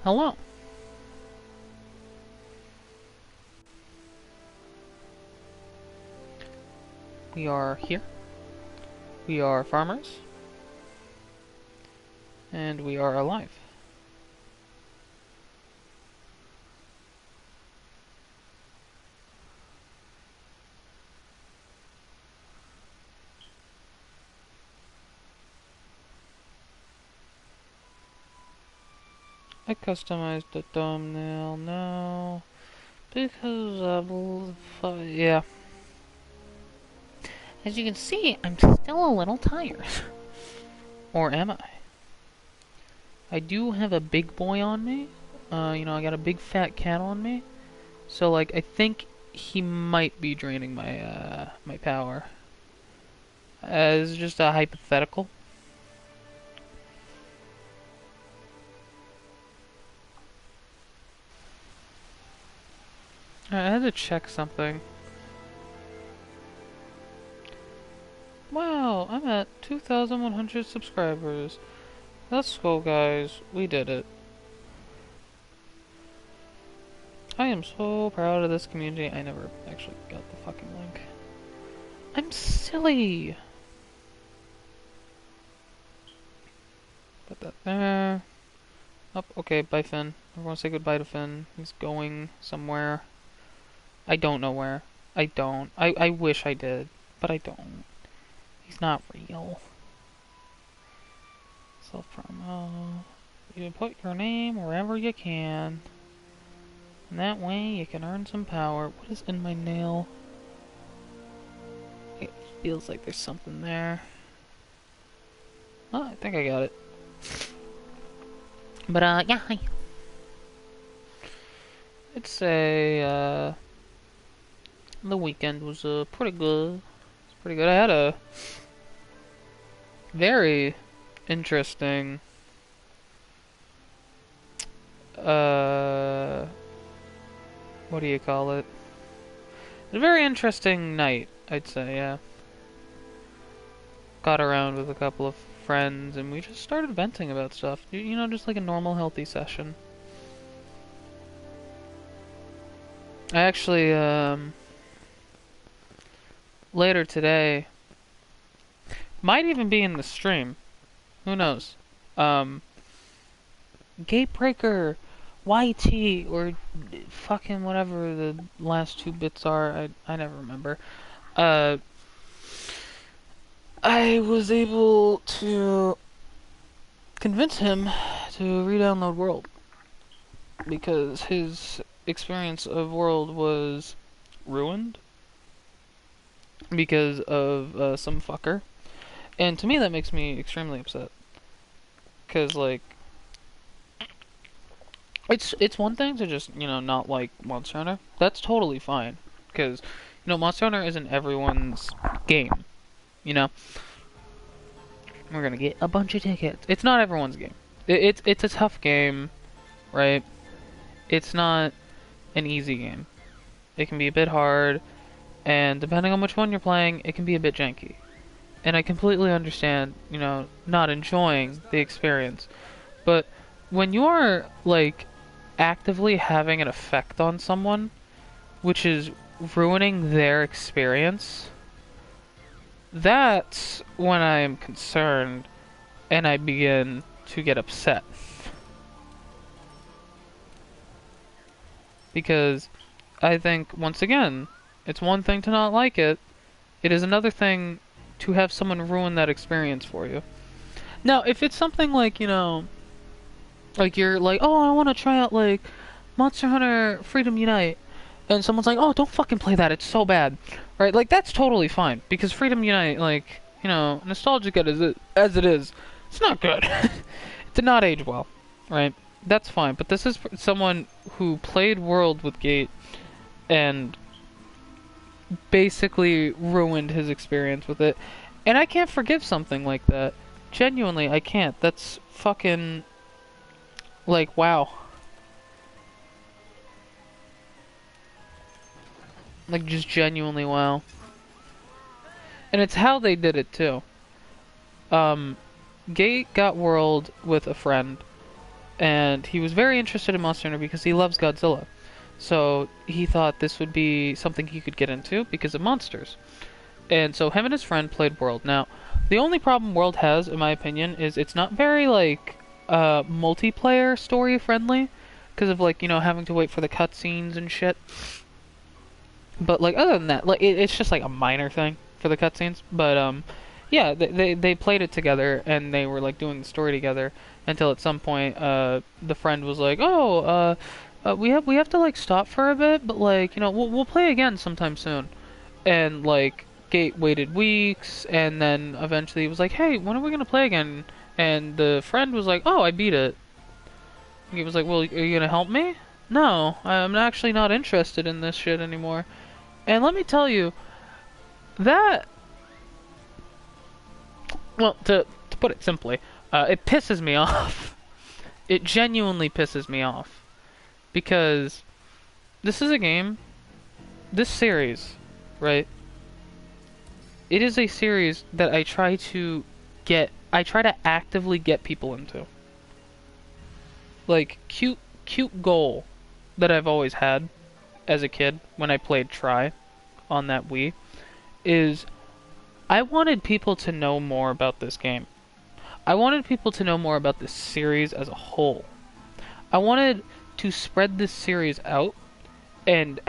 Hello. We are here. We are farmers. And we are alive. I customized the thumbnail now because yeah. As you can see, I'm still a little tired. Or am I? I do have a big boy on me. You know, I got a big fat cat on me. So, like, I think he might be draining my, my power. As just a hypothetical. I had to check something. Wow, I'm at 2,100 subscribers. Let's go, guys. We did it. I am so proud of this community. I never actually got the fucking link. I'm silly! Put that there. Oh, okay, bye Finn. Everyone say goodbye to Finn. He's going somewhere. I don't know where. I don't. I wish I did, but I don't. He's not real. Self-promo. You put your name wherever you can. And that way you can earn some power. What is in my nail? It feels like there's something there. Oh, I think I got it. But, yeah, hi. I'd say, the weekend was, pretty good. It's pretty good. I had a very interesting, what do you call it? A very interesting night, I'd say, yeah. Got around with a couple of friends, and we just started venting about stuff. You know, just like a normal, healthy session. I actually, later today, might even be in the stream. Who knows? Gatebreaker, YT, or fucking whatever the last two bits are, I never remember. I was able to convince him to re-download World. Because his experience of World was ruined. Because of some fucker. And to me that makes me extremely upset. Because, like, it's one thing to just, you know, not like Monster Hunter. That's totally fine. Because, you know, Monster Hunter isn't everyone's game. You know? We're gonna get a bunch of tickets. It's not everyone's game. It's a tough game, right? It's not an easy game. It can be a bit hard, and depending on which one you're playing, it can be a bit janky. And I completely understand, you know, not enjoying the experience. But when you're, like, actively having an effect on someone, which is ruining their experience, that's when I am concerned and I begin to get upset. Because I think, once again, it's one thing to not like it. It is another thing to have someone ruin that experience for you. Now, if it's something like, you know, like you're like, oh, I want to try out, like, Monster Hunter Freedom Unite. And someone's like, oh, don't fucking play that, it's so bad. Right? Like, that's totally fine. Because Freedom Unite, like, you know, nostalgic as it is, it's not good. It did not age well. Right? That's fine. But this is someone who played World with Gate and basically ruined his experience with it. And I can't forgive something like that. Genuinely, I can't. That's fucking... like, wow. Like, just genuinely wow. And it's how they did it, too. Gate got World with a friend. and he was very interested in Monster Hunter because he loves Godzilla. So he thought this would be something he could get into because of monsters. And so him and his friend played World. Now, the only problem World has, in my opinion, is it's not very, like, multiplayer story friendly. Because of, like, you know, having to wait for the cutscenes and shit. But, like, other than that, like, it's just, like, a minor thing for the cutscenes. But, yeah, they played it together, and they were, like, doing the story together. Until at some point, the friend was like, oh, we have to, like, stop for a bit, but, like, you know, we'll play again sometime soon. And, like, Gate waited weeks, and then eventually he was like, hey, when are we gonna play again? And the friend was like, oh, I beat it. And he was like, well, are you gonna help me? No, I'm actually not interested in this shit anymore. And let me tell you, that... Well, to put it simply, it pisses me off. It genuinely pisses me off. Because this is a game, this series, right? It is a series that I try to actively get people into. Like, cute goal that I've always had as a kid when I played Try on that Wii is I wanted people to know more about this game. I wanted people to know more about this series as a whole. I wanted to spread this series out and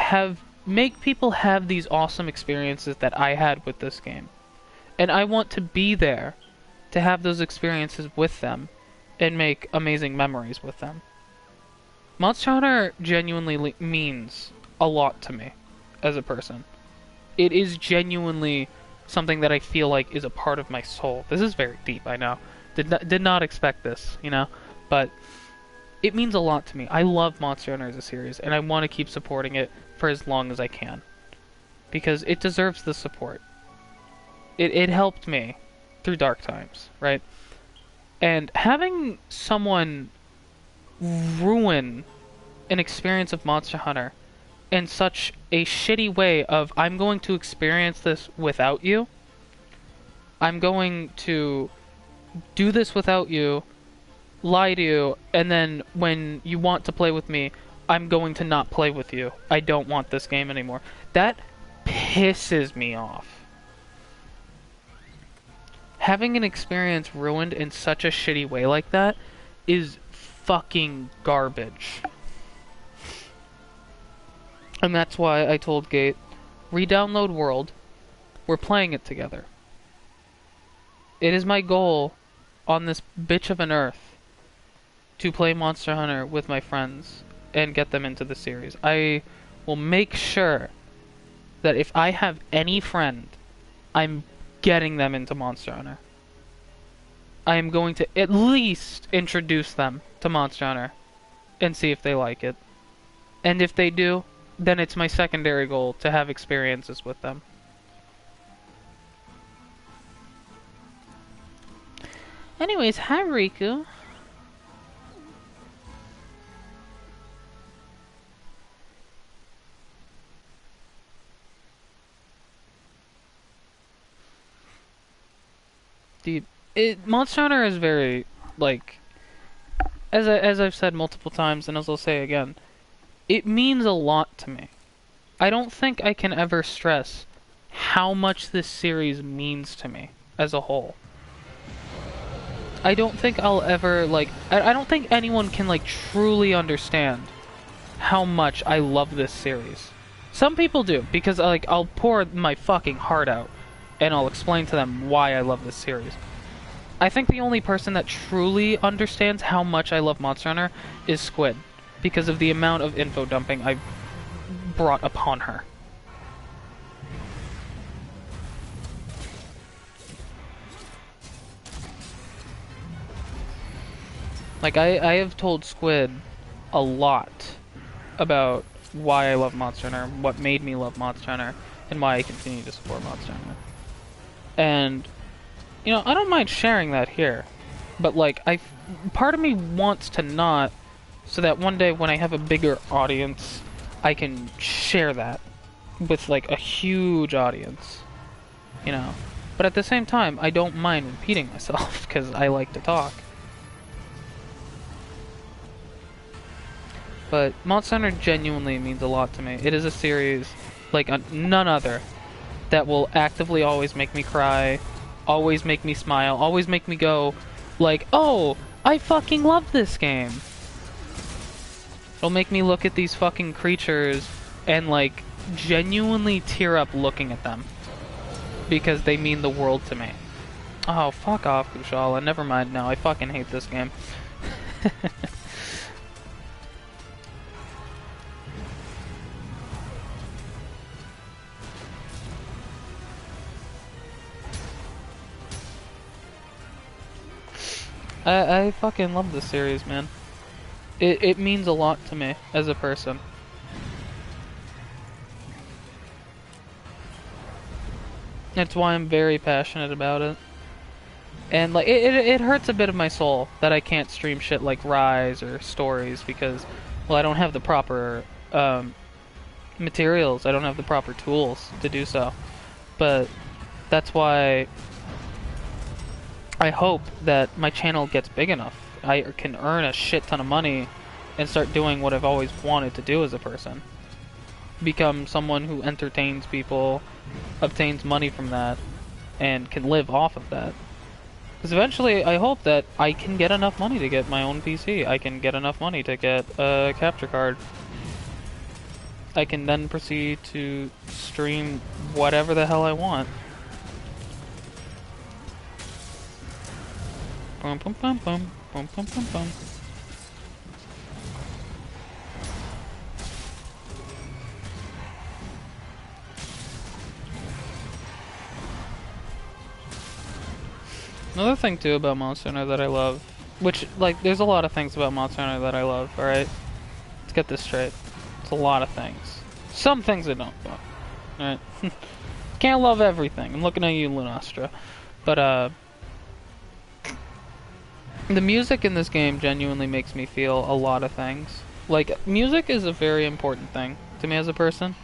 make people have these awesome experiences that I had with this game. And I want to be there to have those experiences with them and make amazing memories with them. Monster Hunter genuinely means a lot to me as a person. It is genuinely something that I feel like is a part of my soul. This is very deep, I know. Did not expect this, you know? But it means a lot to me. I love Monster Hunter as a series, and I want to keep supporting it for as long as I can. Because it deserves the support. It helped me through dark times, right? And having someone ruin an experience of Monster Hunter in such a shitty way of, I'm going to experience this without you. I'm going to do this without you, lie to you, and then when you want to play with me, I'm going to not play with you. I don't want this game anymore. That pisses me off. Having an experience ruined in such a shitty way like that is fucking garbage. And that's why I told Gate, re-download World. We're playing it together. It is my goal on this bitch of an earth to play Monster Hunter with my friends and get them into the series. I will make sure that if I have any friend, I'm getting them into Monster Hunter. I am going to at least introduce them to Monster Hunter and see if they like it. And if they do, then it's my secondary goal to have experiences with them. Anyways, hi Riku. Monster Hunter is very, like, as I've said multiple times, and as I'll say again, it means a lot to me. I don't think I can ever stress how much this series means to me as a whole. I don't think I'll ever, like, I don't think anyone can, like, truly understand how much I love this series. Some people do, because, like, I'll pour my fucking heart out, and I'll explain to them why I love this series. I think the only person that truly understands how much I love Monster Hunter is Squid, because of the amount of info dumping I've brought upon her. Like, I have told Squid a lot about why I love Monster Hunter, what made me love Monster Hunter, and why I continue to support Monster Hunter. And, you know, I don't mind sharing that here, but, like, part of me wants to not, so that one day when I have a bigger audience, I can share that with, like, a huge audience, you know. But at the same time, I don't mind repeating myself, because I like to talk. But Monster Hunter genuinely means a lot to me. It is a series like none other that will actively always make me cry, always make me smile, always make me go like, oh, I fucking love this game. It'll make me look at these fucking creatures and like genuinely tear up looking at them because they mean the world to me. Oh, fuck off, Kushala. Never mind now. I fucking hate this game. I fucking love this series, man. It means a lot to me as a person. That's why I'm very passionate about it. And like it hurts a bit of my soul that I can't stream shit like Rise or Stories because, well, I don't have the proper materials. I don't have the proper tools to do so. But that's why I hope that my channel gets big enough. I can earn a shit ton of money and start doing what I've always wanted to do as a person. Become someone who entertains people, obtains money from that, and can live off of that. Because eventually, I hope that I can get enough money to get my own PC. I can get enough money to get a capture card. I can then proceed to stream whatever the hell I want. Bum bum bum bum bum bum bum bum. Another thing too about Monster Hunter that I love, which, like, there's a lot of things about Monster Hunter that I love, alright? Let's get this straight. It's a lot of things. Some things I don't, though. Alright? Can't love everything. I'm looking at you, Lunastra. But, the music in this game genuinely makes me feel a lot of things. Like, music is a very important thing to me as a person.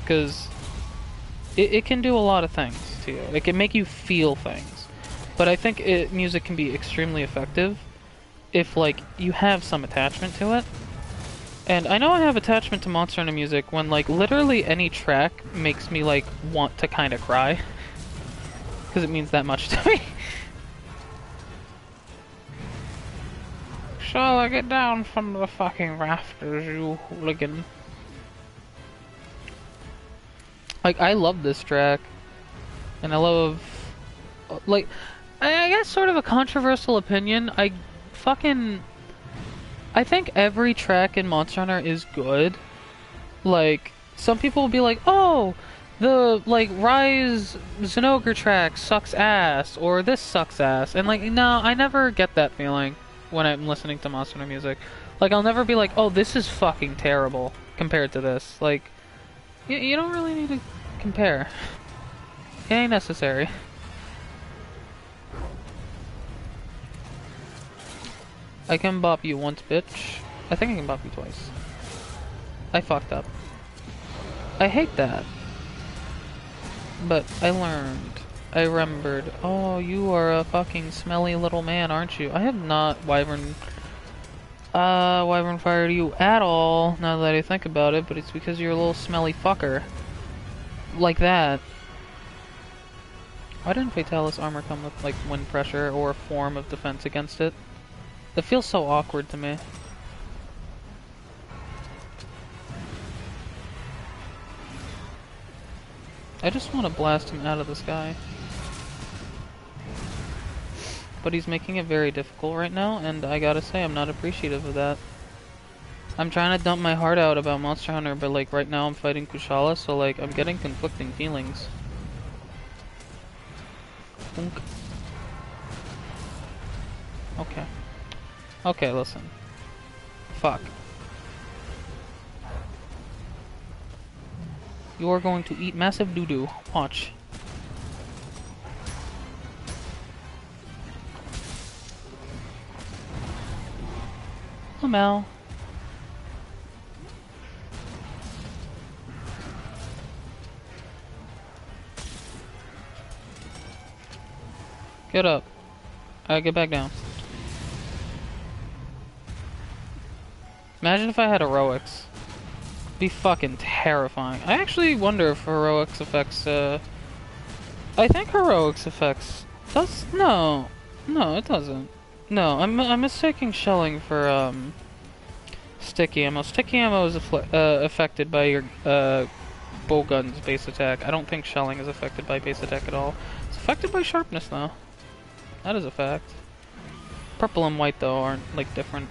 Because it can do a lot of things to you. It can make you feel things. But I think music can be extremely effective if, like, you have some attachment to it. And I know I have attachment to Monster Hunter music when, like, literally any track makes me, like, want to kind of cry. Because it means that much to me. Shall I get down from the fucking rafters, you hooligan? Like, I love this track. And I love... like... I guess sort of a controversial opinion. I think every track in Monster Hunter is good. Like, some people will be like, oh, the, like, Rise Xenogre track sucks ass, or this sucks ass. And, like, no, I never get that feeling when I'm listening to Monster Hunter music. Like, I'll never be like, oh, this is fucking terrible compared to this. Like, you don't really need to compare. It ain't necessary. I can bop you once, bitch. I think I can bop you twice. I fucked up. I hate that. But I learned. I remembered. Oh, you are a fucking smelly little man, aren't you? I have not wyvern fired you at all, now that I think about it, but it's because you're a little smelly fucker. Like that. Why didn't Fatalis armor come with, like, wind pressure or a form of defense against it? It feels so awkward to me. I just want to blast him out of the sky. But he's making it very difficult right now, and I gotta say, I'm not appreciative of that. I'm trying to dump my heart out about Monster Hunter, but, like, right now I'm fighting Kushala, so, like, I'm getting conflicting feelings. Okay. Okay, listen. Fuck. You are going to eat massive doo-doo. Watch. Mal. Get up. Get back down. Imagine if I had heroics. It'd be fucking terrifying. I actually wonder if heroics affects, I think heroics affects... No. No, it doesn't. No, I'm mistaking shelling for, sticky ammo. Sticky ammo is affected by your, bowgun's base attack. I don't think shelling is affected by base attack at all. It's affected by sharpness, though. That is a fact. Purple and white, though, aren't, like, different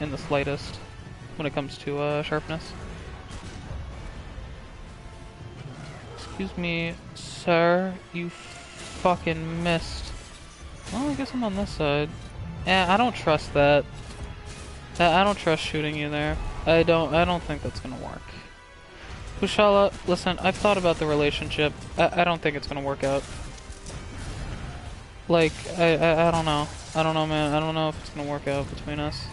in the slightest when it comes to, sharpness. Excuse me, sir. You fucking missed. Well, I guess I'm on this side. Yeah, I don't trust that. I don't trust shooting you there. I don't think that's gonna work. Kushala, listen, I've thought about the relationship. I don't think it's gonna work out. Like, I don't know. I don't know, man. I don't know if it's gonna work out between us.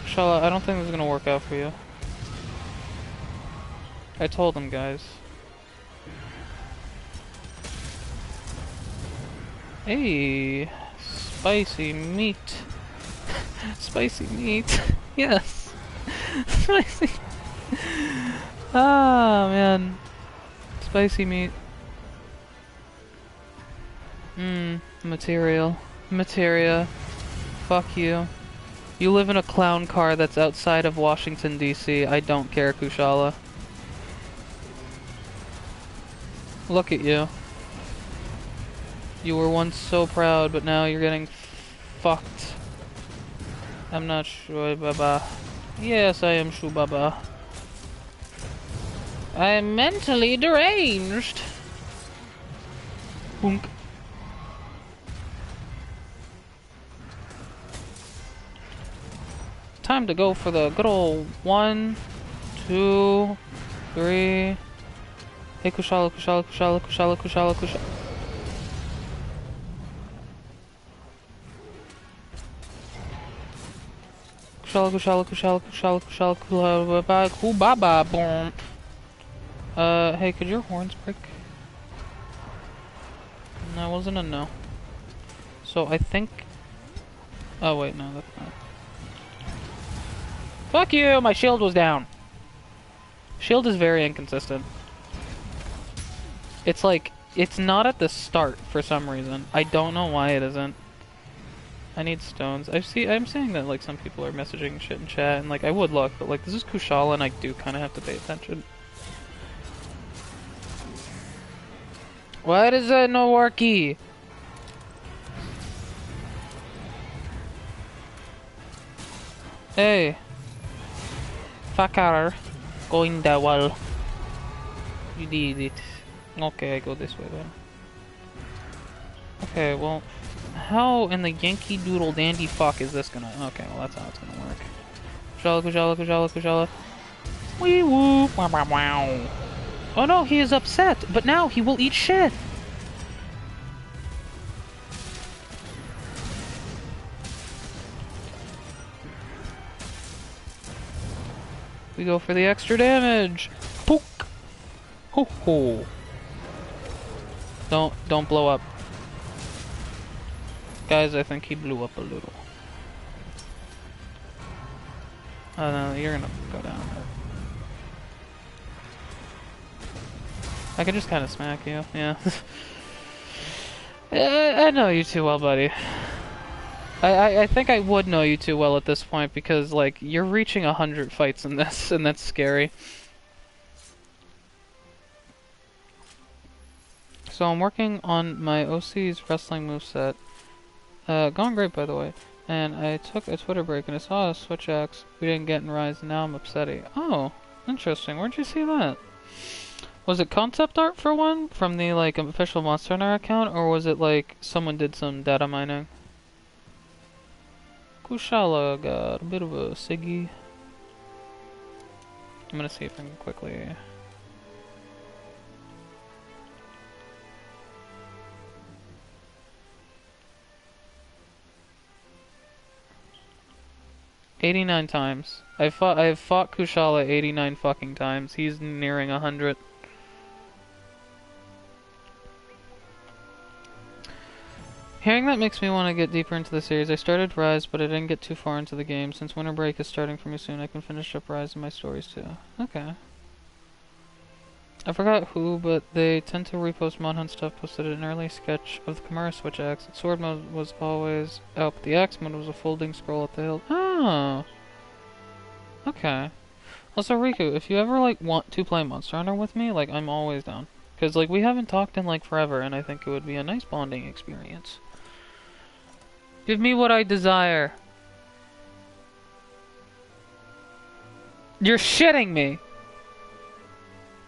Kushala, I don't think this is gonna work out for you. I told him, guys. Hey, spicy meat. Spicy meat. Yes. Spicy. Ah, man. Spicy meat. Material. Materia. Fuck you. You live in a clown car that's outside of Washington, D.C. I don't care, Kushala. Look at you. You were once so proud, but now you're getting fucked. I'm not sure, Baba. Yes, I am Shubaba. I am mentally deranged. Boonk. Time to go for the good old 1, 2, 3. Hey, Kushala, Kushala, Kushala, Kushala, Kushala, Kushala. Kushala, Kushala, Kushala, Kushala, Kushala, Kushala, Kubaba, boom. Hey, could your horns break? No, it wasn't a no. So I think... Oh wait, no, that's not. Fuck you! My shield was down! Shield is very inconsistent. It's like, it's not at the start for some reason. I don't know why it isn't. I need stones. I'm seeing that like some people are messaging shit in chat, and like I would look, but like this is Kushala, and I do kind of have to pay attention. Why does that no worky? Hey, fucker, going that well. You did it. Okay, I go this way then. Okay, well. How in the Yankee Doodle Dandy fuck is this gonna... Okay, well that's how it's gonna work. Kushala, Kushala, Kushala, Kushala. Wee woo! Wow, wow, wow. Oh no, he is upset, but now he will eat shit! We go for the extra damage! Pook! Ho ho! Don't blow up. Guys, I think he blew up a little. Oh no, you're gonna go down. I could just kind of smack you, yeah. I know you too well, buddy. I think I would know you too well at this point because, like, you're reaching 100 fights in this, and that's scary. So I'm working on my OC's wrestling moveset. Going great, by the way. And I took a Twitter break and I saw a Switch Axe we didn't get in Rise, and now I'm upsetty. Oh, interesting. Where'd you see that? Was it concept art for one from the like official Monster Hunter account, or was it like someone did some data mining? Kushala got a bit of a Siggy. I'm gonna see if I can quickly. $89 times. I've fought Kushala 89 fucking times. He's nearing 100. Hearing that makes me want to get deeper into the series. I started Rise, but I didn't get too far into the game. Since winter break is starting for me soon, I can finish up Rise and my stories too. Okay. I forgot who, but they tend to repost Mod Hunt stuff. Posted an early sketch of the Chimera Switch axe. Sword mode was always up. The axe mode was a folding scroll up the hill. Oh. Okay. Also, Riku, if you ever, like, want to play Monster Hunter with me, like, I'm always down. Because, like, we haven't talked in, like, forever, and I think it would be a nice bonding experience. Give me what I desire. You're shitting me.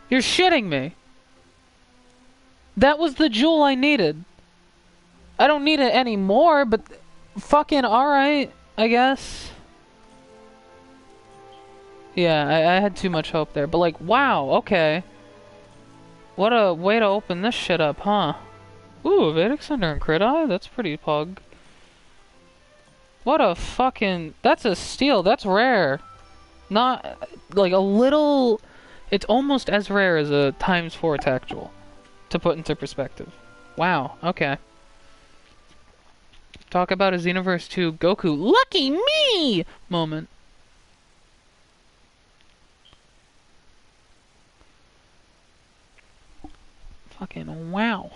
You're shitting me. That was the jewel I needed. I don't need it anymore, but fucking alright, I guess. Yeah, I had too much hope there, but like, wow, okay. What a way to open this shit up, huh? Ooh, Vedic Cinder and Crit Eye? That's pretty pug. What a fucking... That's a steal, that's rare. Not, like, a little... It's almost as rare as a ×4 attack jewel, to put into perspective. Wow, okay. Talk about a Xenoverse 2 Goku lucky me moment. Fucking wow.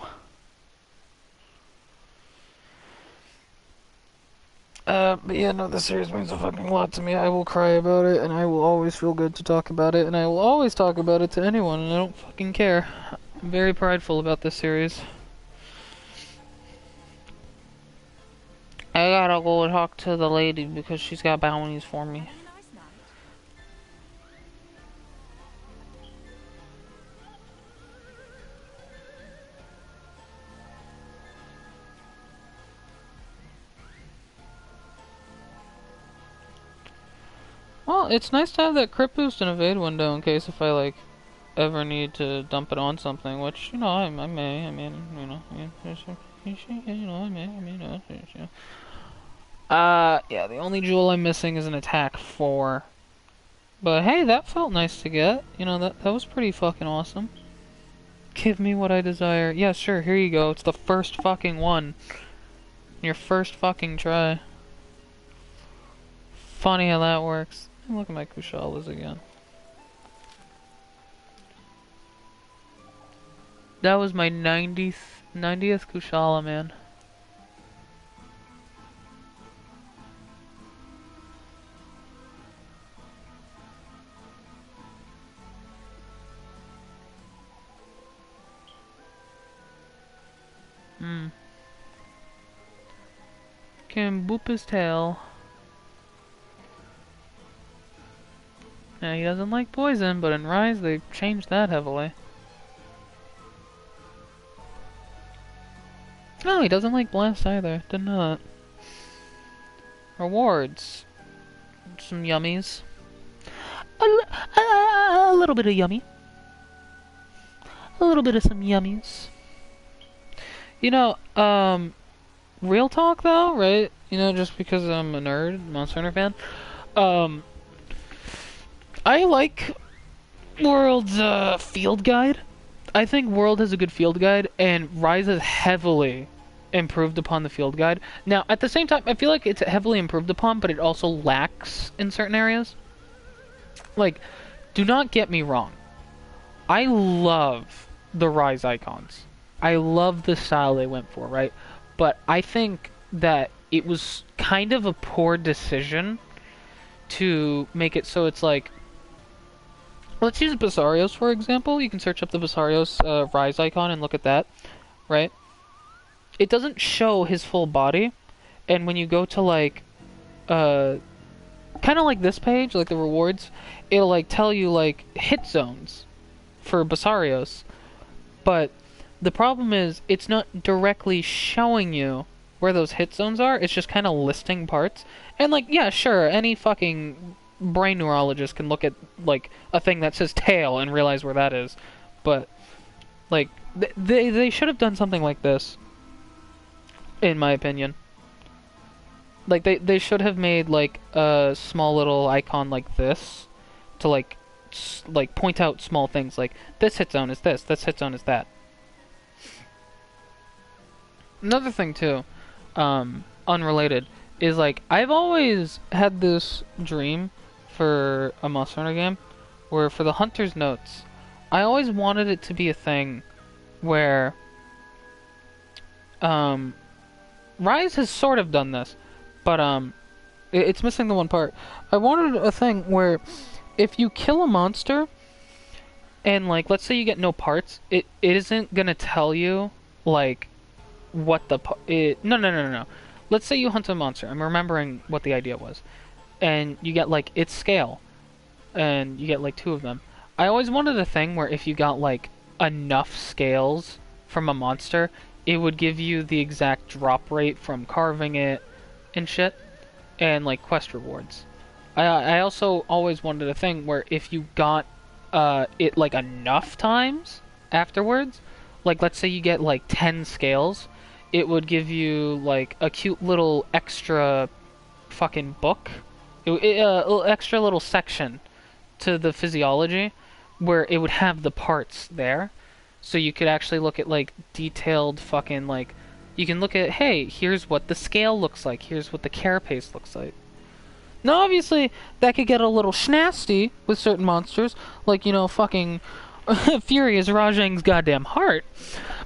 But yeah, no, this series means a fucking lot to me. I will cry about it, and I will always feel good to talk about it, and I will always talk about it to anyone, and I don't fucking care. I'm very prideful about this series. I gotta go talk to the lady because she's got bounties for me. Well, it's nice to have that crit boost and evade window in case if I, like, ever need to dump it on something, which, you know, I may, I mean, you know, yeah, the only jewel I'm missing is an attack 4. But hey, that felt nice to get. You know, that was pretty fucking awesome. Give me what I desire. Yeah, sure, here you go. It's the first fucking one. Your first fucking try. Funny how that works. Look at my Kushalas again. That was my 90th Kushala, man. Can boop his tail. Now, he doesn't like poison, but in Rise they changed that heavily. No, he doesn't like blast either. Didn't know that. Rewards. Some yummies. A little bit of yummy. A little bit of some yummies. You know, real talk though, right? You know, just because I'm a nerd, Monster Hunter fan. I like World's field guide. I think World has a good field guide, and Rise has heavily improved upon the field guide. Now, at the same time, I feel like it's heavily improved upon, but it also lacks in certain areas. Like, do not get me wrong. I love the Rise icons. I love the style they went for, right? But I think that it was kind of a poor decision to make it so it's like... Let's use Basarios, for example. You can search up the Basarios Rise icon and look at that, right? It doesn't show his full body, and when you go to, like, kind of like this page, like the rewards, it'll, like, tell you, like, hit zones for Basarios. But the problem is, it's not directly showing you where those hit zones are, it's just kind of listing parts. And, like, yeah, sure, any fucking brain neurologist can look at, like, a thing that says tail and realize where that is. But, like, they should have done something like this, in my opinion. Like, they should have made, like, a small little icon like this to, like point out small things, like, this hit zone is this hit zone is that. Another thing, too, unrelated, is like I've always had this dream for a Monster Hunter game where for the Hunter's Notes, I always wanted it to be a thing where Rise has sort of done this, but it's missing the one part. I wanted a thing where if you kill a monster and like let's say you get no parts, it isn't gonna tell you like what the no. Let's say you hunt a monster. I'm remembering what the idea was, and you get like its scale, and you get like 2 of them. I always wanted a thing where if you got like enough scales from a monster, it would give you the exact drop rate from carving it and shit, and like quest rewards. I also always wanted a thing where if you got it like enough times afterwards, like let's say you get like 10 scales, it would give you like a cute little extra fucking book, extra little section to the physiology where it would have the parts there, so you could actually look at like detailed fucking like you can look at, hey, here's what the scale looks like, here's what the carapace looks like. Now obviously that could get a little schnasty with certain monsters, like, you know, fucking Fury is Rajang's goddamn heart.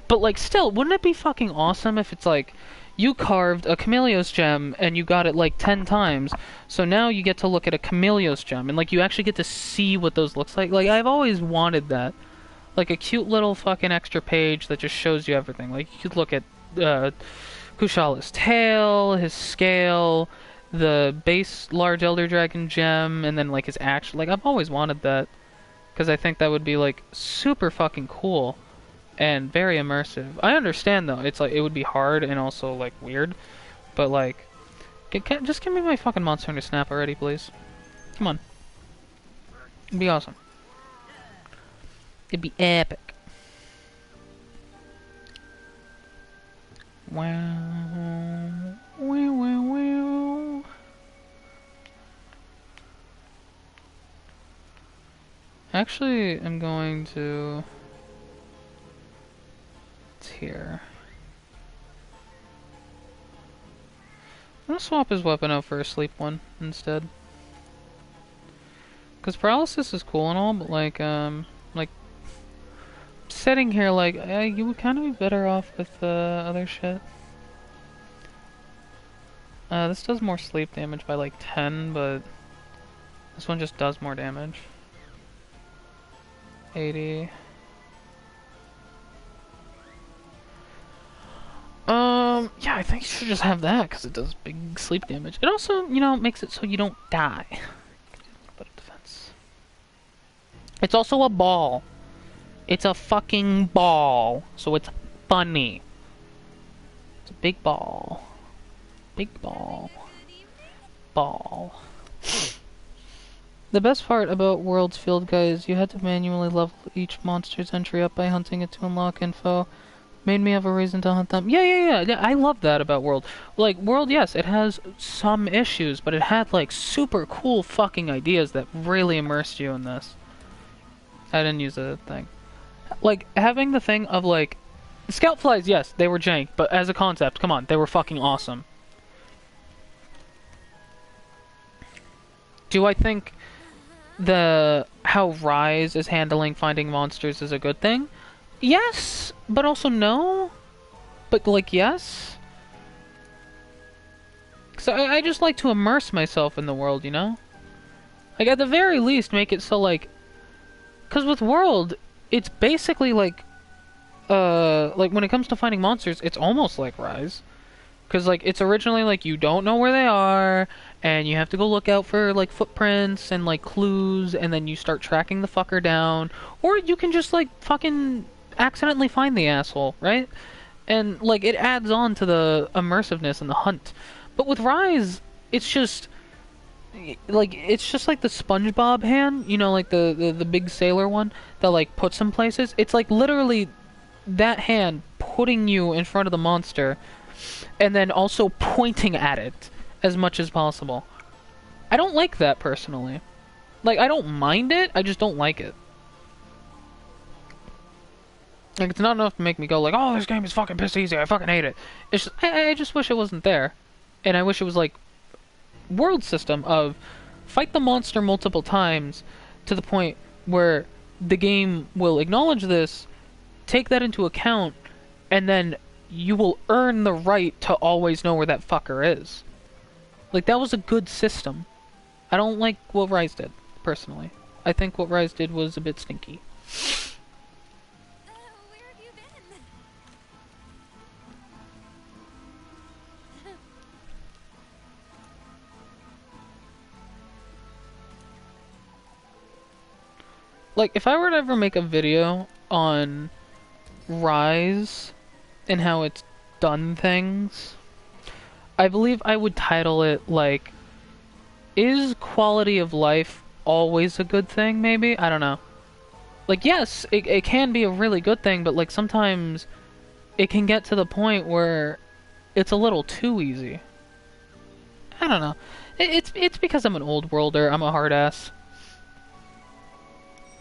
But like still, wouldn't it be fucking awesome if it's like you carved a Chameleos gem and you got it like 10 times, so now you get to look at a Chameleos gem and like you actually get to see what those looks like. Like I've always wanted that. Like a cute little fucking extra page that just shows you everything. Like you could look at Kushala's tail, his scale, the base large Elder Dragon gem, and then like his action. Like I've always wanted that because I think that would be like super fucking cool and very immersive. I understand though, it's like it would be hard and also like weird, but like just give me my fucking Monster Hunter Snap already, please. Come on. It'd be awesome. It'd be epic. Wow. Wow. Actually, I'm going to... It's here. I'm gonna swap his weapon out for a sleep one instead. Because paralysis is cool and all, but like sitting here like you would kind of be better off with other shit. This does more sleep damage by like 10, but this one just does more damage. 80. Yeah, I think you should just have that because it does big sleep damage. It also, you know, makes it so you don't die. A little bit of defense. It's also a ball. It's a fucking ball, so it's funny. It's a big ball. Big ball. Ball. The best part about World's Field Guide is you had to manually level each monster's entry up by hunting it to unlock info. Made me have a reason to hunt them. Yeah, I love that about World. Like, World, yes, it has some issues, but it had, like, super cool fucking ideas that really immersed you in this. I didn't use a thing. Like, having the thing of, like... Scout flies, yes, they were jank, but as a concept, come on, they were fucking awesome. Do I think how Rise is handling finding monsters is a good thing? Yes, but also no. But, like, yes. So I just like to immerse myself in the world, you know? Like, at the very least, make it so, like... Because with World, it's basically, like, when it comes to finding monsters, it's almost like Rise. Because, like, it's originally, like, you don't know where they are, and you have to go look out for, like, footprints and, like, clues, and then you start tracking the fucker down. Or you can just, like, fucking accidentally find the asshole, right? And, like, it adds on to the immersiveness and the hunt. But with Rise, it's just... Like, it's just like the SpongeBob hand, you know, like the big sailor one that, like, puts in places. It's, like, literally that hand putting you in front of the monster and then also pointing at it as much as possible. I don't like that, personally. Like, I don't mind it, I just don't like it. Like, it's not enough to make me go like, oh, this game is fucking piss easy, I fucking hate it. It's just, I just wish it wasn't there. And I wish it was like, world system of fight the monster multiple times to the point where the game will acknowledge this, take that into account, and then you will earn the right to always know where that fucker is. Like, that was a good system. I don't like what Rise did, personally. I think what Rise did was a bit stinky. Where have you been? Like, if I were to ever make a video on Rise and how it's done things, I believe I would title it, like, is quality of life always a good thing, maybe? I don't know. Like, yes, it can be a really good thing, but, like, sometimes it can get to the point where it's a little too easy. I don't know. It's because I'm an old worlder. I'm a hard ass.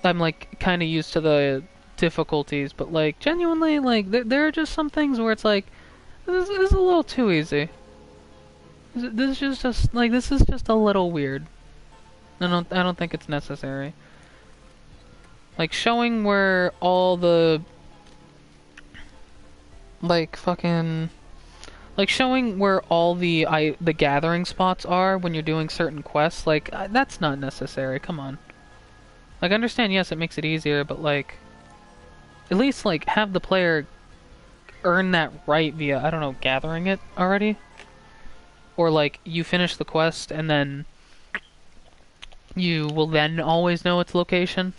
I'm, like, kind of used to the difficulties, but, like, genuinely, like, there are just some things where it's like, this is a little too easy. This is just like, this is just a little weird. I don't think it's necessary. Like, showing where all the, like, fucking, like, showing where all the gathering spots are when you're doing certain quests, like, that's not necessary. Come on. Like, I understand, yes, it makes it easier, but, like, at least, like, have the player earn that right via, I don't know, gathering it already? Or, like, you finish the quest, and then you will then always know its location.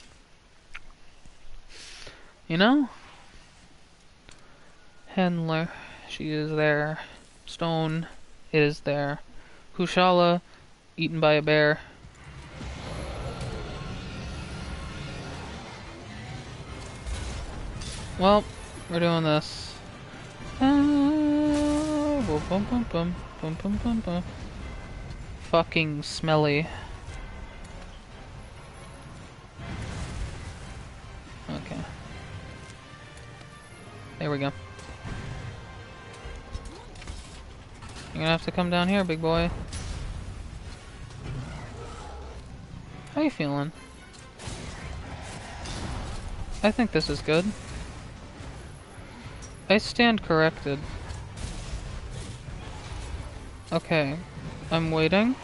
You know? Handler, she is there. Stone is there. Kushala, eaten by a bear. Well, we're doing this. Fucking smelly. Okay. There we go. You're gonna have to come down here, big boy. How you feeling? I think this is good. I stand corrected. Okay. I'm waiting.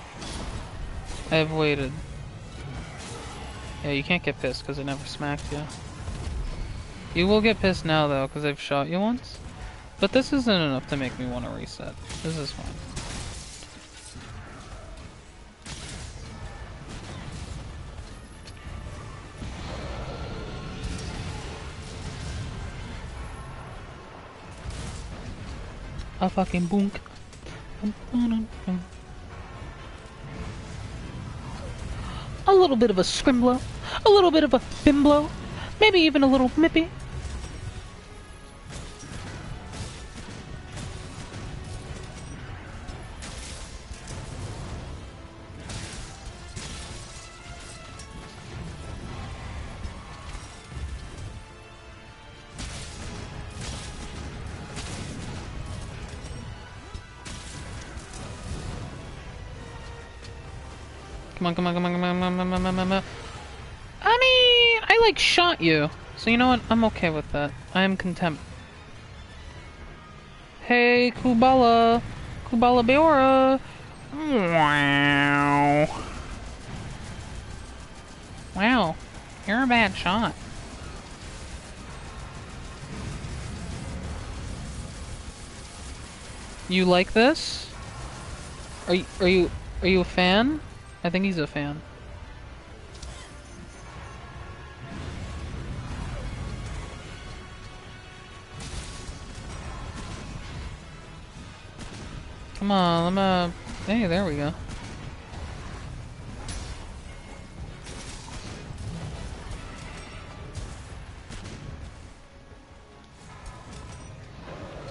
I have waited. Yeah, you can't get pissed because I never smacked you. You will get pissed now though, because I've shot you once. But this isn't enough to make me want to reset. This is fine. A fucking boonk. A little bit of a scrimblow. A little bit of a bimblow. Maybe even a little mippy. Come on, come on, come on, come on, come on, come on, come on, come on. I mean, I like shot you. So you know what? I'm okay with that. I am content. Hey, Kubala. Kubala Beora. Wow. Wow. You're a bad shot. You like this? Are you a fan? I think he's a fan. Come on, hey, there we go.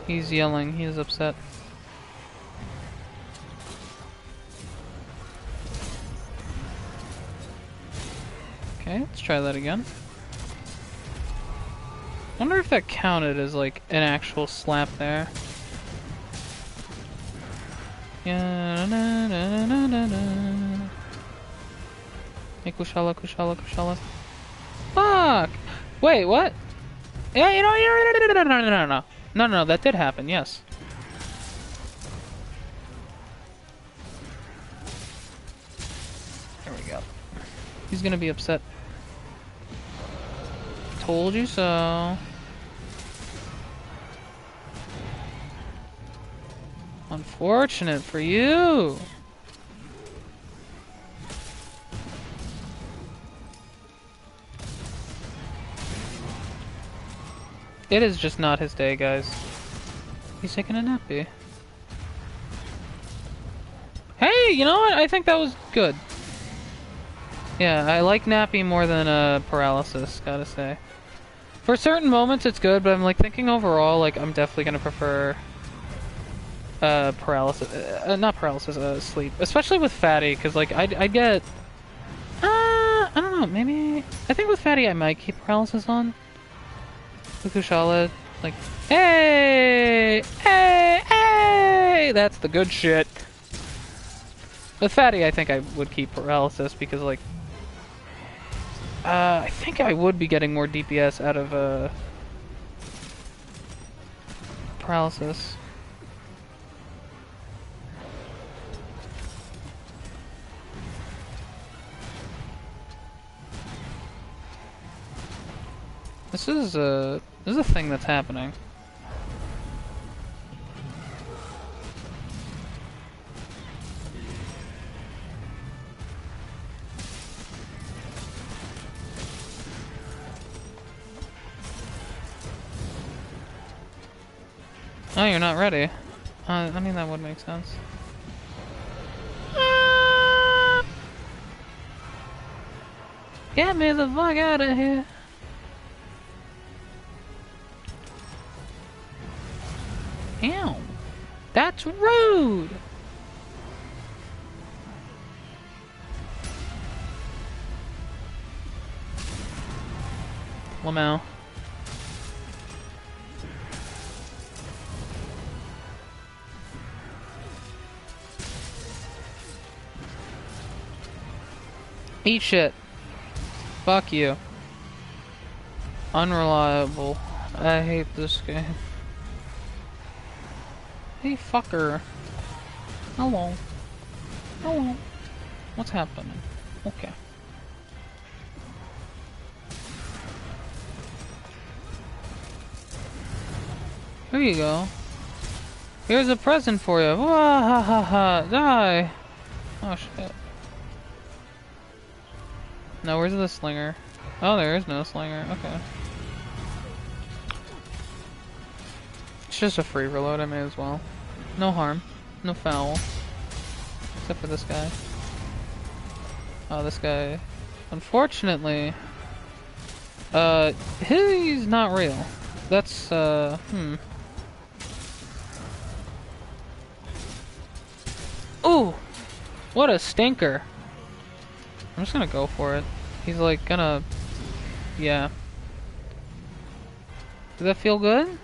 He's yelling, he is upset. Okay, let's try that again. Wonder if that counted as like an actual slap there. Yeah, na, na, na, na, na. Hey, Kushala, Kushala, Kushala. Fuck! Wait, what? Yeah, you know, no, that did happen, yes. There we go. He's gonna be upset. Told you so. Unfortunate for you. It is just not his day, guys. He's taking a nappy. Hey, you know what? I think that was good. Yeah, I like nappy more than paralysis, gotta say. For certain moments it's good, but I'm like thinking overall, like I'm definitely gonna prefer paralysis, not paralysis, sleep. Especially with Fatty, because like I'd get, I don't know, maybe, I think with Fatty I might keep paralysis on. With Kushala, like, hey, hey, hey, that's the good shit. With Fatty I think I would keep paralysis, because like, I think I would be getting more DPS out of, paralysis. This is a thing that's happening. Oh, you're not ready. I mean, that would make sense. Get me the fuck out of here. Ew. That's rude. Lamau. Eat shit. Fuck you. Unreliable. I hate this game. Hey, fucker. Hello. Hello. What's happening? Okay. Here you go. Here's a present for you. Wah ha ha ha. Die. Oh shit. No, where's the slinger? Oh, there is no slinger. Okay. It's just a free reload, I may as well. No harm. No foul. Except for this guy. Oh, this guy. Unfortunately, he's not real. That's, Ooh! What a stinker! I'm just gonna go for it. He's like gonna... Yeah. Does that feel good?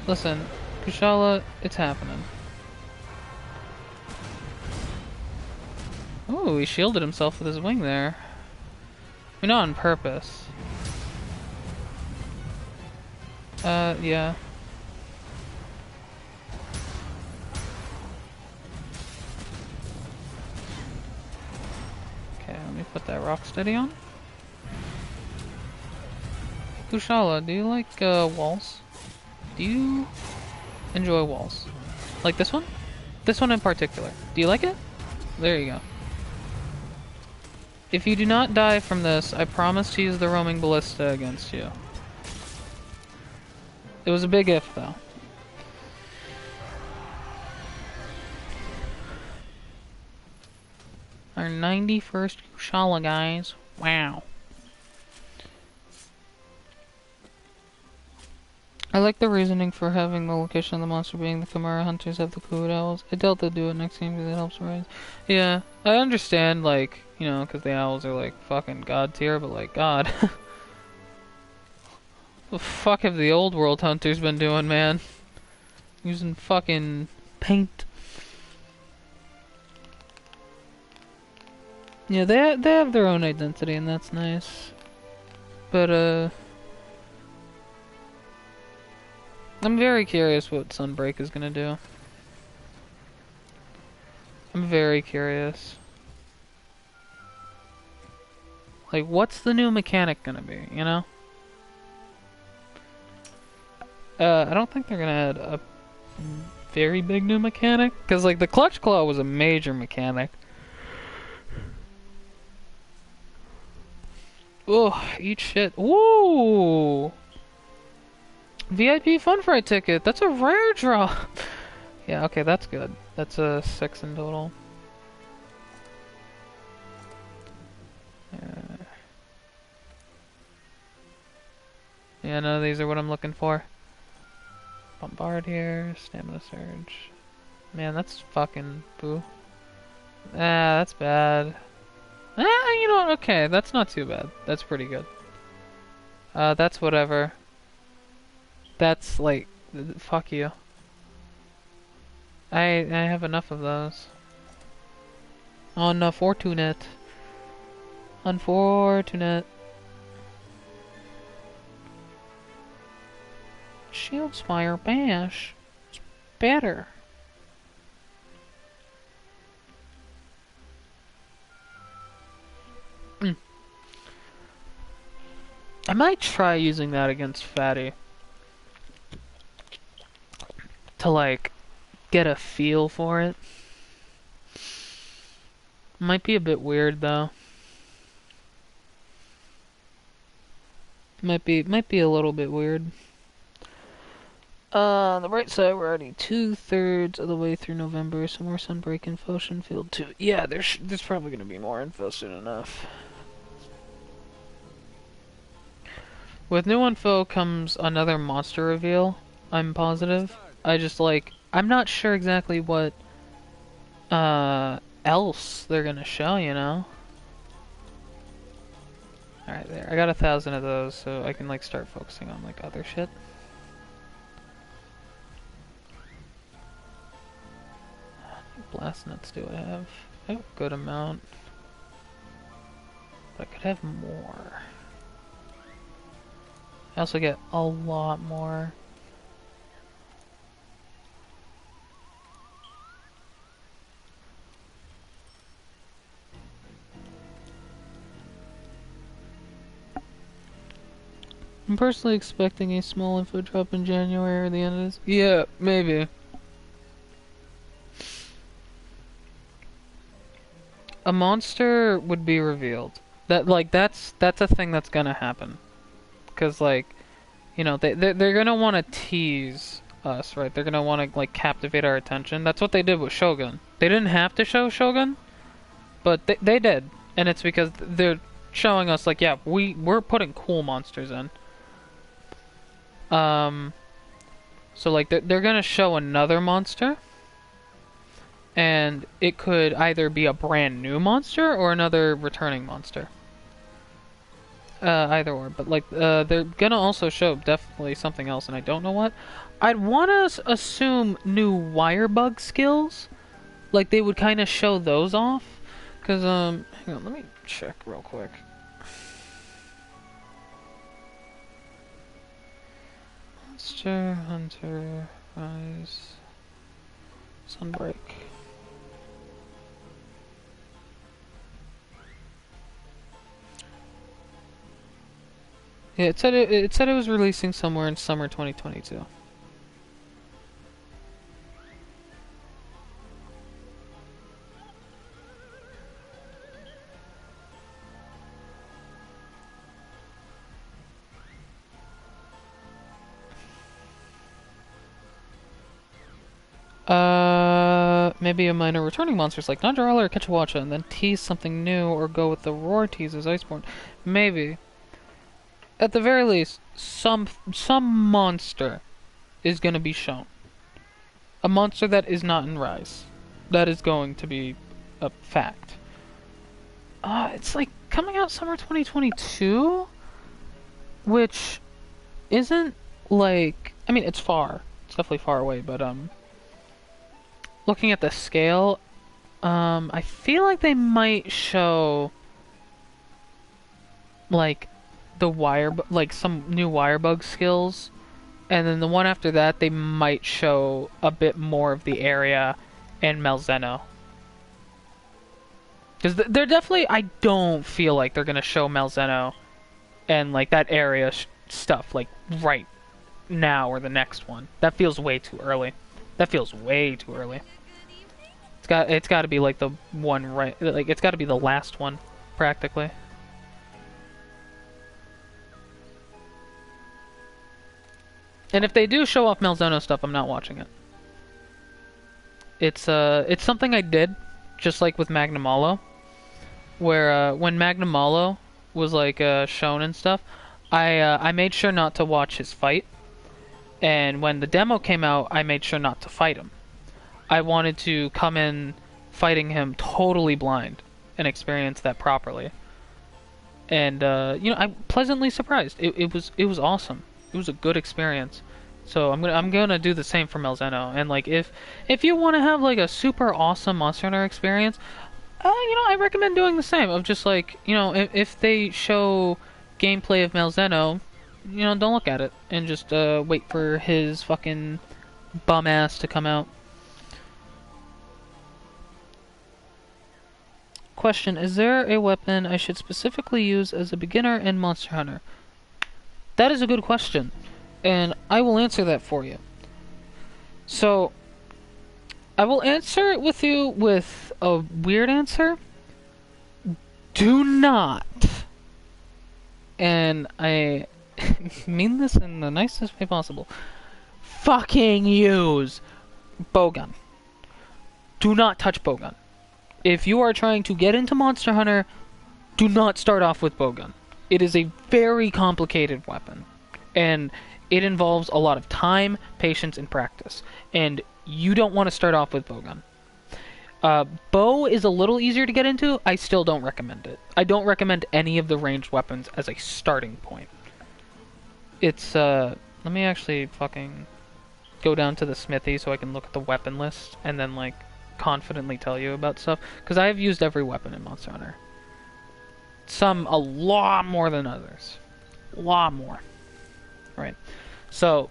Listen, Kushala, it's happening. Ooh, he shielded himself with his wing there. I mean, not on purpose. Yeah. Okay, let me put that rock steady on. Kushala, do you like, walls? Do you enjoy walls? Like this one? This one in particular. Do you like it? There you go. If you do not die from this, I promise to use the roaming ballista against you. It was a big if, though. Our 91st Kushala, guys. Wow. I like the reasoning for having the location of the monster being the Chimera hunters have the Coot owls. I doubt they'll do it next game because it helps rise. Yeah, I understand, like, you know, because the owls are like fucking god tier, but like, god. The fuck have the old world hunters been doing, man? Using fucking paint. Yeah, they have their own identity, and that's nice. But I'm very curious what Sunbreak is gonna do. I'm very curious. Like, what's the new mechanic gonna be, you know? I don't think they're gonna add a very big new mechanic, because, like, the Clutch Claw was a major mechanic. Oh, eat shit. Ooh! VIP Fun Fright ticket. That's a rare draw. Yeah, okay, that's good. That's a 6 in total. Yeah, no, these are what I'm looking for. Bombard here, Stamina Surge. Man, that's fucking boo. Ah, that's bad. Ah, you know what? Okay, that's not too bad. That's pretty good. That's whatever. That's like, fuck you. I have enough of those. Unfortunate. Unfortunate. Shield Spire Bash. It's better. I might try using that against Fatty. To, like, get a feel for it. Might be a bit weird, though. Might be a little bit weird. On the right side, we're already 2/3 of the way through November. Some more Sunbreak info, Field 2. Yeah, there's probably going to be more info soon enough. With new info comes another monster reveal, I'm positive. I'm not sure exactly what else they're gonna show, you know? Alright, there. I got 1,000 of those, so I can, like, start focusing on, like, other shit. How many blast nuts do I have? I have a good amount. But I could have more. I also get a lot more. I'm personally expecting a small info drop in January or the end of this. Yeah, maybe. A monster would be revealed. That's a thing that's gonna happen. Cause, like, you know, they're gonna want to tease us, right? They're gonna want to, like, captivate our attention. That's what they did with Shogun. They didn't have to show Shogun, but they did, and it's because they're showing us, like, yeah, we're putting cool monsters in. So, like, they're gonna show another monster, and it could either be a brand new monster or another returning monster. Either or, but, like, they're gonna also show definitely something else, and I don't know what. I'd want to assume new wire bug skills, like they would kind of show those off, cause hang on, let me check real quick. Monster Hunter Rise Sunbreak. Yeah, it said it was releasing somewhere in summer 2022. Maybe a minor returning monsters like Nanjarala or Kechawacha, and then tease something new, or go with the roar teases Iceborne. Maybe. At the very least, some monster is gonna be shown. A monster that is not in Rise. That is going to be a fact. It's like coming out summer 2022, which isn't like, I mean, it's far. It's definitely far away, but looking at the scale, I feel like they might show like like some new wire bug skills, and then the one after that they might show a bit more of the area in Malzeno. Because they're definitely, I don't feel like they're gonna show Malzeno and like that area stuff like right now or the next one. That feels way too early. That feels way too early. It's got to be like the one right, like it's got to be the last one practically. And if they do show off Malzeno stuff, I'm not watching it. It's something I did, just like with Magnamalo, where when Magnamalo was like shown and stuff, I made sure not to watch his fight, and when the demo came out, I made sure not to fight him. I wanted to come in fighting him totally blind and experience that properly. And you know, I'm pleasantly surprised. It was awesome. It was a good experience. So I'm gonna do the same for Malzeno. And like if you want to have like a super awesome Monster Hunter experience, you know, I recommend doing the same. Of just like, you know, if they show gameplay of Malzeno, you know, don't look at it and just wait for his fucking bum ass to come out. Question, is there a weapon I should specifically use as a beginner in Monster Hunter? That is a good question, and I will answer that for you. So, I will answer it with you with a weird answer. Do not, and I mean this in the nicest way possible, fucking use bowgun. Do not touch bowgun. If you are trying to get into Monster Hunter, do not start off with bowgun. It is a very complicated weapon, and it involves a lot of time, patience, and practice, and you don't want to start off with bowgun. Bow is a little easier to get into. I still don't recommend it. I don't recommend any of the ranged weapons as a starting point. It's, let me actually fucking go down to the smithy so I can look at the weapon list, and then, like, confidently tell you about stuff, because I have used every weapon in Monster Hunter. Some a lot more than others. A lot more. Right. So,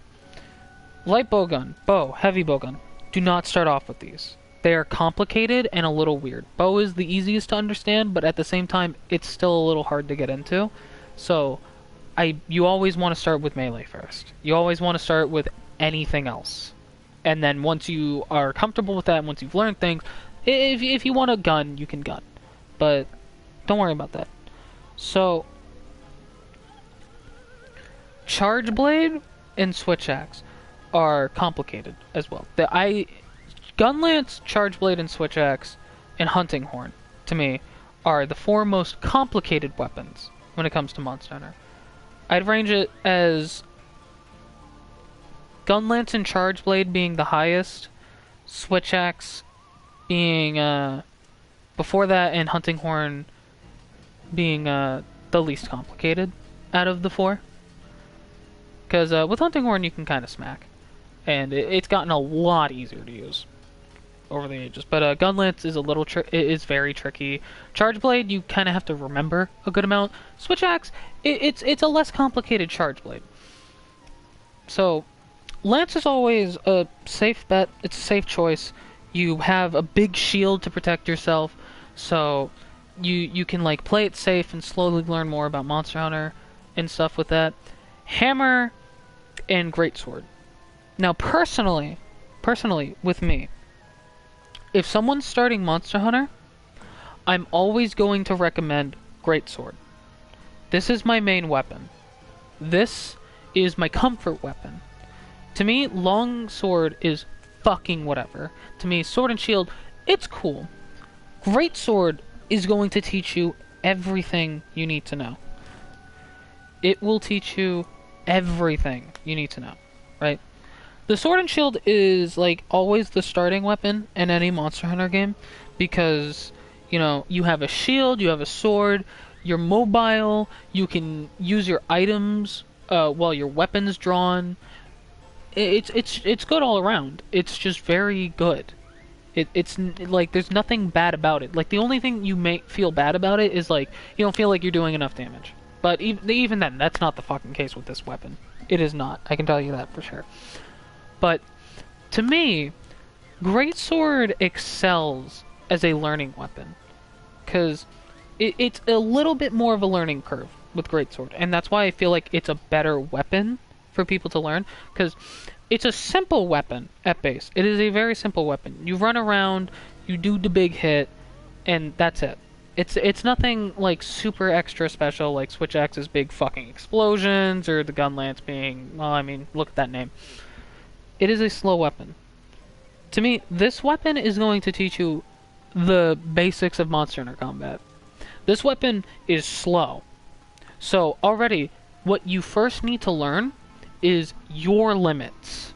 light bowgun, bow, heavy bowgun. Do not start off with these. They are complicated and a little weird. Bow is the easiest to understand, but at the same time, it's still a little hard to get into. So, you always want to start with melee first. You always want to start with anything else. And then once you are comfortable with that, once you've learned things, if you want a gun, you can gun. But don't worry about that. So, Charge Blade and Switch Axe are complicated as well. Gun Lance, Charge Blade, and Switch Axe, and Hunting Horn, to me, are the four most complicated weapons when it comes to Monster Hunter. I'd range it as Gun Lance and Charge Blade being the highest, Switch Axe being before that, and Hunting Horn being the least complicated out of the four. Because with Hunting Horn you can kind of smack, and it's gotten a lot easier to use over the ages. But Gun Lance is is very tricky. Charge Blade you kind of have to remember a good amount. Switch Axe it's a less complicated Charge Blade. So Lance is always a safe bet. It's a safe choice. You have a big shield to protect yourself, so you can like play it safe and slowly learn more about Monster Hunter and stuff with that. Hammer and Greatsword. Now, personally, with me, if someone's starting Monster Hunter, I'm always going to recommend Greatsword. This is my main weapon. This is my comfort weapon. To me, longsword is fucking whatever. To me, sword and shield, it's cool. Greatsword is going to teach you everything you need to know. It will teach you everything you need to know, right? The sword and shield is like always the starting weapon in any Monster Hunter game, because, you know, you have a shield, you have a sword, you're mobile, you can use your items well, your weapon's drawn. It's good all around. It's just very good. It's like there's nothing bad about it. Like the only thing you may feel bad about it is like you don't feel like you're doing enough damage. But even then, that's not the fucking case with this weapon. It is not. I can tell you that for sure. But to me, Greatsword excels as a learning weapon because it's a little bit more of a learning curve with Greatsword, and that's why I feel like it's a better weapon for people to learn because it's a simple weapon at base. It is a very simple weapon. You run around, you do the big hit, and that's it. It's nothing like super extra special like Switch Axe's big fucking explosions or the gun lance being, well, I mean, look at that name. It is a slow weapon. To me, this weapon is going to teach you the basics of Monster Hunter combat. This weapon is slow. So already, what you first need to learn is your limits.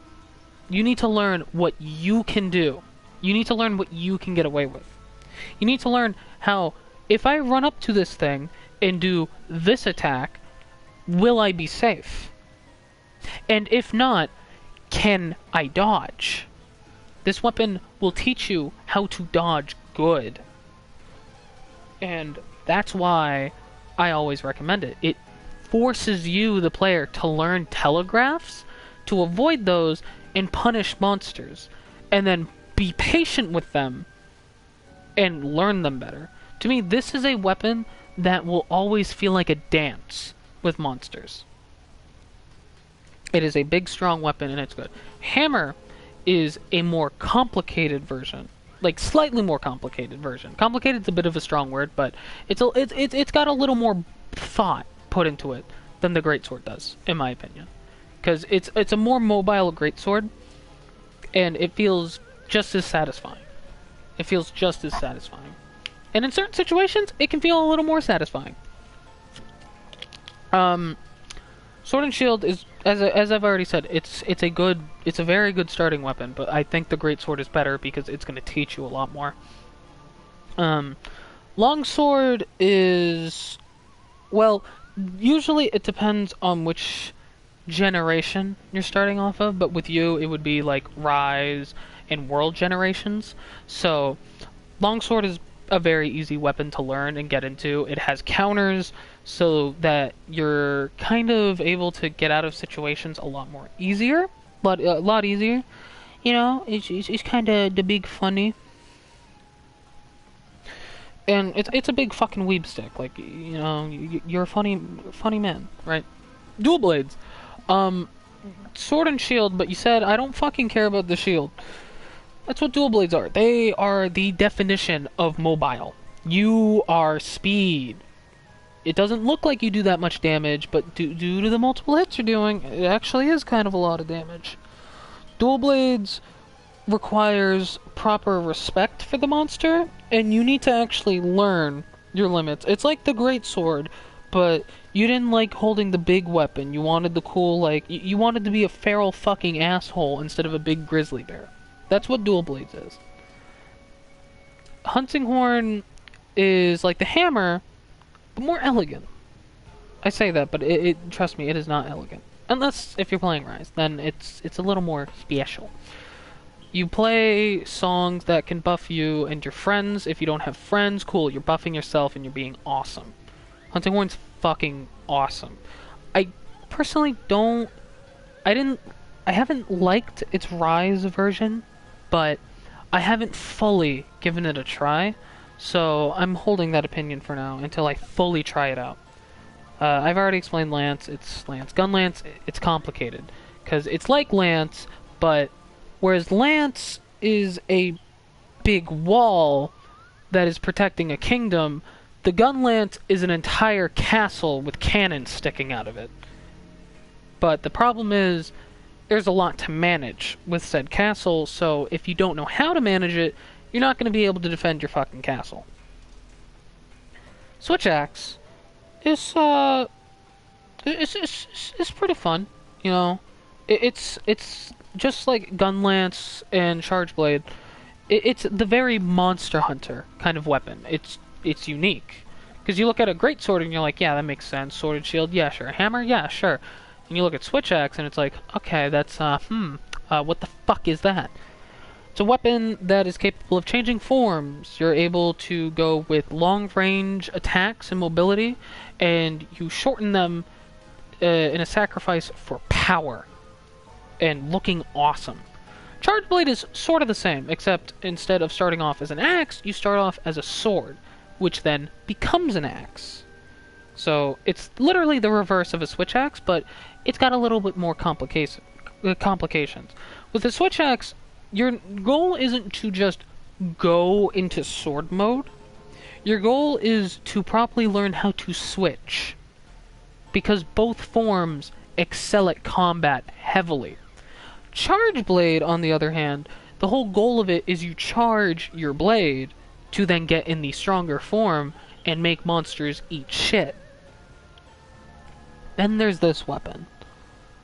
You need to learn what you can do. You need to learn what you can get away with. You need to learn how, if I run up to this thing and do this attack, will I be safe? And if not, can I dodge? This weapon will teach you how to dodge good. And that's why I always recommend it. It forces you, the player, to learn telegraphs, to avoid those, and punish monsters. And then be patient with them, and learn them better. To me, this is a weapon that will always feel like a dance with monsters. It is a big, strong weapon, and it's good. Hammer is a more complicated version. Like, slightly more complicated version. Complicated's a bit of a strong word, but it's got a little more thought put into it than the Greatsword does, in my opinion. Because it's a more mobile Greatsword, and it feels just as satisfying. It feels just as satisfying. And in certain situations, it can feel a little more satisfying. Sword and Shield is, as I've already said, it's a very good starting weapon, but I think the Greatsword is better because it's going to teach you a lot more. Longsword is, well, usually it depends on which generation you're starting off of, but with you it would be like Rise and World generations. So Longsword is a very easy weapon to learn and get into. It has counters so that you're kind of able to get out of situations a lot more easier, but a lot easier. You know, it's kind of the big funny. And it's a big fucking weeb stick. Like, you know, you're a funny man, right? Dual blades. Sword and shield, but you said I don't fucking care about the shield. That's what dual blades are. They are the definition of mobile. You are speed. It doesn't look like you do that much damage, but due to the multiple hits you're doing, it actually is kind of a lot of damage. Dual blades requires proper respect for the monster, and you need to actually learn your limits. It's like the Greatsword, but you didn't like holding the big weapon. You wanted the cool, like, you wanted to be a feral fucking asshole instead of a big grizzly bear. That's what dual blades is. Hunting horn is like the hammer, but more elegant. I say that, but trust me, it is not elegant. Unless if you're playing Rise, then it's a little more special. You play songs that can buff you and your friends. If you don't have friends, cool, you're buffing yourself and you're being awesome. Hunting horn's fucking awesome. I personally I haven't liked its Rise version, but I haven't fully given it a try, so I'm holding that opinion for now until I fully try it out. I've already explained Lance. It's Lance. Gun Lance, it's complicated, because it's like Lance, but whereas Lance is a big wall that is protecting a kingdom, the Gun Lance is an entire castle with cannons sticking out of it. But the problem is, there's a lot to manage with said castle, so if you don't know how to manage it, you're not going to be able to defend your fucking castle. Switch Axe is it's pretty fun, you know. It's just like Gun Lance and Charge Blade. It's the very Monster Hunter kind of weapon. It's unique because you look at a Greatsword and you're like, yeah, that makes sense. Sword and shield, yeah, sure. Hammer, yeah, sure. And you look at switch axe and it's like, okay, that's, what the fuck is that? It's a weapon that is capable of changing forms. You're able to go with long-range attacks and mobility, and you shorten them in a sacrifice for power and looking awesome. Charge Blade is sort of the same, except instead of starting off as an axe, you start off as a sword, which then becomes an axe. So it's literally the reverse of a switch axe, but it's got a little bit more complications. With the switch axe, your goal isn't to just go into sword mode. Your goal is to properly learn how to switch, because both forms excel at combat heavily. Charge Blade, on the other hand, the whole goal of it is you charge your blade to then get in the stronger form and make monsters eat shit. Then there's this weapon.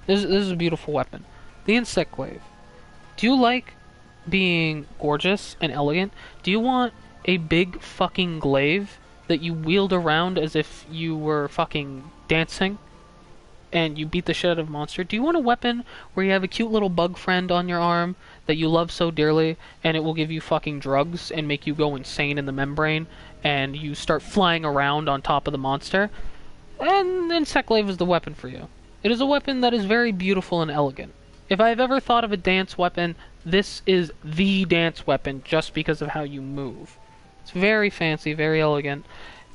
This is a beautiful weapon. The Insect Glaive. Do you like being gorgeous and elegant? Do you want a big fucking glaive that you wield around as if you were fucking dancing and you beat the shit out of a monster? Do you want a weapon where you have a cute little bug friend on your arm that you love so dearly and it will give you fucking drugs and make you go insane in the membrane and you start flying around on top of the monster? And Insect Glaive is the weapon for you. It is a weapon that is very beautiful and elegant. If I've ever thought of a dance weapon, this is the dance weapon just because of how you move. It's very fancy, very elegant.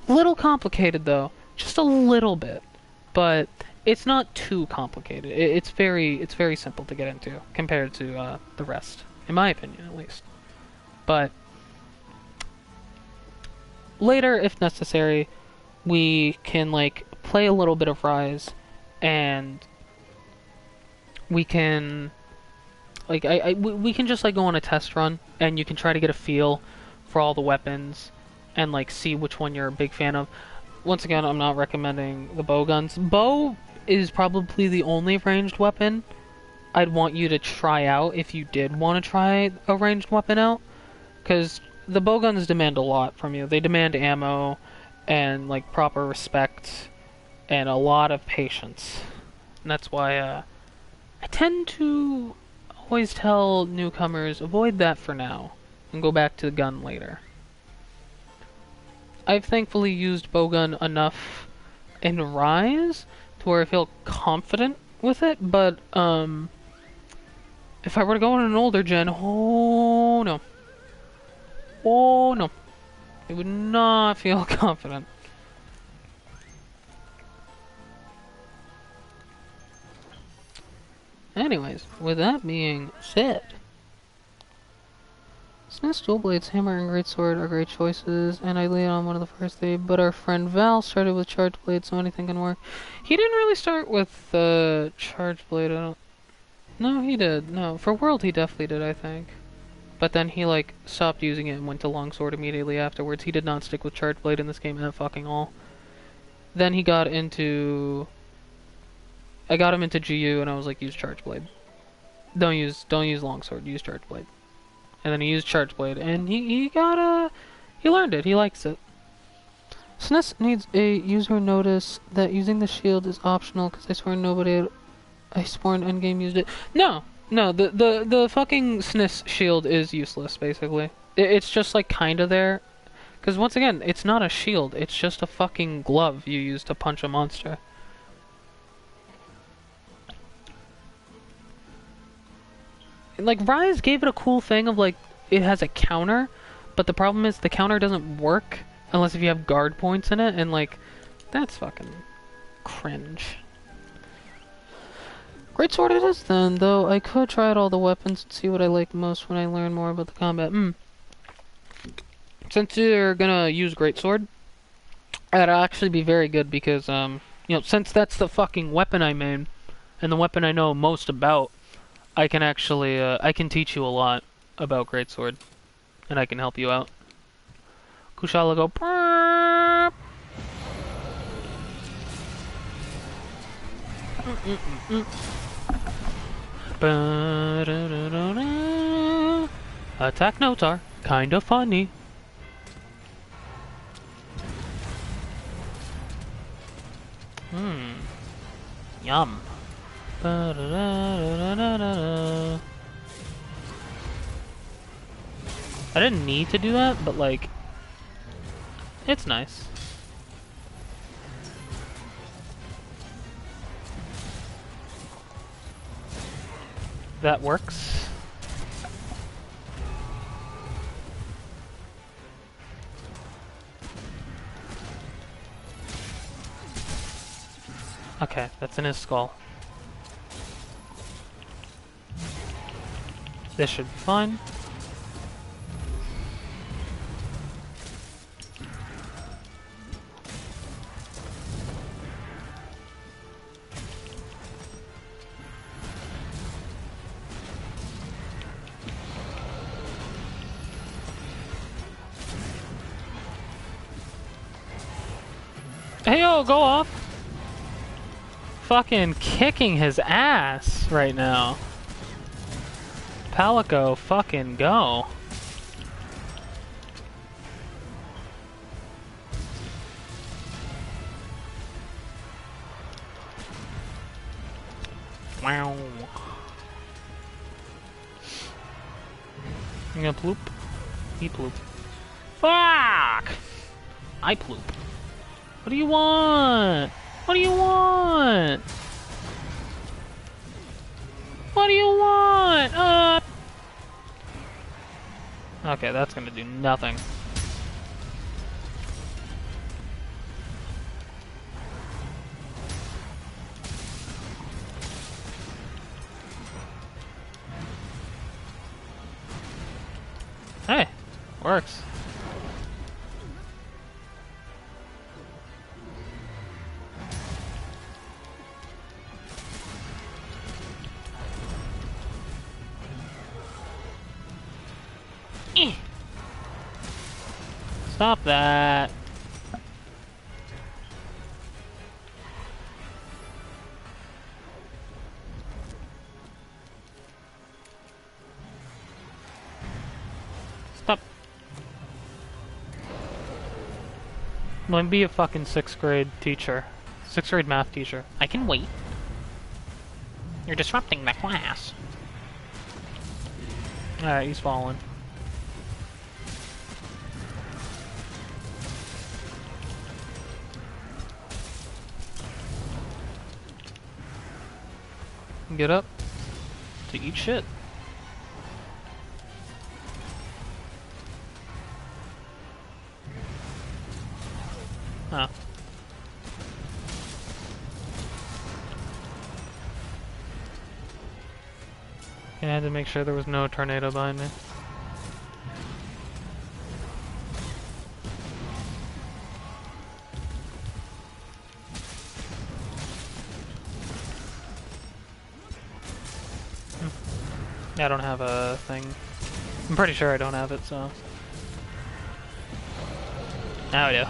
A little complicated though, just a little bit. But it's not too complicated. It's very simple to get into compared to the rest, in my opinion at least. But later, if necessary, we can like play a little bit of Rise, and we can like we can just like go on a test run, and you can try to get a feel for all the weapons and like see which one you're a big fan of. Once again, I'm not recommending the bow guns. Bow is probably the only ranged weapon I'd want you to try out if you did want to try a ranged weapon out, because the bow guns demand a lot from you. They demand ammo and like proper respect and a lot of patience. And that's why I tend to always tell newcomers, avoid that for now and go back to the gun later. I've thankfully used bowgun enough in Rise to where I feel confident with it, but if I were to go on an older gen, oh no. Oh no. I would not feel confident. Anyways, with that being said, Smith's dual blades, hammer, and greatsword are great choices, and I laid on one of the first three, but our friend Val started with charge blade, so anything can work. He didn't really start with charge blade, I don't... No, he did. No, for World he definitely did, I think. But then he, like, stopped using it and went to longsword immediately afterwards. He did not stick with charge blade in this game at fucking all. Then he got into... I got him into GU, and I was like, use charge blade. Don't use longsword, use charge blade. And then he used charge blade, and he learned it. He likes it. SNES needs a user notice that using the shield is optional, because I swear nobody at Iceborne endgame used it. No, the fucking SNES shield is useless, basically. It's just like kinda there, because once again, it's not a shield. It's just a fucking glove you use to punch a monster. Like, Rise gave it a cool thing of, like, it has a counter, but the problem is the counter doesn't work unless if you have guard points in it, and, like, that's fucking cringe. Greatsword it is then, though I could try out all the weapons and see what I like most when I learn more about the combat. Since you're gonna use Greatsword, that'll actually be very good because, you know, since that's the fucking weapon I main, and the weapon I know most about, I can actually, I can teach you a lot about Greatsword, and I can help you out. Kushala go, Burp! Attack notes are kinda funny. Yum. Ba-da-da-da-da-da-da. I didn't need to do that, but like, it's nice. That works. Okay, that's in his skull. This should be fine. Hey yo, go off! Fucking kicking his ass right now. Palico, fucking go. Wow. You gonna ploop? He ploop. Fuck! I ploop. What do you want? What do you want? What do you want? Okay, that's gonna do nothing. Hey, works. Stop that. Stop. Let me be a fucking 6th grade teacher. 6th grade math teacher. I can wait. You're disrupting the class. Alright, he's falling. Get up to eat shit. Huh. I had to make sure there was no tornado behind me. I don't have a thing. I'm pretty sure I don't have it, so... Now I do.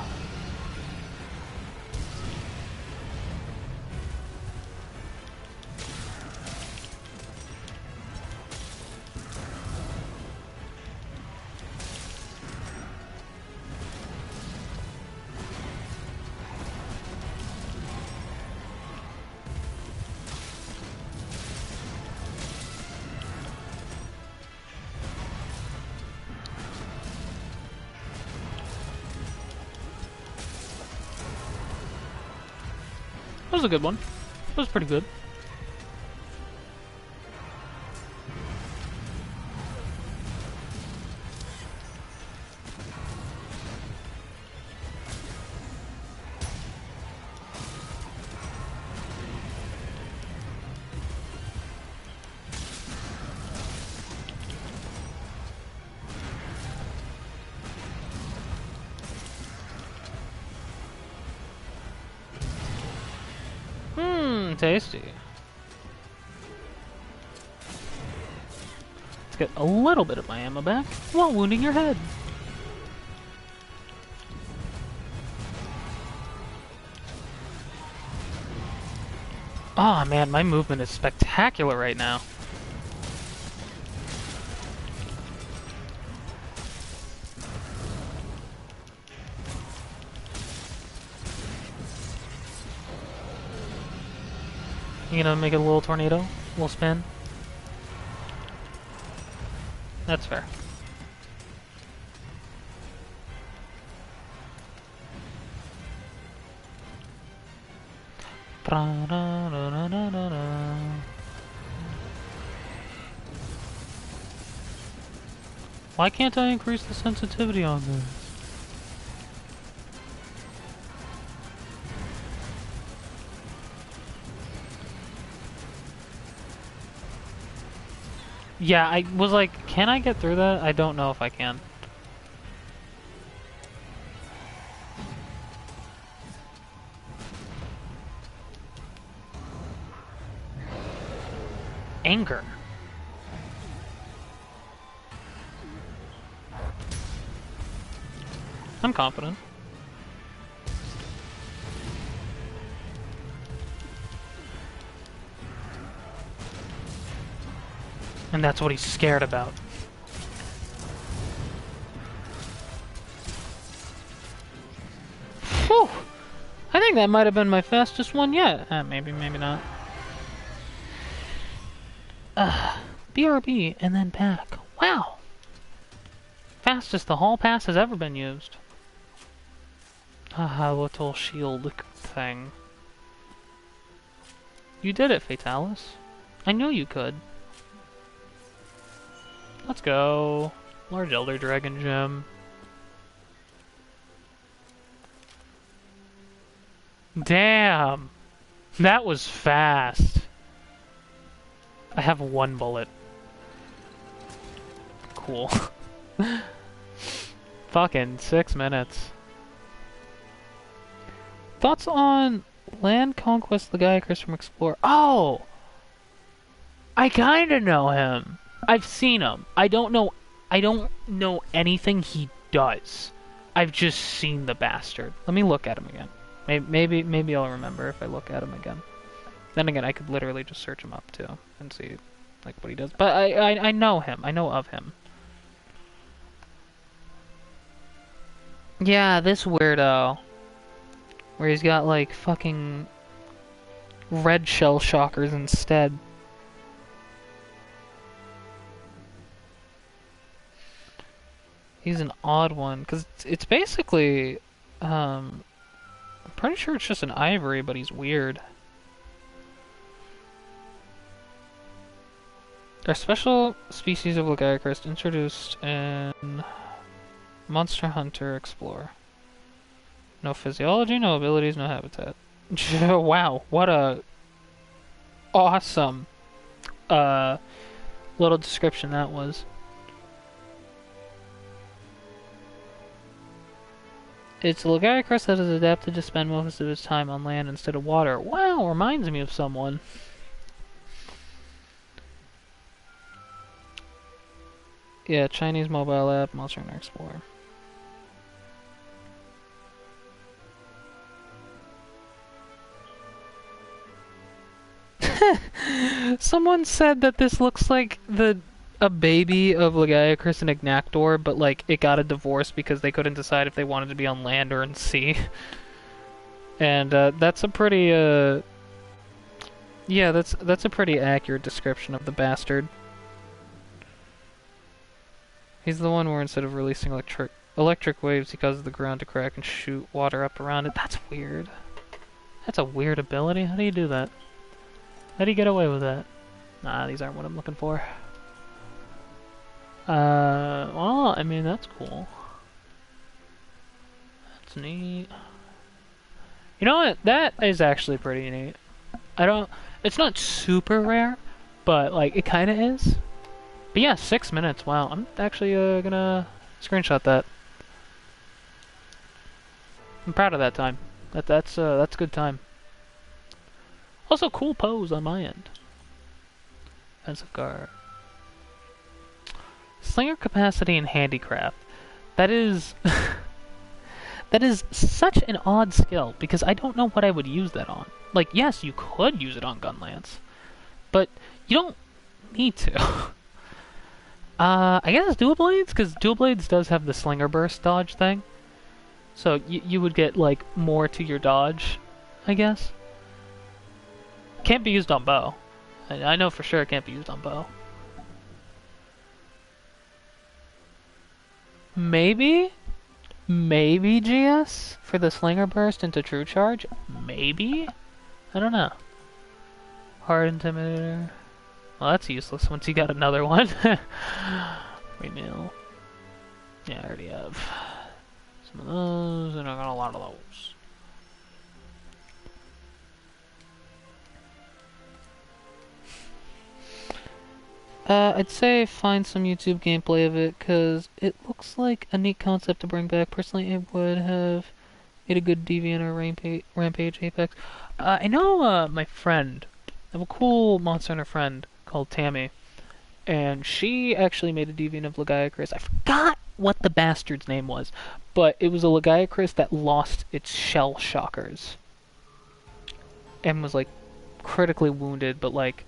That was a good one. That was pretty good. Tasty. Let's get a little bit of my ammo back while wounding your head. Oh man, my movement is spectacular right now. You gonna make it a little tornado? A little spin? That's fair. Why can't I increase the sensitivity on this? Yeah, I was like, can I get through that? I don't know if I can. Anger. I'm confident. And that's what he's scared about. Whew! I think that might have been my fastest one yet. Maybe, maybe not. BRB and then back. Wow! Fastest the hall pass has ever been used. Haha, little shield thing. You did it, Fatalis. I knew you could. Let's go. Large Elder Dragon Gem. Damn! That was fast. I have one bullet. Cool. Fucking 6 minutes. Thoughts on Land Conquest, the guy Chris from Explorer? Oh! I kinda know him. I've seen him. I don't know anything he does. I've just seen the bastard. Let me look at him again. Maybe I'll remember if I look at him again. Then again, I could literally just search him up too and see like what he does. But I know him. I know of him. Yeah, this weirdo. Where he's got like fucking red shell shockers instead. He's an odd one, because it's basically, I'm pretty sure it's just an ivory, but he's weird. A special species of Lagiacrus introduced in Monster Hunter Explorer. No physiology, no abilities, no habitat. Wow, what a awesome little description that was. It's a Lagiacrus that is adapted to spend most of its time on land instead of water. Wow, reminds me of someone. Yeah, Chinese mobile app, Monster Hunter Explorer. Someone said that this looks like a baby of Lagiacrus and Ignactor, but like it got a divorce because they couldn't decide if they wanted to be on land or in sea. And that's a pretty yeah, that's a pretty accurate description of the bastard. He's the one where instead of releasing electric waves, he causes the ground to crack and shoot water up around it. That's weird. That's a weird ability. How do you do that? How do you get away with that? Nah, these aren't what I'm looking for. Well, I mean, that's cool. That's neat. You know what? That is actually pretty neat. It's not super rare, but, like, it kinda is. But yeah, 6 minutes, wow. I'm actually, gonna screenshot that. I'm proud of that time. That's good time. Also, cool pose on my end. Offensive guard. Slinger capacity and handicraft. That is... that is such an odd skill, because I don't know what I would use that on. Like, yes, you could use it on Gunlance, but you don't need to. I guess Dual Blades, because Dual Blades does have the Slinger Burst dodge thing. So you would get, like, more to your dodge, I guess. can't be used on bow. I know for sure it can't be used on bow. Maybe? Maybe GS? For the Slinger Burst into True Charge? Maybe? I don't know. Hard Intimidator. Well, that's useless once you got another one. Renewal. Yeah, I already have some of those, and I got a lot of those. I'd say find some YouTube gameplay of it, because it looks like a neat concept to bring back. Personally, it would have made a good Deviant or Rampage Apex. I know my friend, I have a cool Monster Hunter friend called Tammy, and she actually made a Deviant of Lagiacrus. I forgot what the bastard's name was, but it was a Lagiacrus that lost its shell shockers. And was, like, critically wounded, but, like,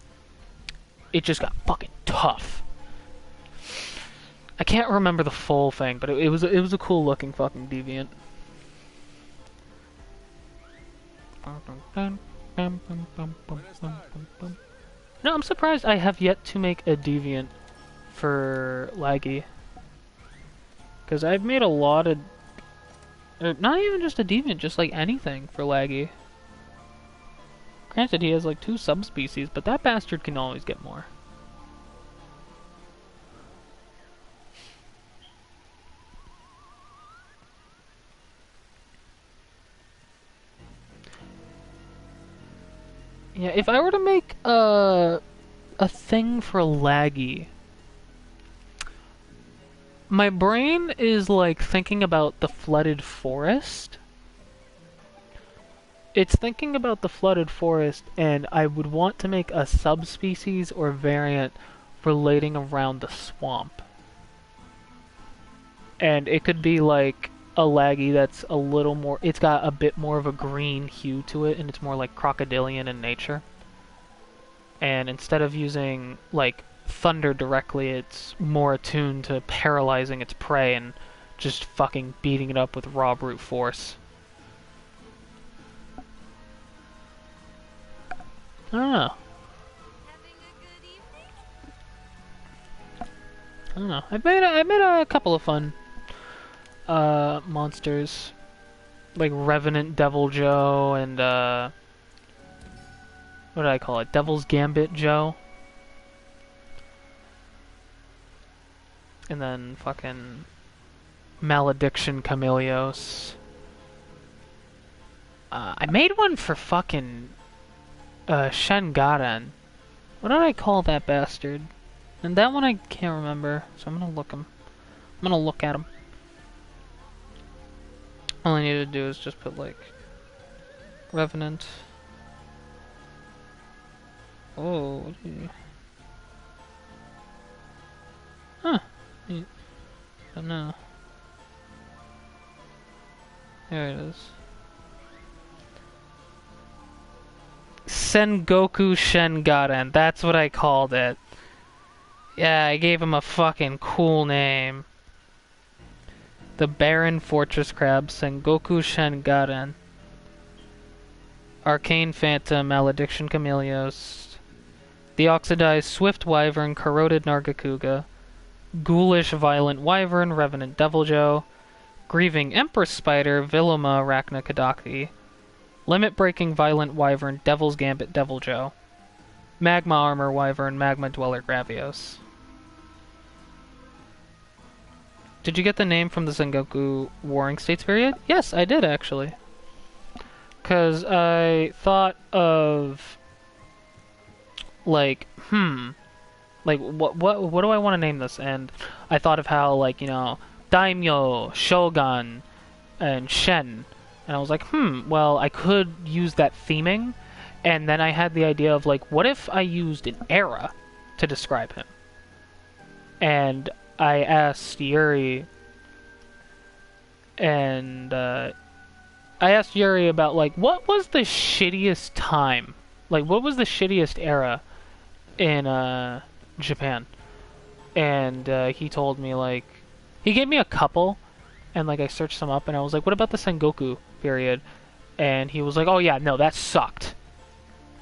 it just got fucking tough. I can't remember the full thing, but it was a cool looking fucking Deviant. No, I'm surprised I have yet to make a Deviant for Laggy. Because I've made a lot of... not even just a Deviant, just like anything for Laggy. Granted, he has like 2 subspecies, but that bastard can always get more. Yeah, if I were to make a thing for Laggy, my brain is like thinking about the flooded forest. It's thinking about the flooded forest, and I would want to make a subspecies or variant relating around the swamp. And it could be like a Laggy that's a little more... It's got a bit more of a green hue to it, and it's more like crocodilian in nature. And instead of using, like, thunder directly, it's more attuned to paralyzing its prey and just fucking beating it up with raw brute force. I don't know. I don't know. I've made a couple of fun monsters, like Revenant Devil Joe and what did I call it? Devil's Gambit Joe, and then fucking Malediction Chameleos. I made one for fucking Shen-Garen. What did I call that bastard? And that one I can't remember, so I'm gonna look him. I'm gonna look at him. All I need to do is just put like Revenant. Oh, what do you... Huh. I don't know. There it is. Sengoku Shen-Garen. That's what I called it. Yeah, I gave him a fucking cool name. The Baron Fortress Crab, Sengoku Shen-Garen. Arcane Phantom, Malediction Chameleos. The Oxidized Swift Wyvern, Corroded Nargacuga. Ghoulish Violent Wyvern, Revenant Devil Joe. Grieving Empress Spider, Viluma Arachna Kadaki. Limit Breaking Violent Wyvern, Devil's Gambit Devil Joe. Magma Armor Wyvern, Magma Dweller Gravios. Did you get the name from the Sengoku Warring States period? Yes, I did actually. Cause I thought of like, like what do I want to name this? And I thought of how, like, you know, Daimyo, Shogun, and Shen. And I was like, well, I could use that theming. And then I had the idea of, like, what if I used an era to describe him? And I asked Yuri, and I asked Yuri about, like, what was the shittiest time? Like, what was the shittiest era in Japan? And he told me, like, he gave me a couple, and, like, I searched them up, and I was like, what about the Sengoku period? And he was like, oh yeah, no, that sucked.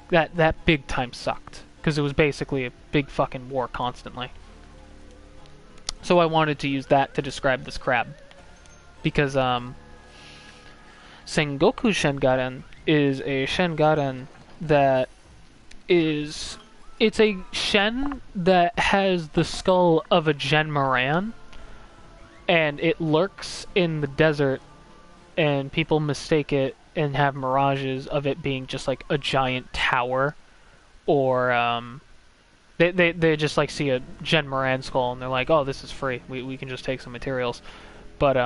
That big time sucked. Because it was basically a big fucking war constantly. So I wanted to use that to describe this crab. Because, Sengoku Shengaren is a Shengaren that is... It's a Shen that has the skull of a Genmaran, and it lurks in the desert, and people mistake it and have mirages of it being just like a giant tower, or they just like see a Genmaran skull and they're like, oh, this is free. We can just take some materials, but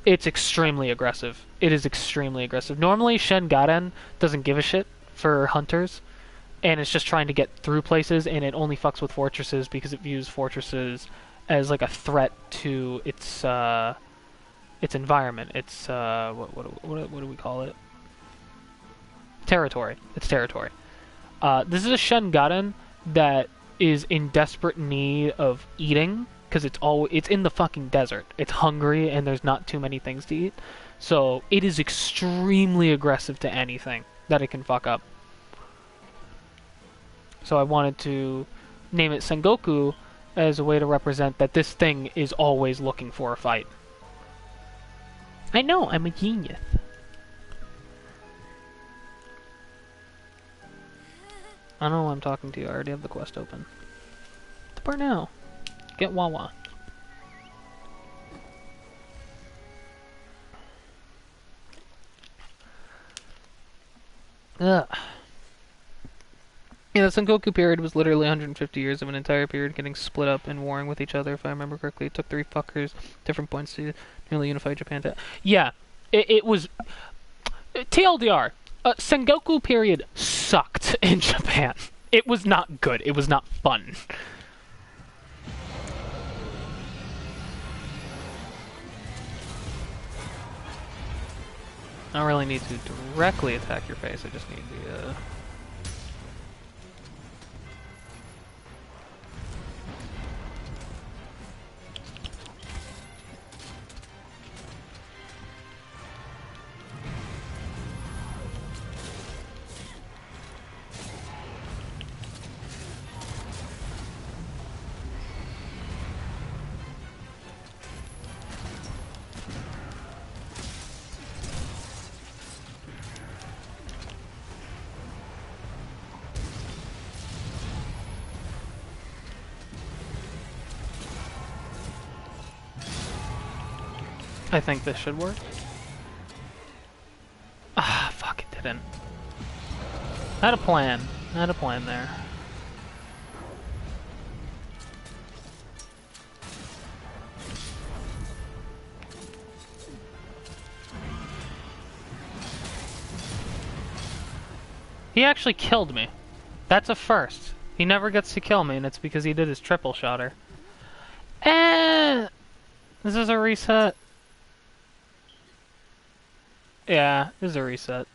it's extremely aggressive. It is extremely aggressive. Normally, Shen Garen doesn't give a shit for hunters, and it's just trying to get through places, and it only fucks with fortresses because it views fortresses as like a threat to its environment. Its what do we call it? Territory. Its territory. This is a Shen Garen that is in desperate need of eating because it's in the fucking desert. It's hungry and there's not too many things to eat. So it is extremely aggressive to anything that it can fuck up. So I wanted to name it Sengoku as a way to represent that this thing is always looking for a fight. I know, I'm a genius. I don't know why I'm talking to you. I already have the quest open. The part now. Get Wawa. Ugh. Yeah, the Sengoku period was literally 150 years of an entire period getting split up and warring with each other, if I remember correctly. It took 3 fuckers, different points to nearly unify Japan. Yeah, it was... TLDR, Sengoku period sucked in Japan. It was not good. It was not fun. I don't really need to directly attack your face. I just need the... I think this should work. Ah, fuck, it didn't. I had a plan. I had a plan there. He actually killed me. That's a first. He never gets to kill me, and it's because he did his triple shotter. This is a reset. Yeah, this is a reset.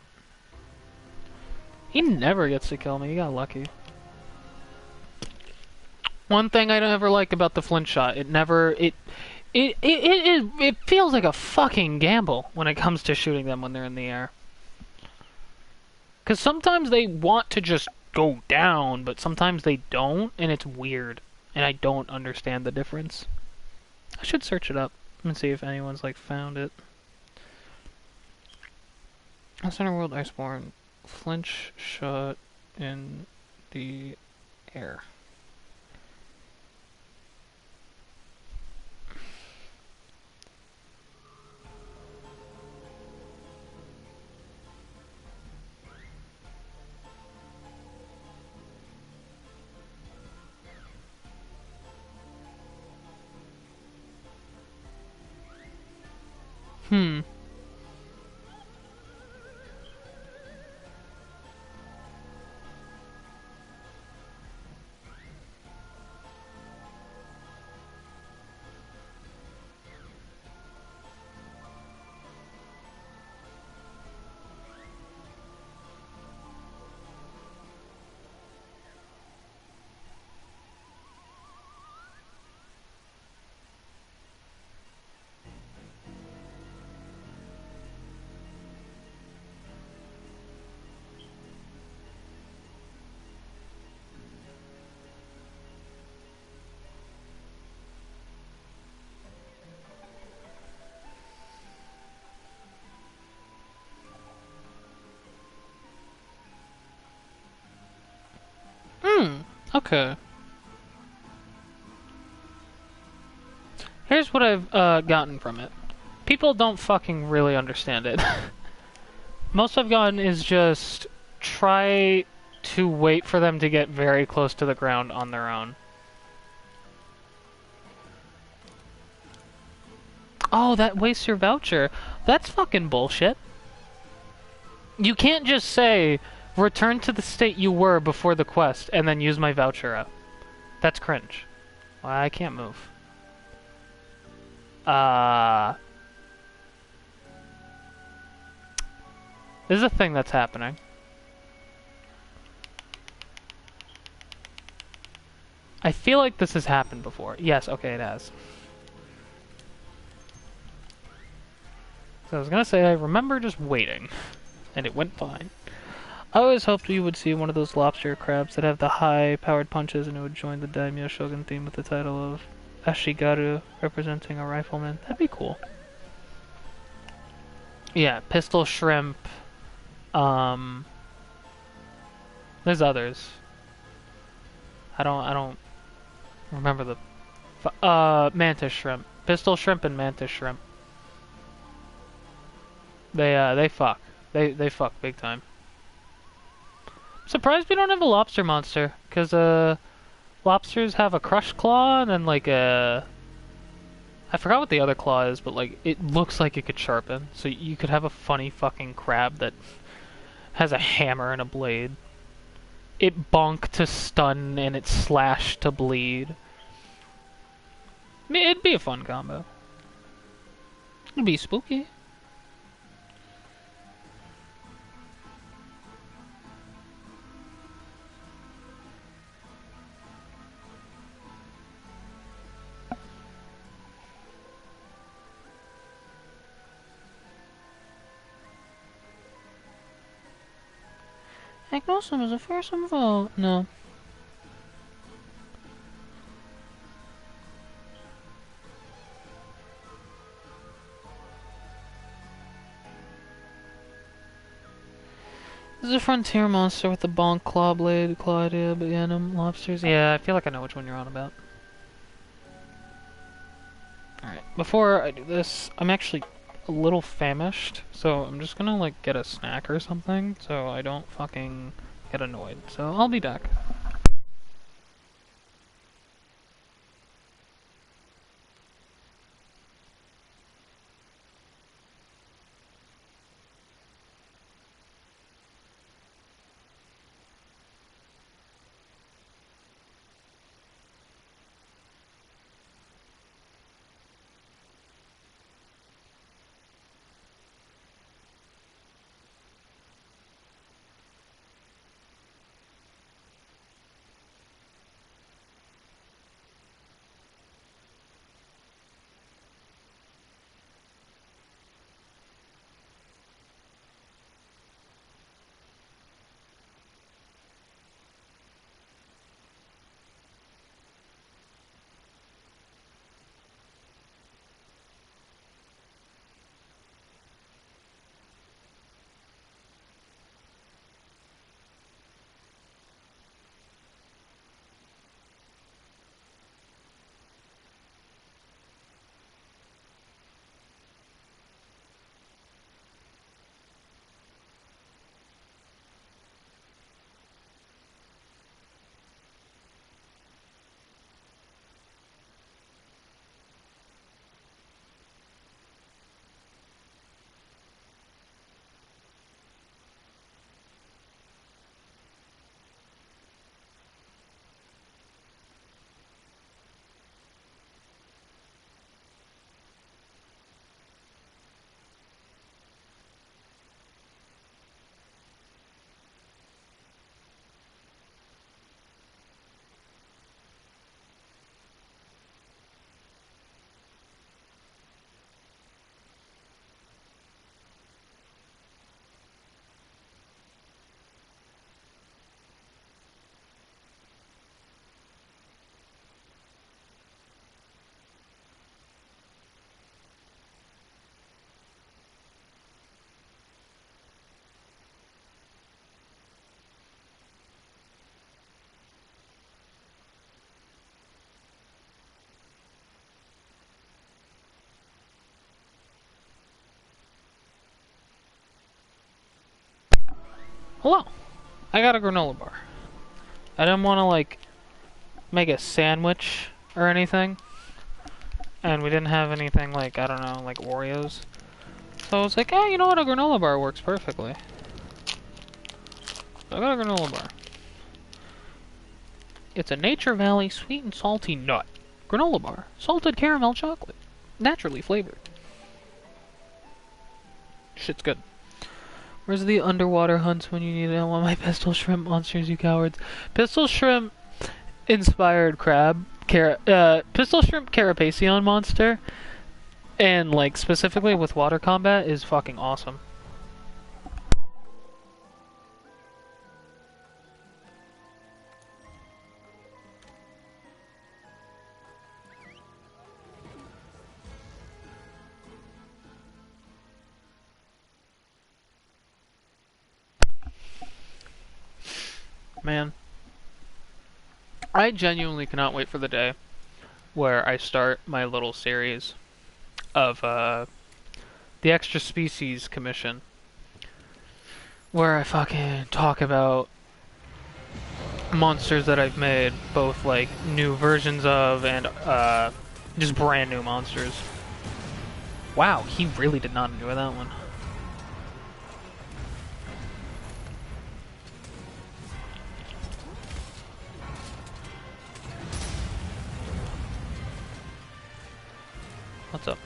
He never gets to kill me. He got lucky. One thing I don't ever like about the flint shot, it feels like a fucking gamble when it comes to shooting them when they're in the air. Because sometimes they want to just go down, but sometimes they don't, and it's weird. And I don't understand the difference. I should search it up and see if anyone's like found it. Center World Iceborne, flinch shot in the air. Hmm. Okay. Here's what I've gotten from it. People don't fucking really understand it. Most I've gotten is just try to wait for them to get very close to the ground on their own. Oh, that wastes your voucher. That's fucking bullshit. You can't just say, return to the state you were before the quest, and then use my voucher up. That's cringe. Well, I can't move. This is a thing that's happening. I feel like this has happened before. Yes, okay, it has. So I was gonna say, I remember just waiting, and it went fine. I always hoped we would see one of those lobster crabs that have the high-powered punches and it would join the Daimyo Shogun theme with the title of Ashigaru, representing a rifleman. That'd be cool. Yeah, pistol shrimp. There's others. I don't remember the mantis shrimp. Pistol shrimp and mantis shrimp. They fuck. They fuck big time. I'm surprised we don't have a lobster monster, cause lobsters have a crush claw and then like a I forgot what the other claw is, but like it looks like it could sharpen. So you could have a funny fucking crab that has a hammer and a blade. It bonk to stun and it slash to bleed. I mean, it'd be a fun combo. It'd be spooky. Agnosum is a fearsome vote. No. This is a frontier monster with the bonk claw blade, claudia, banum, lobsters. Yeah, I feel like I know which one you're on about. Alright, before I do this, I'm actually a little famished, so I'm just gonna like get a snack or something so I don't fucking get annoyed. So I'll be back. Hello. I got a granola bar. I didn't want to, like, make a sandwich or anything. And we didn't have anything like, I don't know, like Oreos. So I was like, hey, you know what? A granola bar works perfectly. So I got a granola bar. It's a Nature Valley sweet and salty nut granola bar. Salted caramel chocolate. Naturally flavored. Shit's good. Where's the underwater hunts when you need it? I want my pistol shrimp monsters, you cowards. Pistol shrimp inspired crab. Pistol shrimp carapacion monster. And, like, specifically with water combat is fucking awesome. Man, I genuinely cannot wait for the day where I start my little series of the Extra Species Commission, where I fucking talk about monsters that I've made, both like new versions of and just brand new monsters. Wow, he really did not enjoy that one. What's up?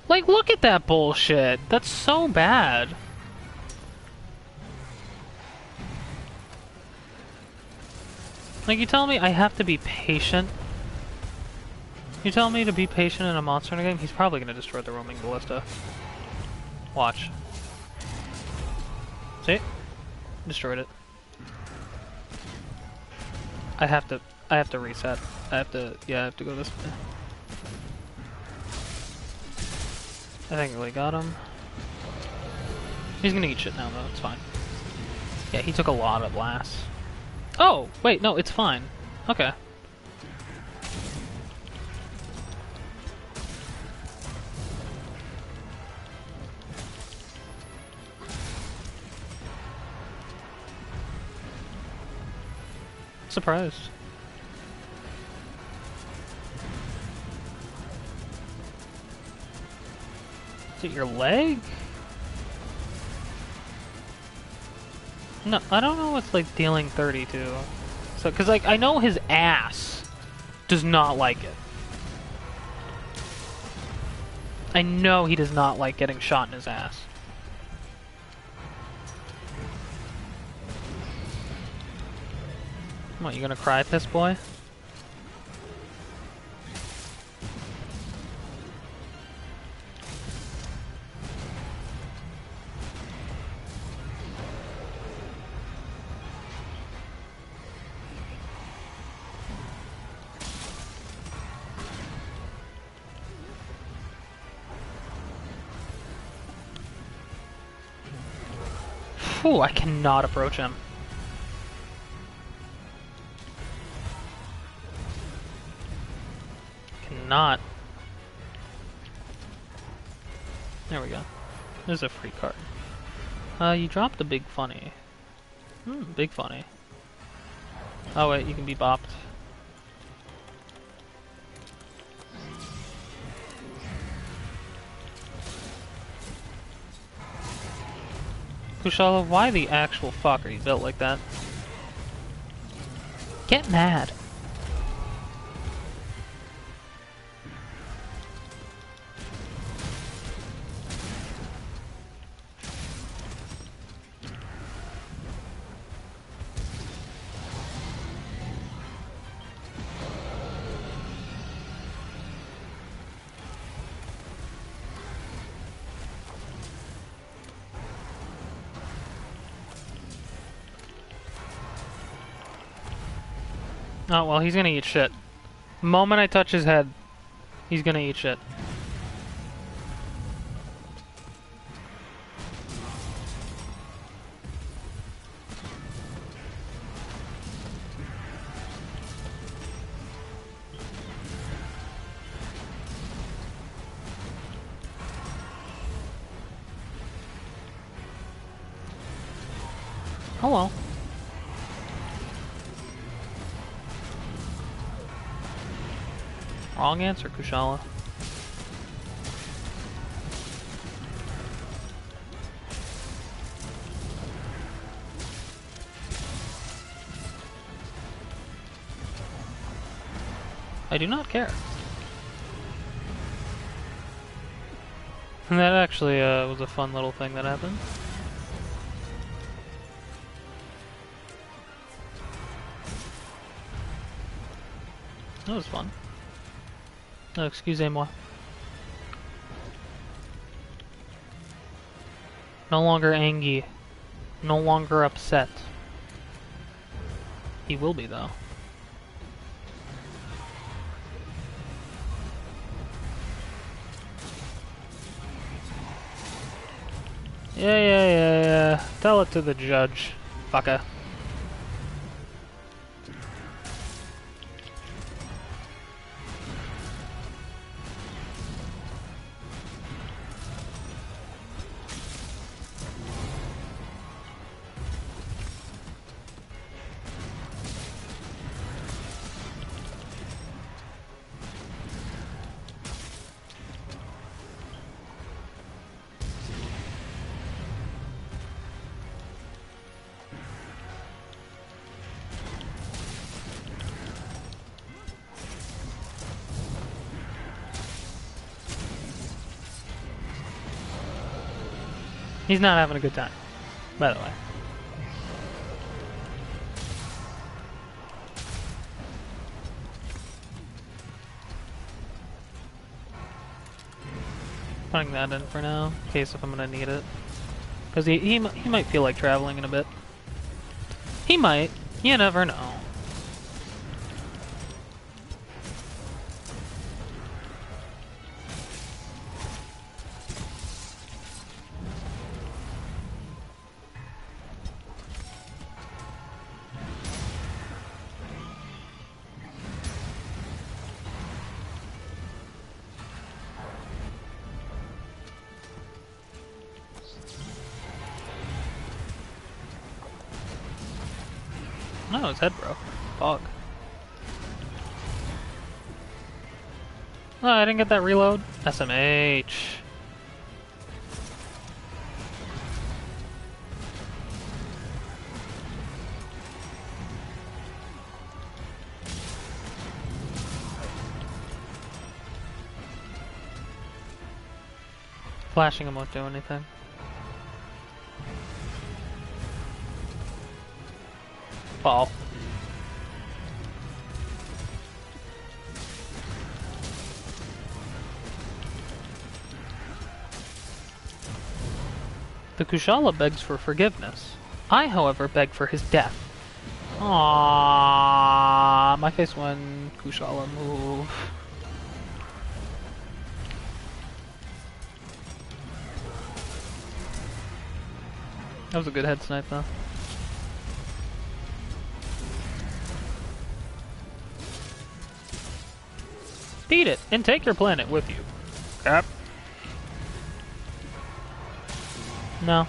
Like, look at that bullshit. That's so bad. Like, you tell me I have to be patient? You tell me to be patient in a Monster Hunter game? He's probably gonna destroy the roaming ballista. Watch. See? Destroyed it. I have to reset. I have to go this way. I think I really got him. He's gonna eat shit now though, it's fine. Yeah, he took a lot of blasts. Oh, wait, no, it's fine. Okay. Surprised. Is it your leg? No, I don't know what's like dealing 32. So, cause like, I know his ass does not like it. I know he does not like getting shot in his ass. What, you gonna cry, piss boy? Ooh, I cannot approach him. Cannot. There we go. There's a free card. You dropped a big funny. Big funny. Oh wait, you can be bopped. Kushala, why the actual fuck are you built like that? Get mad. Oh, well, he's gonna eat shit. The moment I touch his head, he's gonna eat shit. Oh well. Wrong answer, Kushala. I do not care. And that actually was a fun little thing that happened. That was fun. Oh, excusez-moi. No longer angry. No longer upset. He will be, though. Yeah. Tell it to the judge, fucker. He's not having a good time, by the way. Putting that in for now, in case if I'm gonna need it. Because he might feel like traveling in a bit. He might. You never know. No, his head broke. Fog. Oh, I didn't get that reload. SMH. Flashing him won't do anything. Fall. The Kushala begs for forgiveness. I, however, beg for his death. Aww, my face when Kushala move. That was a good head snipe, though. Beat it, and take your planet with you. Yep. No.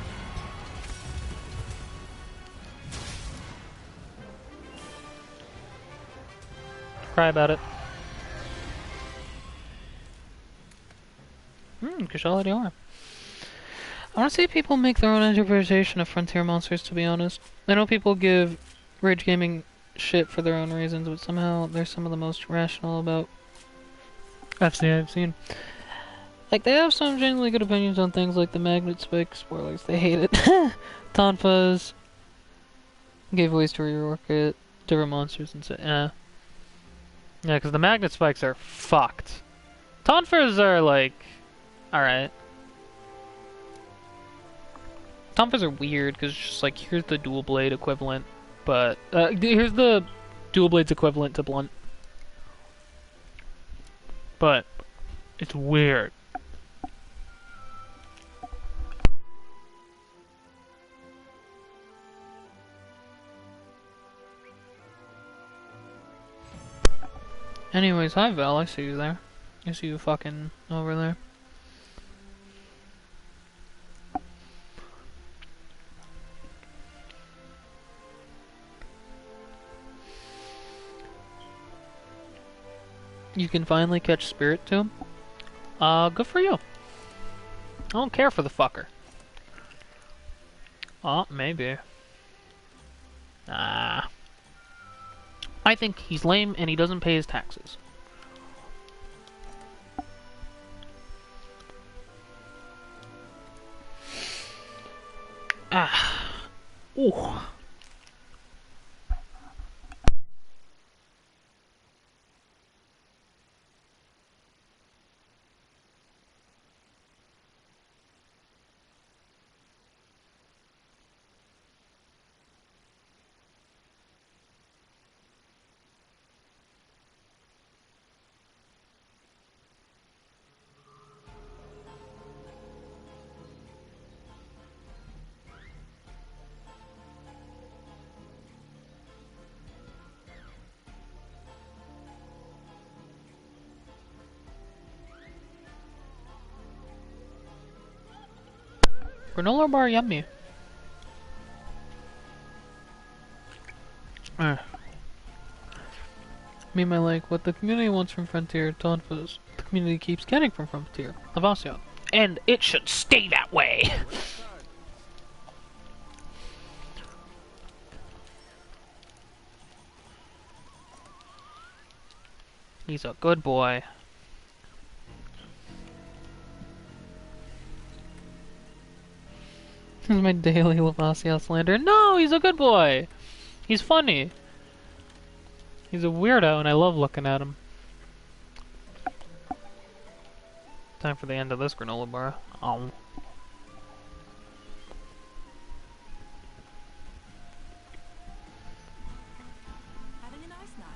Cry about it. Kushala DR. I want to see people make their own interpretation of frontier monsters, to be honest. I know people give Rage Gaming shit for their own reasons, but somehow they're some of the most rational about FC I've seen. Like, they have some genuinely good opinions on things like the magnet spike. Spoilers, they hate it. Tonfas gave voice to rework it. Different monsters and so, yeah. Yeah, because the magnet spikes are fucked. Tonfas are, like, alright. Tonfas are weird, because it's just like, here's the dual blade equivalent, but, here's the dual blades equivalent to blunt. But, it's weird. Anyways, hi Val, I see you there. I see you fucking over there. You can finally catch Spirit Tomb. Good for you. I don't care for the fucker. Oh, maybe. Ah. I think he's lame and he doesn't pay his taxes. Ah. Ooh. Granola bar yummy. Me and my like, what the community wants from Frontier, Tonfas, the community keeps getting from Frontier, Lavasia. And it should stay that way! He's a good boy. This is my daily Lavasia slander. No, he's a good boy! He's funny. He's a weirdo and I love looking at him. Time for the end of this granola bar. Oh. Having a nice night.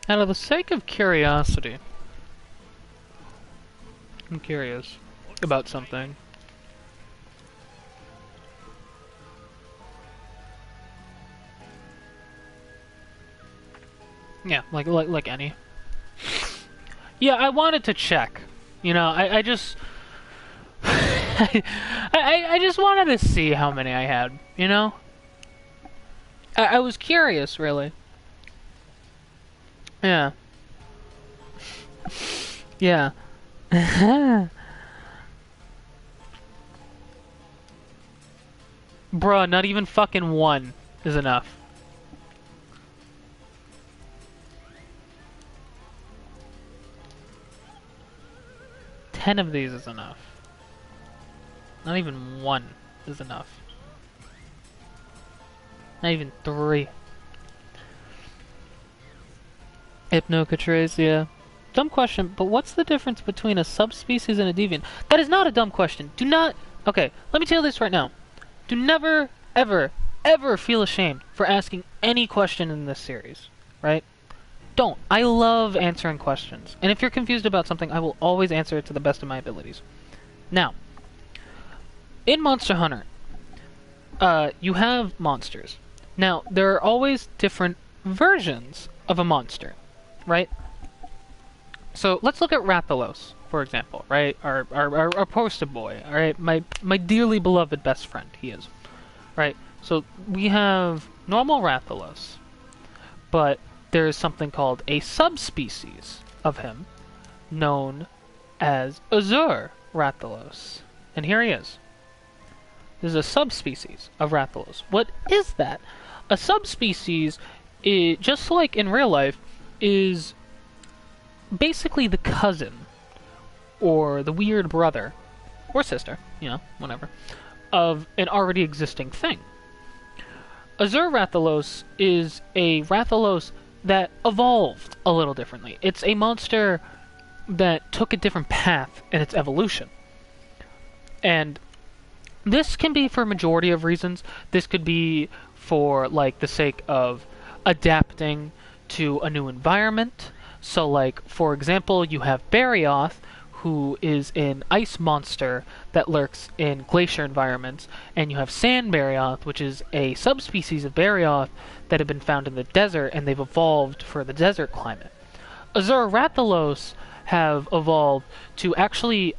Out of the sake of curiosity, I'm curious about something. Yeah, like any. Yeah, I wanted to check. You know, I just I just wanted to see how many I had, you know? I was curious, really. Yeah. Yeah. Bruh, not even fucking one is enough. Ten of these is enough. Not even one is enough. Not even three. Hypnocatrace, yeah. Dumb question, but what's the difference between a subspecies and a deviant? That is not a dumb question. Do not... Okay, let me tell you this right now. Do never, ever, ever feel ashamed for asking any question in this series, right? Don't. I love answering questions. And if you're confused about something, I will always answer it to the best of my abilities. Now, in Monster Hunter, you have monsters. Now, there are always different versions of a monster, right? So let's look at Rathalos, for example, right? Our poster boy, all right? My dearly beloved best friend, he is, right? So we have normal Rathalos, but there is something called a subspecies of him, known as Azur Rathalos, and here he is. This is a subspecies of Rathalos. What is that? A subspecies, just like in real life, is basically the cousin, or the weird brother, or sister, you know, whatever, of an already existing thing. Azur Rathalos is a Rathalos that evolved a little differently. It's a monster that took a different path in its evolution. And this can be for a majority of reasons. This could be for, like, the sake of adapting to a new environment. So, like, for example, you have Barioth, who is an ice monster that lurks in glacier environments, and you have Sand Barioth, which is a subspecies of Barioth that have been found in the desert, and they've evolved for the desert climate. Azur Rathalos have evolved to actually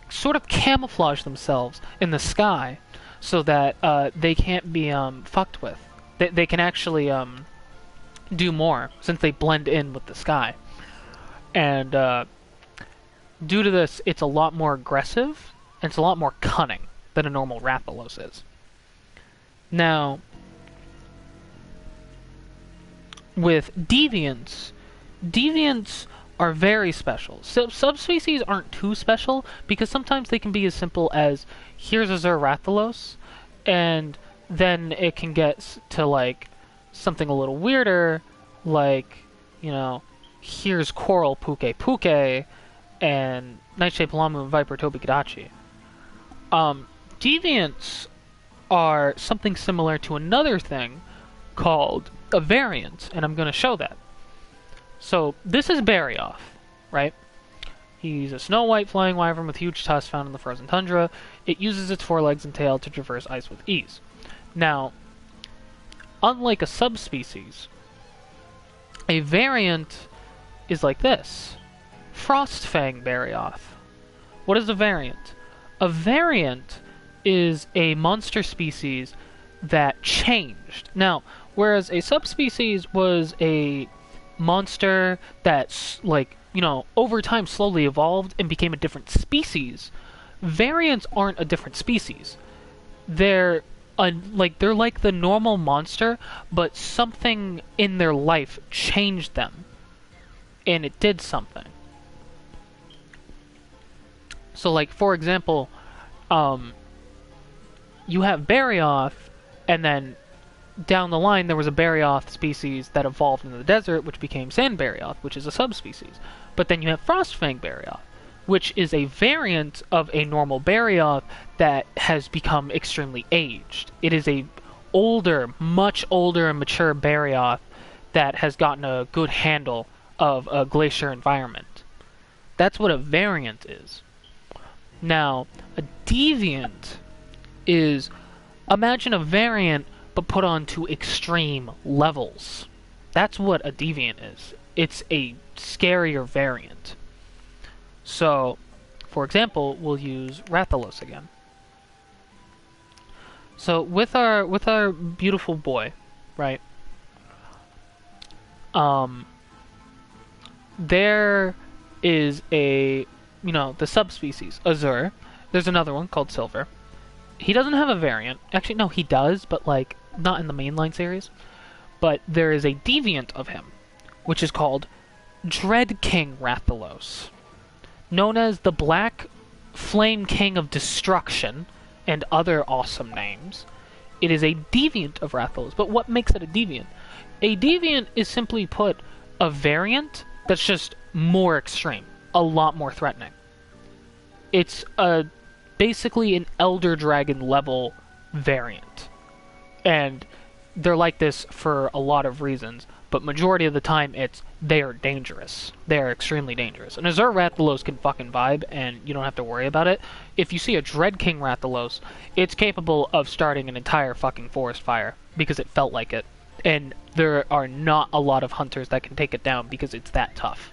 sort of camouflage themselves in the sky so that they can't be fucked with. They can actually do more since they blend in with the sky. And due to this, it's a lot more aggressive and it's a lot more cunning than a normal Rathalos is. Now, with Deviants, Deviants are very special. So subspecies aren't too special because sometimes they can be as simple as here's Azur Rathalos, and then it can get to like something a little weirder, like, you know, here's Coral Puke Puke and Nightshade Palamu and Viper Tobikadachi. Deviants are something similar to another thing called a variant, and I'm going to show that. So this is Barioth, right? He's a snow-white flying wyvern with huge tusks found in the frozen tundra. It uses its forelegs and tail to traverse ice with ease. Now, unlike a subspecies, a variant is like this. Frostfang Barioth. What is a variant? A variant is a monster species that changed. Now, whereas a subspecies was a monster that's, like, you know, over time slowly evolved and became a different species, variants aren't a different species. They're like the normal monster, but something in their life changed them. And it did something. So, like, for example, you have Barioth, and then down the line there was a Barioth species that evolved in the desert, which became Sand Barioth, which is a subspecies. But then you have Frostfang Barioth, which is a variant of a normal Barioth that has become extremely aged. It is a older, much older and mature Barioth that has gotten a good handle of a glacier environment. That's what a variant is. Now, a deviant is, imagine a variant but put on to extreme levels. That's what a deviant is. It's a scarier variant. So, for example, we'll use Rathalos again. So with our beautiful boy, right? There is a, you know, the subspecies Azur. There's another one called Silver. He doesn't have a variant. Actually, no, he does, but like not in the mainline series. But there is a deviant of him, which is called Dread King Rathalos, known as the Black Flame King of Destruction, and other awesome names. It is a deviant of Rathalos. But what makes it a deviant? A deviant is simply put a variant that's just more extreme, a lot more threatening. It's basically an Elder Dragon level variant. And they're like this for a lot of reasons, but majority of the time they are dangerous. They are extremely dangerous. And Azur Rathalos can fucking vibe, and you don't have to worry about it. If you see a Dread King Rathalos, it's capable of starting an entire fucking forest fire, because it felt like it. And there are not a lot of hunters that can take it down because it's that tough.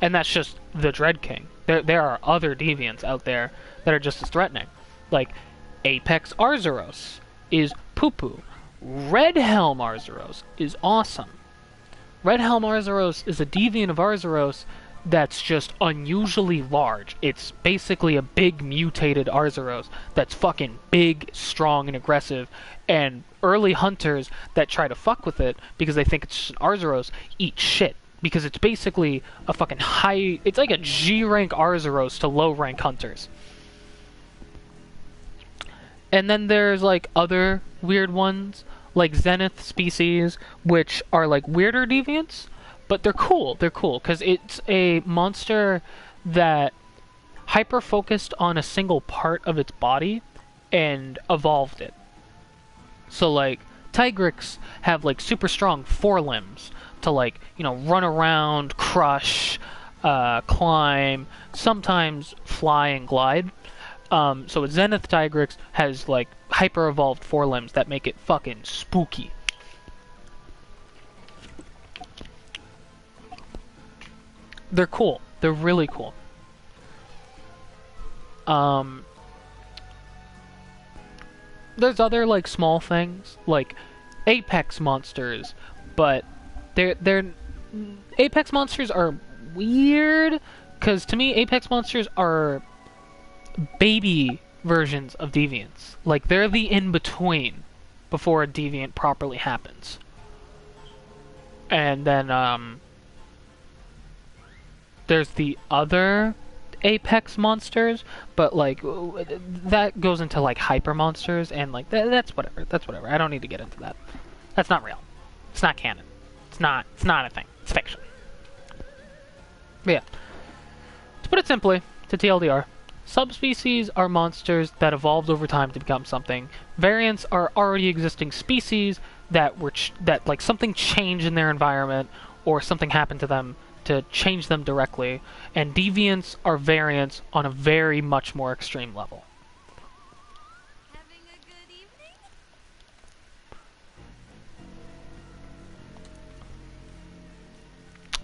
And that's just the Dread King. There are other deviants out there that are just as threatening. Like, Apex Arzuros is poo-poo. Red Helm Arzuros is awesome. Red Helm Arzuros is a deviant of Arzuros that's just unusually large. It's basically a big mutated Arzuros that's fucking big, strong, and aggressive, and early hunters that try to fuck with it because they think it's just an Arzuros eat shit. Because it's basically a fucking high... It's like a G-rank Arzuros to low-rank hunters. And then there's, like, other weird ones, like Zenith species, which are, like, weirder deviants, but they're cool. They're cool, because it's a monster that hyper-focused on a single part of its body and evolved it. So, like, Tigrex have, like, super strong forelimbs to, like, you know, run around, crush, climb, sometimes fly and glide. So a Zenith Tigrex has, like, hyper-evolved forelimbs that make it fucking spooky. They're cool. They're really cool. There's other like small things like apex monsters, but they're apex monsters are weird because to me apex monsters are baby versions of deviants. Like they're the in between before a deviant properly happens. And then there's the other apex monsters, but like that goes into like hyper monsters and like that's whatever. That's whatever. I don't need to get into that. That's not real. It's not canon. It's not a thing. It's fiction. But yeah. To put it simply, to TLDR, subspecies are monsters that evolved over time to become something. Variants are already existing species that were that like something changed in their environment or something happened to them to change them directly, and deviants are variants on a very much more extreme level. Having a good evening?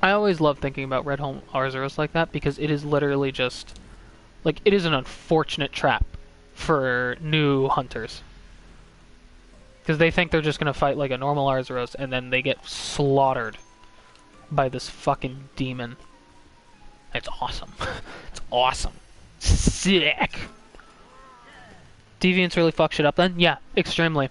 I always love thinking about Red Home Arzuros like that because it is literally just like it is an unfortunate trap for new hunters. Because they think they're just gonna fight like a normal Arzuros and then they get slaughtered by this fucking demon. It's awesome. It's awesome. Sick. Deviants really fuck shit up then? Yeah, extremely.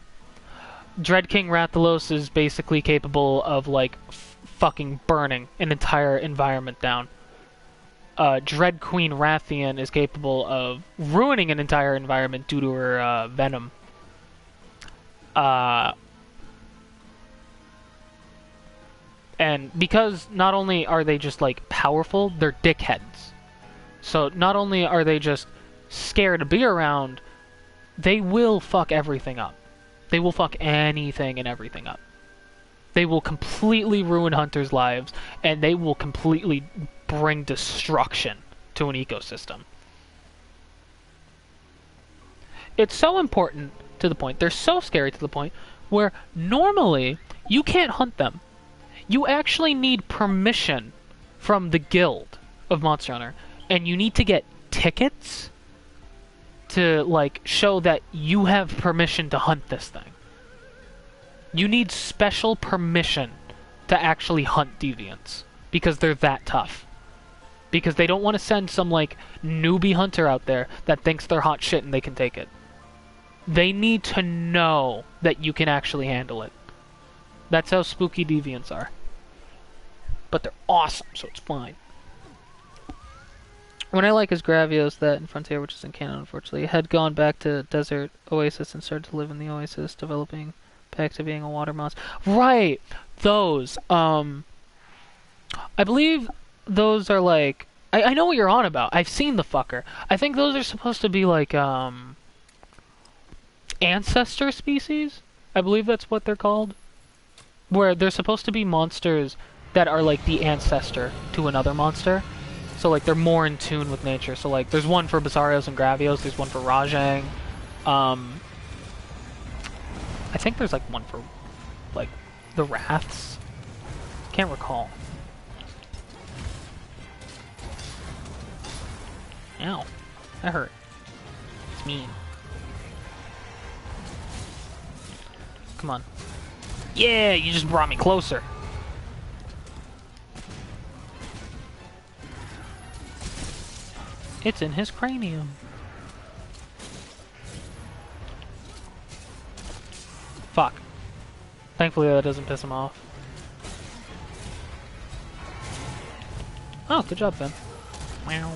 Dread King Rathalos is basically capable of like fucking burning an entire environment down. Dread Queen Rathian is capable of ruining an entire environment due to her venom. And because not only are they just like powerful, they're dickheads. So not only are they just scared to be around, they will fuck everything up. They will fuck anything and everything up. They will completely ruin hunters' lives, and they will completely bring destruction to an ecosystem. It's so important to the point, they're so scary to the point, where normally you can't hunt them. You actually need permission from the guild of Monster Hunter, and you need to get tickets to like show that you have permission to hunt this thing. You need special permission to actually hunt deviants because they're that tough. Because they don't want to send some like newbie hunter out there that thinks they're hot shit and they can take it. They need to know that you can actually handle it. That's how spooky deviants are. But they're awesome, so it's fine. What I like is Gravios, that in Frontier, which is in canon, unfortunately, had gone back to Desert Oasis and started to live in the Oasis, developing back to being a water monster. Right! Those, I believe those are like... I know what you're on about. I've seen the fucker. I think those are supposed to be like, ancestor species? I believe that's what they're called. Where they're supposed to be monsters that are like the ancestor to another monster. So like they're more in tune with nature. So like there's one for Basarios and Gravios, there's one for Rajang. I think there's like one for like the Wraths. Can't recall. Ow. That hurt. It's mean. Come on. Yeah, you just brought me closer. It's in his cranium. Fuck. Thankfully that doesn't piss him off. Oh, good job, Ben. Wow.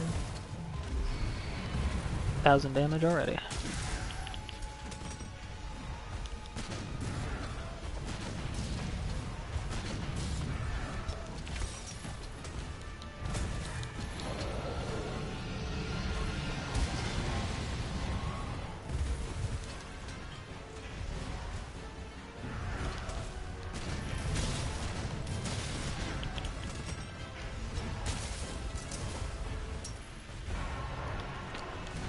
1,000 damage already.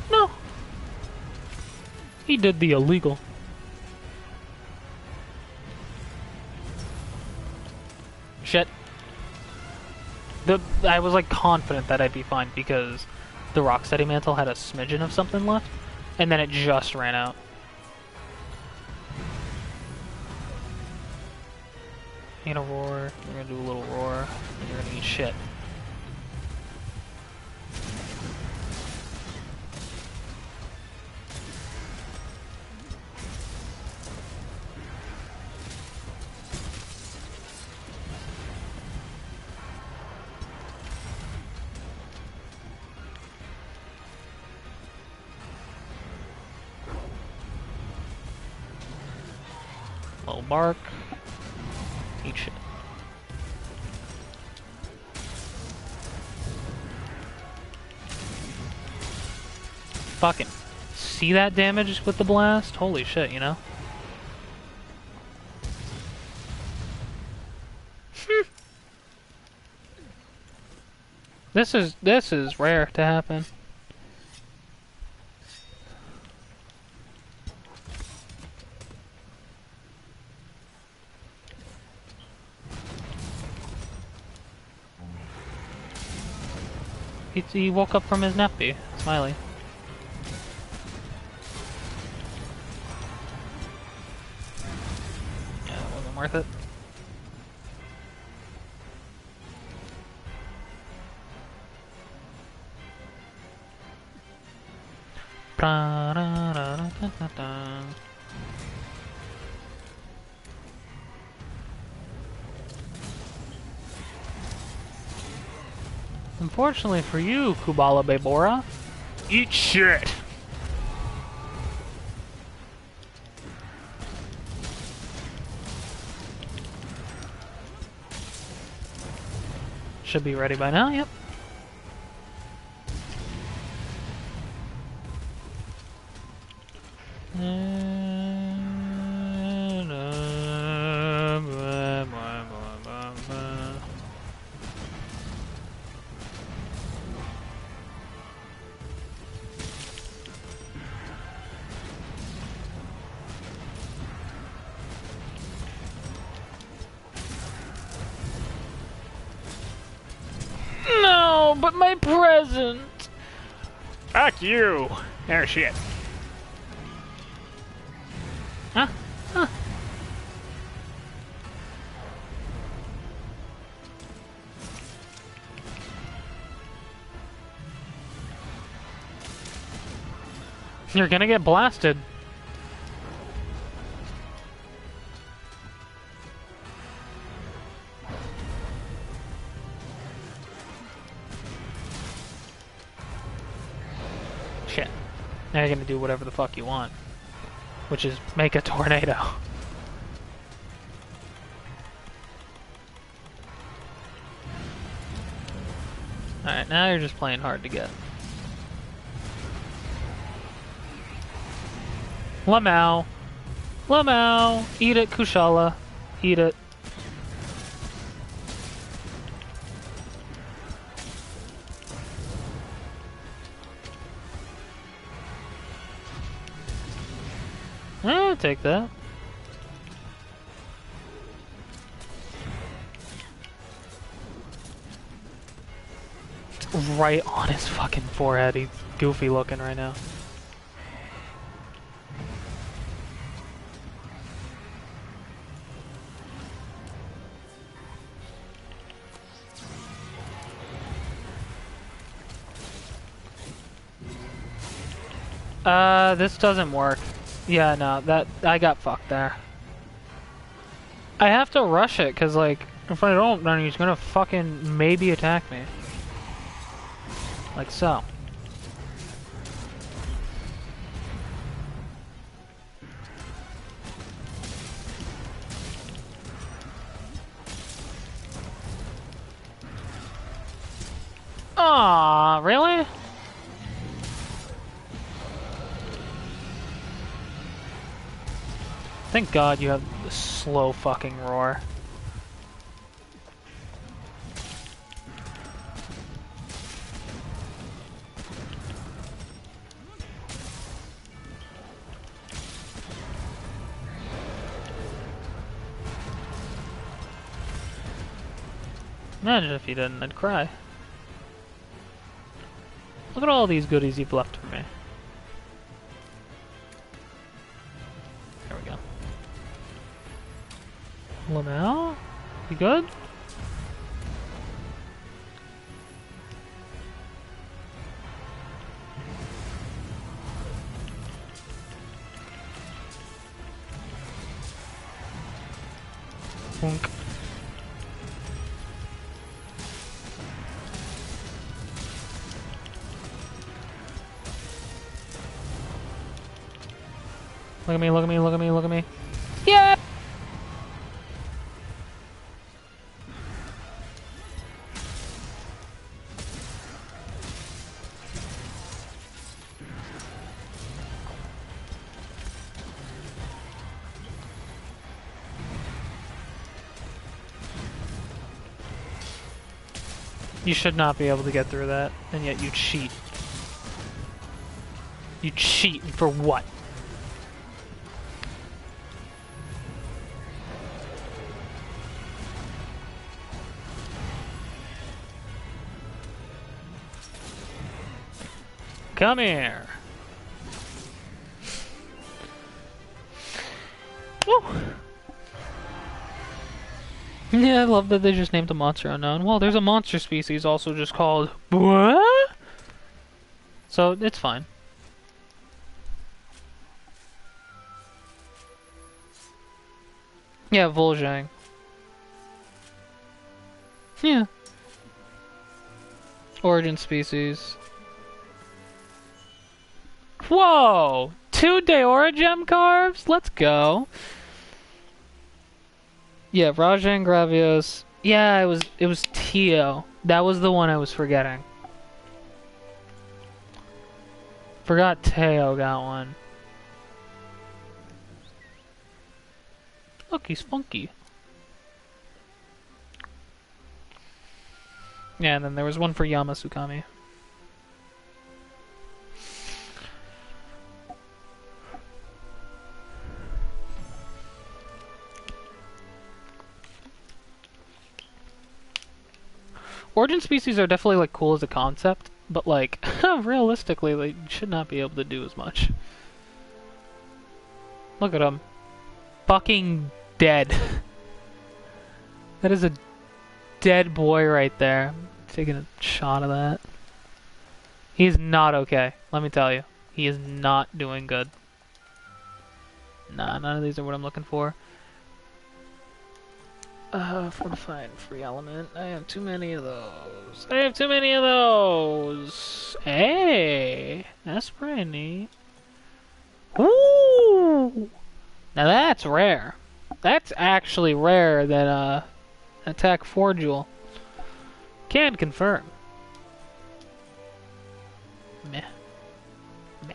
No. He did the illegal. Shit. I was like confident that I'd be fine because the Rocksteady Mantle had a smidgen of something left, and then it just ran out. You're gonna roar, you're gonna do a little roar, and you're gonna eat shit. Little bark. Eat shit. Fucking see that damage with the blast? Holy shit, you know? This is rare to happen. He woke up from his nappy. Smiley. Yeah, it wasn't worth it. Unfortunately for you, Kubala Bebora, eat shit! Should be ready by now, yep. No, but my present! Fuck you! Oh shit. Huh? Huh. You're gonna get blasted. Shit. Now you're gonna do whatever the fuck you want. Which is make a tornado. Alright, now you're just playing hard to get. Lamau. Lamau. Eat it, Kushala. Eat it. I'll take that. Right on his fucking forehead. He's goofy looking right now. This doesn't work. Yeah, no, I got fucked there. I have to rush it, cause like, if I don't, then he's gonna fucking maybe attack me. Like so. Aw, really? Thank God you have the slow fucking roar. Imagine if you didn't, I'd cry. Look at all these goodies you've left for me. There we go. Lamau? You good? Boink. Look at me, look at me, look at me, look at me. Yeah! You should not be able to get through that, and yet you cheat. You cheat for what? Come here. Woo! Yeah, I love that they just named the monster unknown. Well, there's a monster species also just called what? So it's fine. Yeah, Vol'jang. Yeah. Origin species. Whoa! 2 Deorigem carves? Let's go. Yeah, Rajang Gravios. Yeah, it was Tio. That was the one I was forgetting. Forgot Teo got one. Look, he's funky. Yeah, and then there was one for Yamasukami. Origin species are definitely like cool as a concept, but like realistically, they should not be able to do as much. Look at him, fucking dead. That is a dead boy right there. Taking a shot of that. He's not okay. Let me tell you, he is not doing good. Nah, none of these are what I'm looking for. Fortified free element. I have too many of those. I have too many of those. Hey, that's pretty neat. Ooh, now that's rare. That's actually rare than attack 4 jewel. Can confirm. Meh. Meh.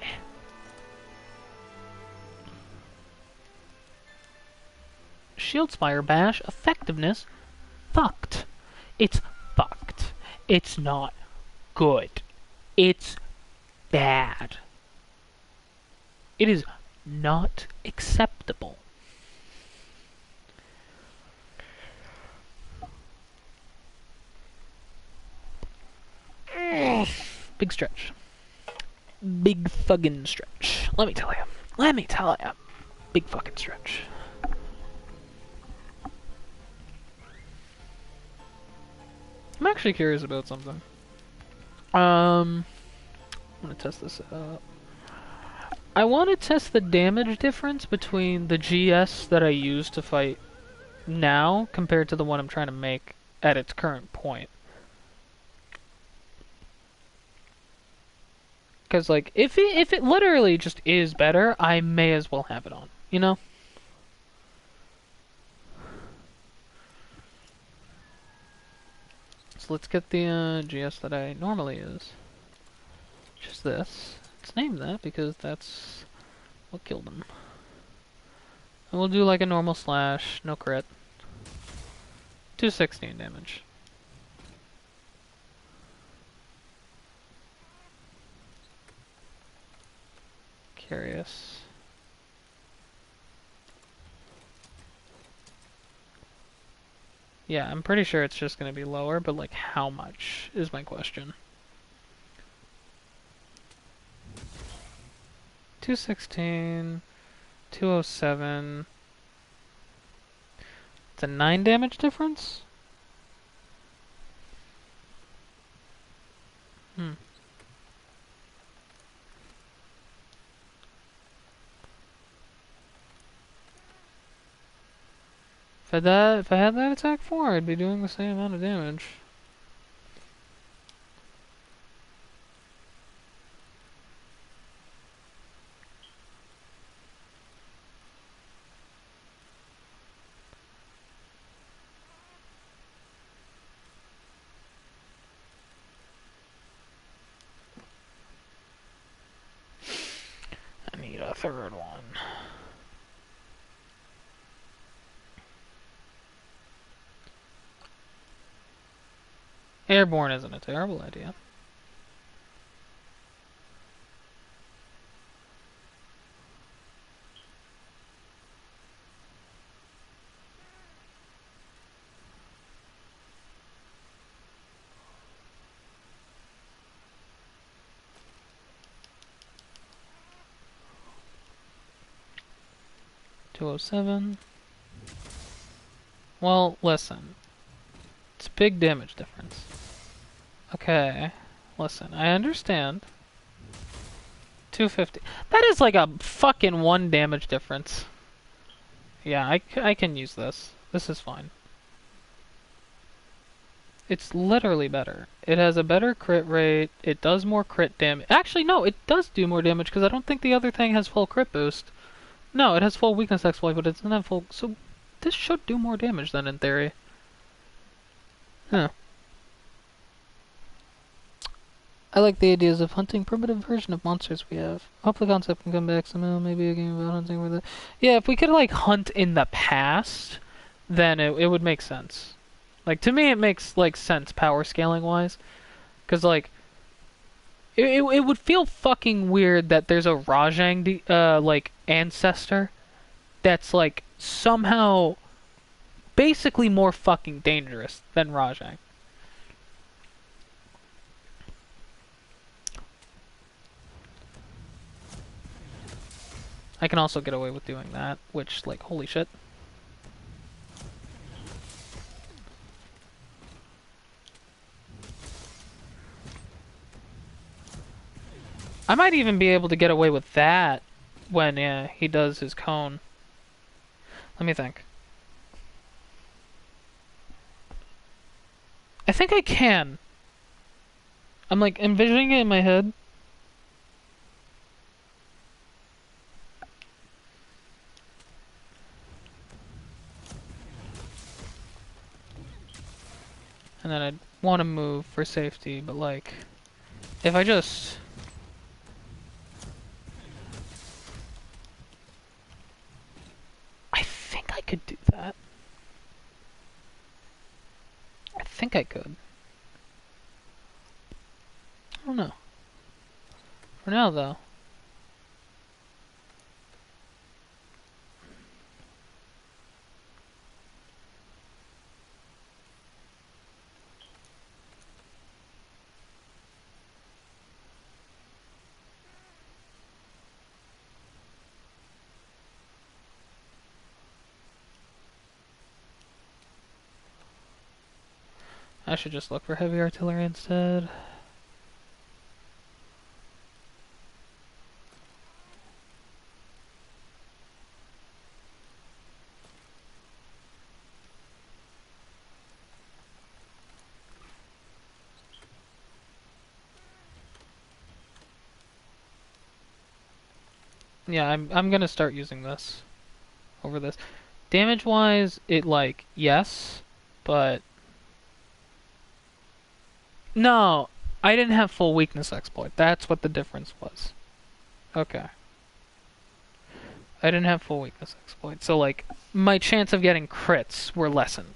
Shield Spire Bash effectiveness fucked. It's fucked. It's not good. It's bad. It is not acceptable. Big stretch. Big fucking stretch. Let me tell you. Let me tell you. Big fucking stretch. I'm actually curious about something. I'm gonna test this out. I want to test the damage difference between the GS that I use to fight now compared to the one I'm trying to make at its current point. Because, like, if it literally just is better, I may as well have it on, you know? So let's get the GS that I normally use. Which is this. It's named that because that's what killed him. And we'll do like a normal slash, no crit. 216 damage. Curious. Yeah, I'm pretty sure it's just gonna be lower, but like how much is my question. 216, 207. It's a 9 damage difference? Hmm. If I had that attack 4, I'd be doing the same amount of damage. I need a third one. Airborne isn't a terrible idea. $207. Well, listen. It's a big damage difference. Okay. Listen, I understand. 250. That is like a fucking 1 damage difference. Yeah, I can use this. This is fine. It's literally better. It has a better crit rate. It does more crit damage. Actually, no, it does do more damage because I don't think the other thing has full crit boost. No, it has full weakness exploit, but it doesn't have full... So, this should do more damage then, in theory. Huh. I like the ideas of hunting primitive version of monsters we have. Hope the concept can come back somehow. Maybe a game about hunting with it. Yeah, if we could, like, hunt in the past, then it would make sense. Like, to me, it makes, like, sense power scaling-wise. Because, like, it would feel fucking weird that there's a Rajang, like, ancestor that's, like, somehow basically more fucking dangerous than Rajang. I can also get away with doing that, which, like, holy shit. I might even be able to get away with that when he does his cone. Let me think. I think I can. I'm like envisioning it in my head. And then I'd want to move for safety, but like, if I just... I think I could do that. I think I could. I don't know. For now, though. I should just look for heavy artillery instead. Yeah, I'm gonna start using this over this. Damage-wise, it like, yes, but... No, I didn't have full weakness exploit. That's what the difference was. Okay. I didn't have full weakness exploit, so like, my chance of getting crits were lessened.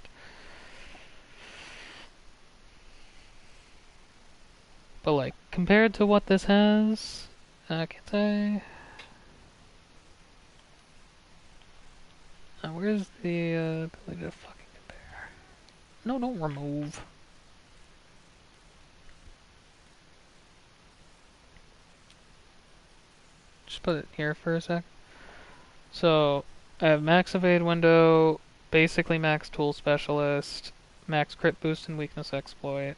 But like, compared to what this has, I can say... where's the ability to fucking compare? No, don't remove. Just put it here for a sec. So, I have max evade window, basically max tool specialist, max crit boost and weakness exploit.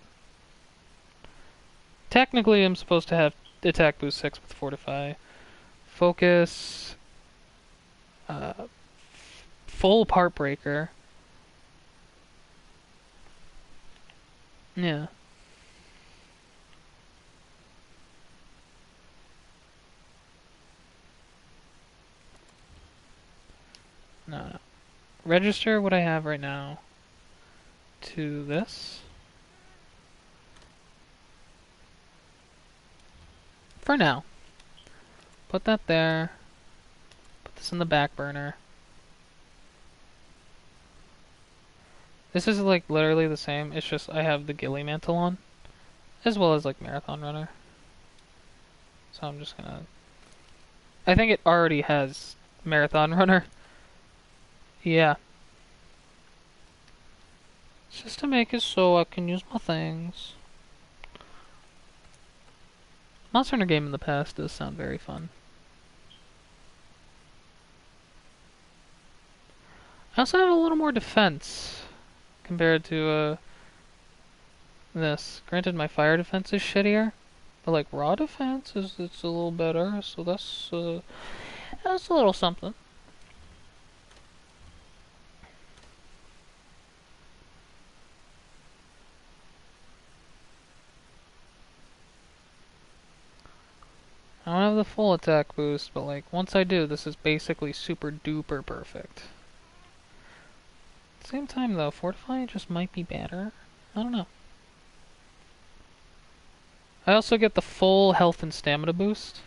Technically, I'm supposed to have attack boost 6 with fortify. Focus, full part breaker. Yeah. No. Register what I have right now to this. For now. Put that there. Put this in the back burner. This is like literally the same, it's just I have the ghillie mantle on. As well as like marathon runner. So I'm just gonna... I think it already has marathon runner. Yeah. It's just to make it so I can use my things. Monster Hunter game in the past does sound very fun. I also have a little more defense compared to this. Granted, my fire defense is shittier, but like raw defense it's a little better. So that's a little something. I don't have the full attack boost, but like once I do, this is basically super duper perfect. At the same time though, fortify just might be better. I don't know. I also get the full health and stamina boost,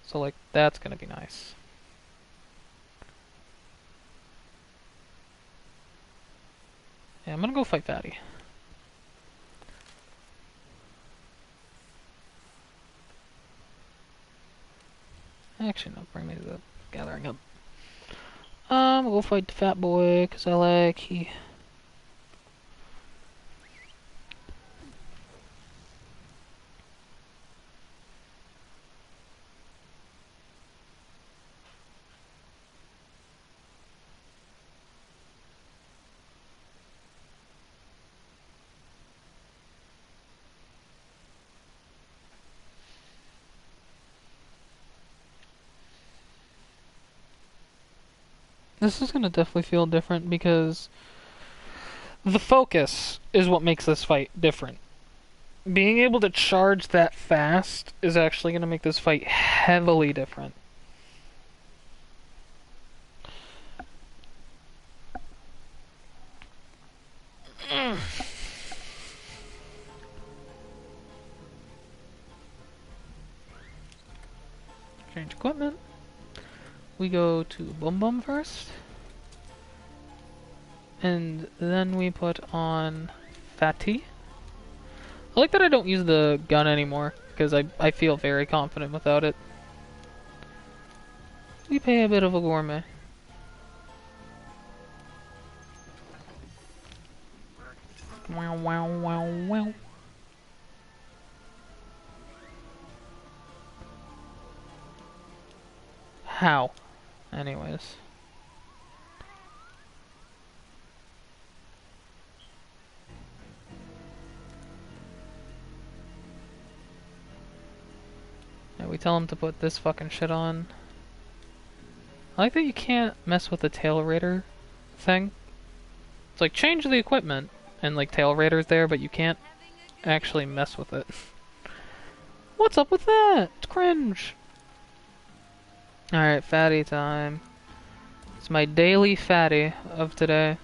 so like that's gonna be nice. Yeah, I'm gonna go fight Fatty. Actually, no, bring me to the gathering up. We'll go fight the fat boy, cause I like he. This is gonna definitely feel different because the focus is what makes this fight different. Being able to charge that fast is actually gonna make this fight heavily different. Change equipment. We go to Bum Bum first. And then we put on Fatty. I like that I don't use the gun anymore, because I feel very confident without it. We pay a bit of a gourmet. Wow, wow, wow, wow. How? Anyways. Yeah, we tell him to put this fucking shit on. I like that you can't mess with the tail raider thing. It's like, change the equipment, and like tail raider's there, but you can't actually mess with it. What's up with that? It's cringe. Alright, fatty time. It's my daily fatty of today.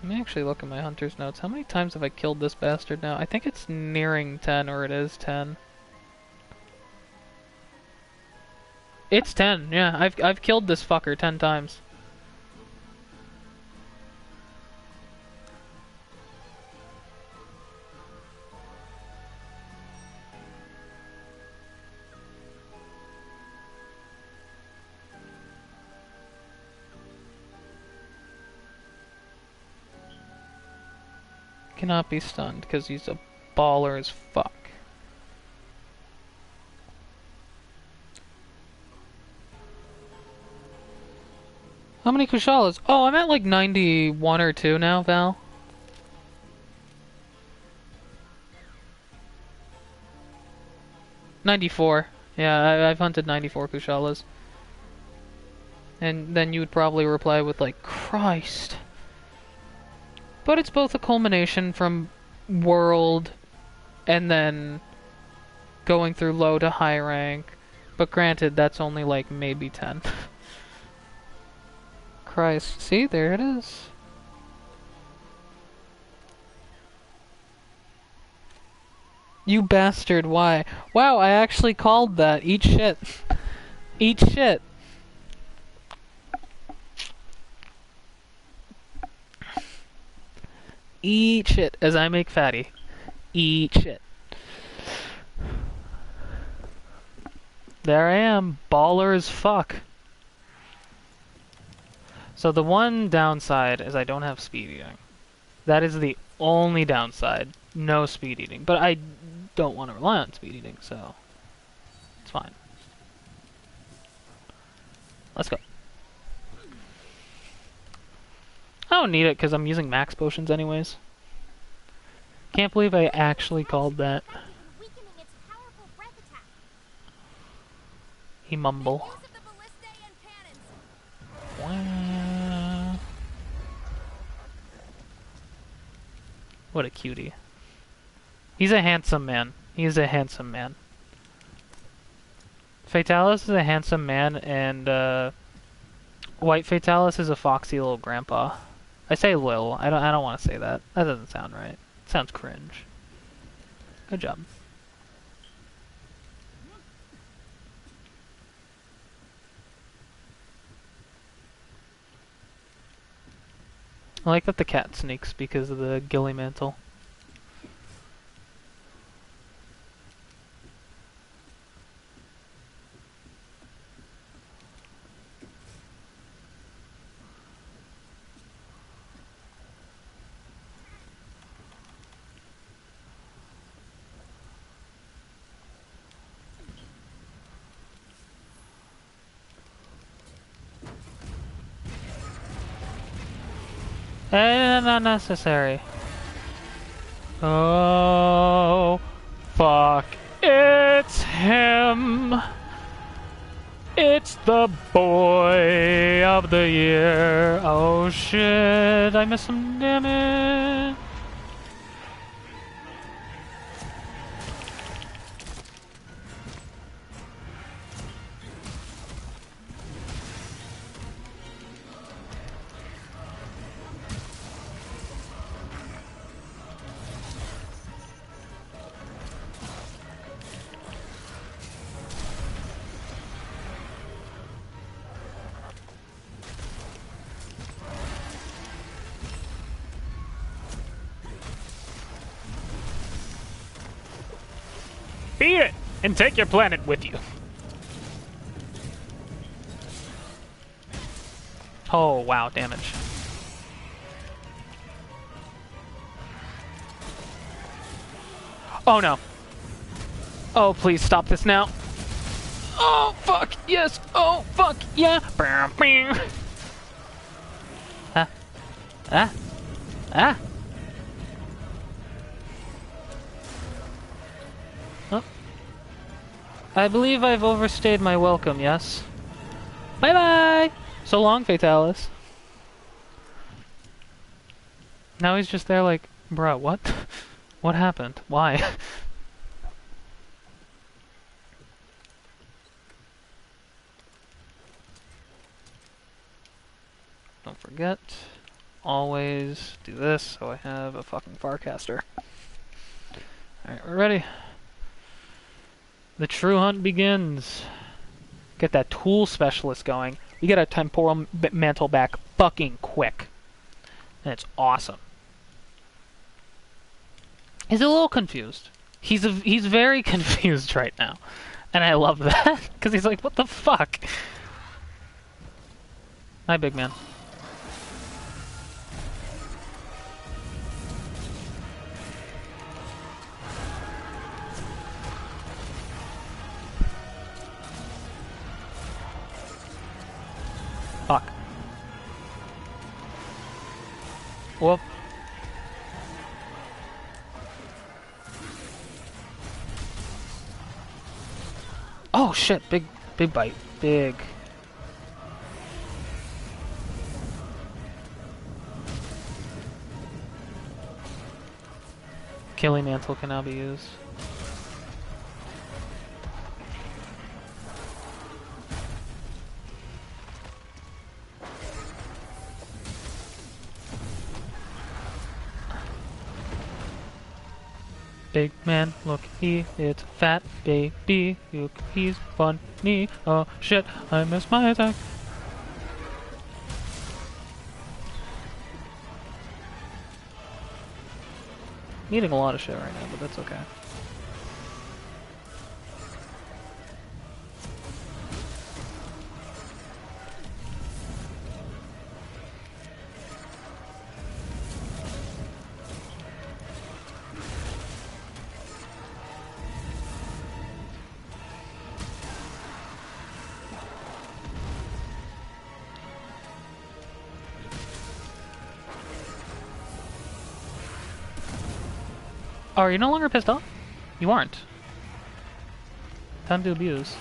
Let me actually look at my hunter's notes. How many times have I killed this bastard now? I think it's nearing 10, or it is 10. It's 10, yeah. I've killed this fucker 10 times. Cannot be stunned because he's a baller as fuck. How many Kushalas? Oh, I'm at like 91 or 2 now, Val. '94. Yeah, I've hunted 94 Kushalas. And then you would probably reply with like, Christ. But it's both a culmination from world and then going through low to high rank. But granted, that's only like maybe 10. Christ. See, there it is. You bastard, why? Wow, I actually called that. Eat shit. Eat shit. Eat shit as I make fatty. Eat shit. There I am, baller as fuck. So the one downside is I don't have speed eating. That is the only downside. No speed eating. But I don't want to rely on speed eating, so it's fine. Let's go. I don't need it because I'm using max potions anyways. Can't believe I actually called that. He mumble. What a cutie. He's a handsome man. He's a handsome man. Fatalis is a handsome man, and White Fatalis is a foxy little grandpa. I say lil. I don't want to say that. That doesn't sound right. It sounds cringe. Good job. I like that the cat sneaks because of the ghillie mantle. Not necessary. Oh, fuck. It's him. It's the boy of the year. Oh shit, I missed some damage. Beat it! And take your planet with you. Oh, wow, damage. Oh no. Oh, please stop this now. Oh, fuck, yes. Oh, fuck, yeah. Ah. Ah. Ah. Oh. I believe I've overstayed my welcome, yes? Bye-bye! So long, Fatalis. Now he's just there like, bruh, what? What happened? Why? Don't forget, always do this so I have a fucking Farcaster. Alright, we're ready. The true hunt begins. Get that tool specialist going. We get our temporal mantle back fucking quick. And it's awesome. He's a little confused. He's very confused right now. And I love that. Because he's like, what the fuck? Hi, big man. Whoop. Oh shit, big bite. Big. Killing Mantle can now be used. Big man, look, it's fat baby. Look, he's funny. Oh shit, I missed my attack. Eating a lot of shit right now, but that's okay. Oh, are you no longer pissed off? You aren't. Time to abuse.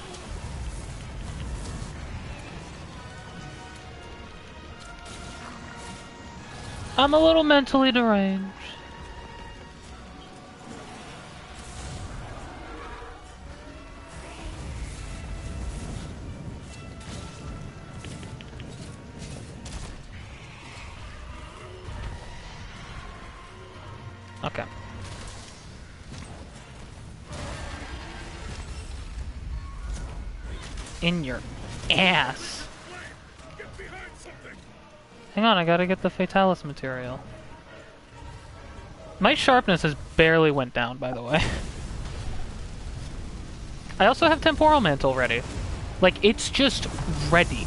I'm a little mentally deranged. Okay. In your ass. Hang on, I gotta get the Fatalis material. My sharpness has barely went down, by the way. I also have Temporal Mantle ready. Like, it's just ready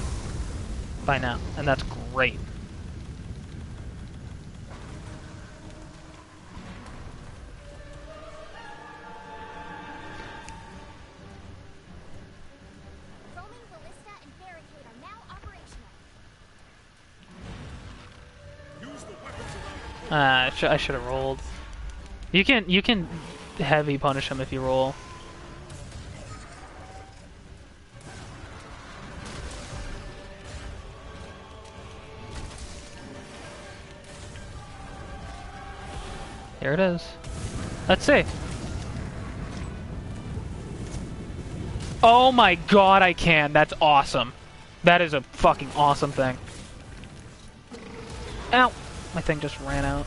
by now, and that's great. I should have rolled. You can heavy punish him if you roll. Here it is. Let's see. Oh my god, I can. That's awesome. That is a fucking awesome thing. Ow! My thing just ran out.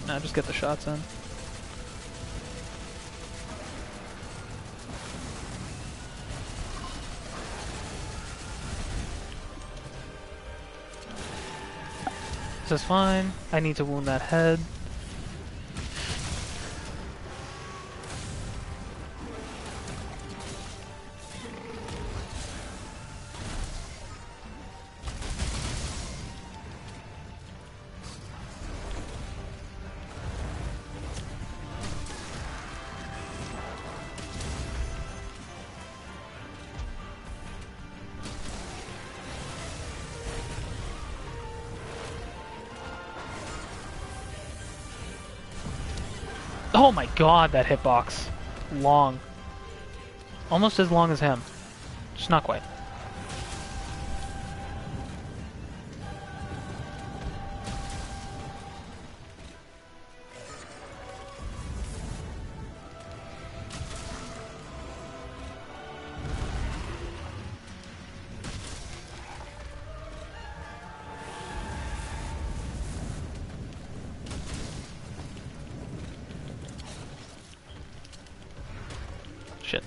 Nah, just get the shots in. This is fine. I need to wound that head. Oh my god, that hitbox. Long. Almost as long as him. Just not quite. Shit.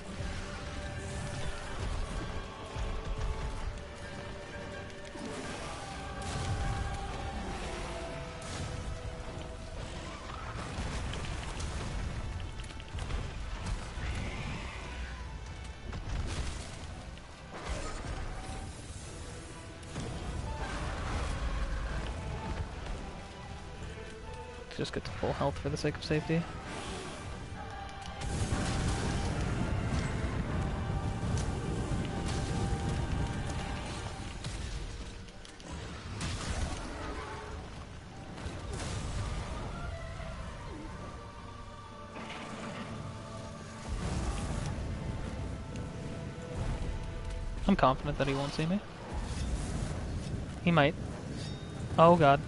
just get to full health for the sake of safety. I'm confident that he won't see me. He might. Oh god.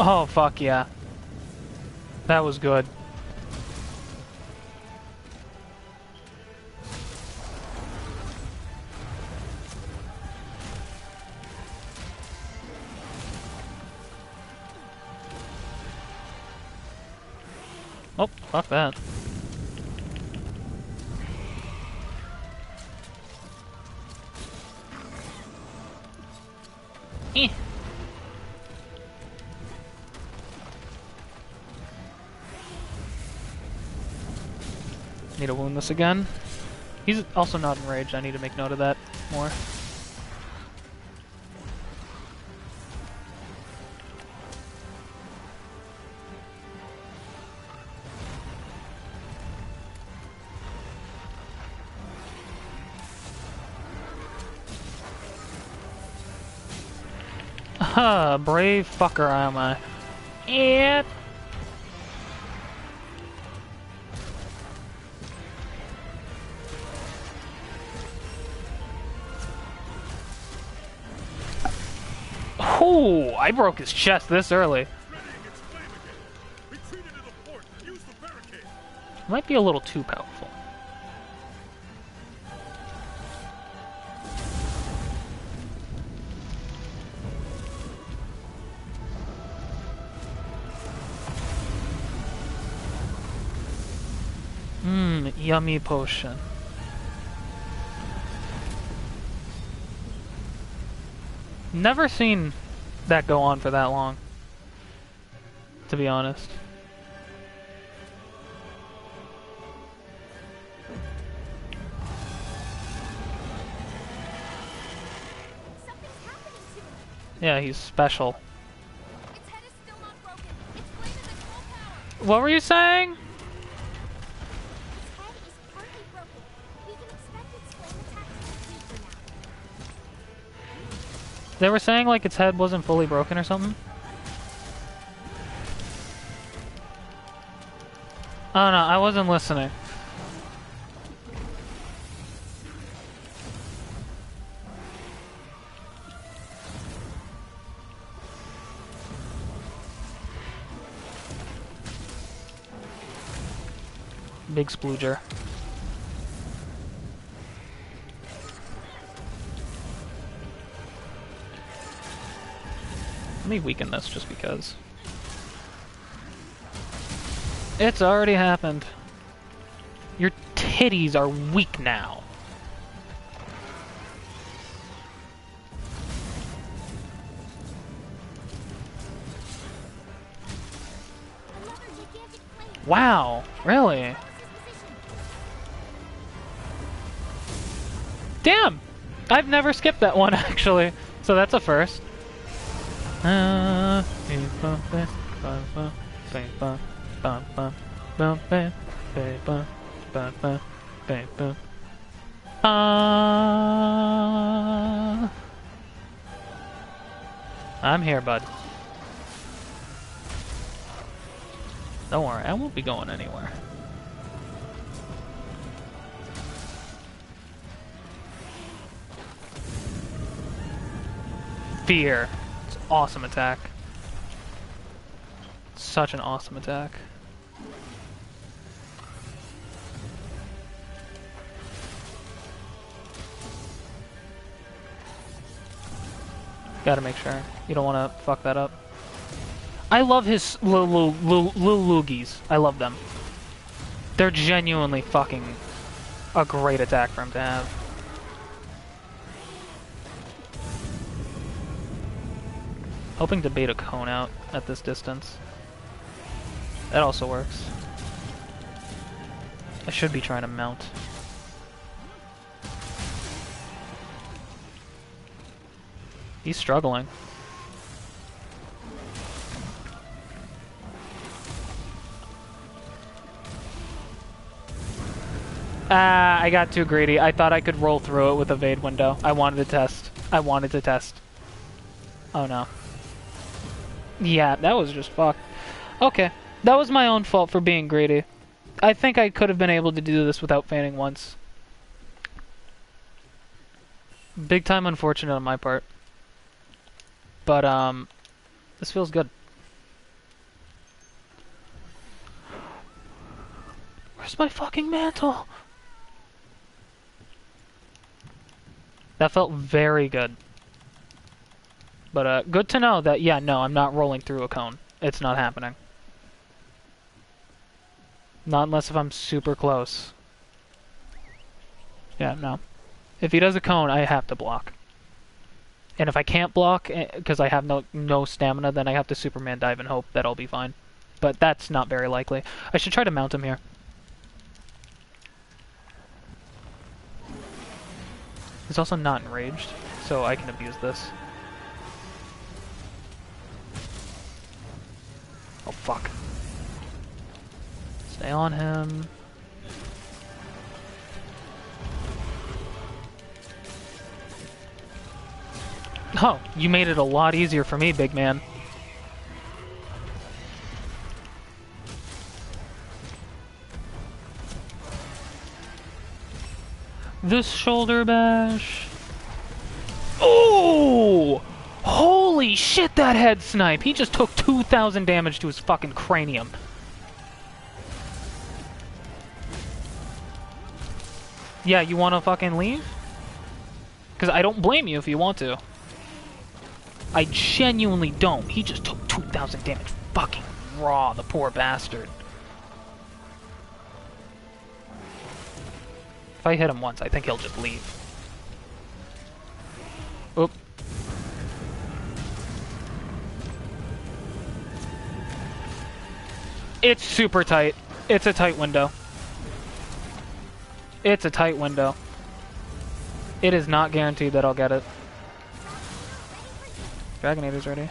Oh, fuck yeah. That was good. Oh, fuck that. Eh. Need to wound this again. He's also not enraged. I need to make note of that more. Aha, brave fucker am I. Yeah. Oh, I broke his chest this early. Might be a little too powerful. Mmm, yummy potion. Never seen that go on for that long, to be honest. Something's happening to it. Yeah, he's special. Its head is still not broken. It's playing at its full power. What were you saying? Its head is partly broken. We can expect its flame attacks to future now. They were saying like its head wasn't fully broken or something? Oh no, I wasn't listening. Big splooger. Let me weaken this just because. It's already happened. Your titties are weak now. Another gigantic flame. Wow, really? Damn! I've never skipped that one actually, so that's a first. I'm here, bud. Don't worry, I won't be going anywhere. Fear. It's an awesome attack. Such an awesome attack. Gotta make sure. You don't want to fuck that up. I love his little loogies. I love them. They're genuinely fucking a great attack for him to have. Hoping to bait a cone out at this distance. That also works. I should be trying to mount. He's struggling. I got too greedy. I thought I could roll through it with a Evade window. I wanted to test. I wanted to test. Oh no. Yeah, that was just fucked. Okay. That was my own fault for being greedy. I think I could have been able to do this without feigning once. Big time unfortunate on my part. But, this feels good. Where's my fucking mantle? That felt very good. But, good to know that, yeah, no, I'm not rolling through a cone. It's not happening. Not unless if I'm super close. Yeah, no. If he does a cone, I have to block. And if I can't block, because I have no stamina, then I have to Superman dive and hope that I'll be fine. But that's not very likely. I should try to mount him here. He's also not enraged, so I can abuse this. Oh, fuck. Stay on him. Oh, you made it a lot easier for me, big man. This shoulder bash. Oh! Holy shit, that head snipe! He just took 2,000 damage to his fucking cranium. Yeah, you wanna fucking leave? Because I don't blame you if you want to. I genuinely don't. He just took 2,000 damage. Fucking raw, the poor bastard. If I hit him once, I think he'll just leave. Oop. It's super tight. It's a tight window. It's a tight window. It is not guaranteed that I'll get it. Dragonator's ready.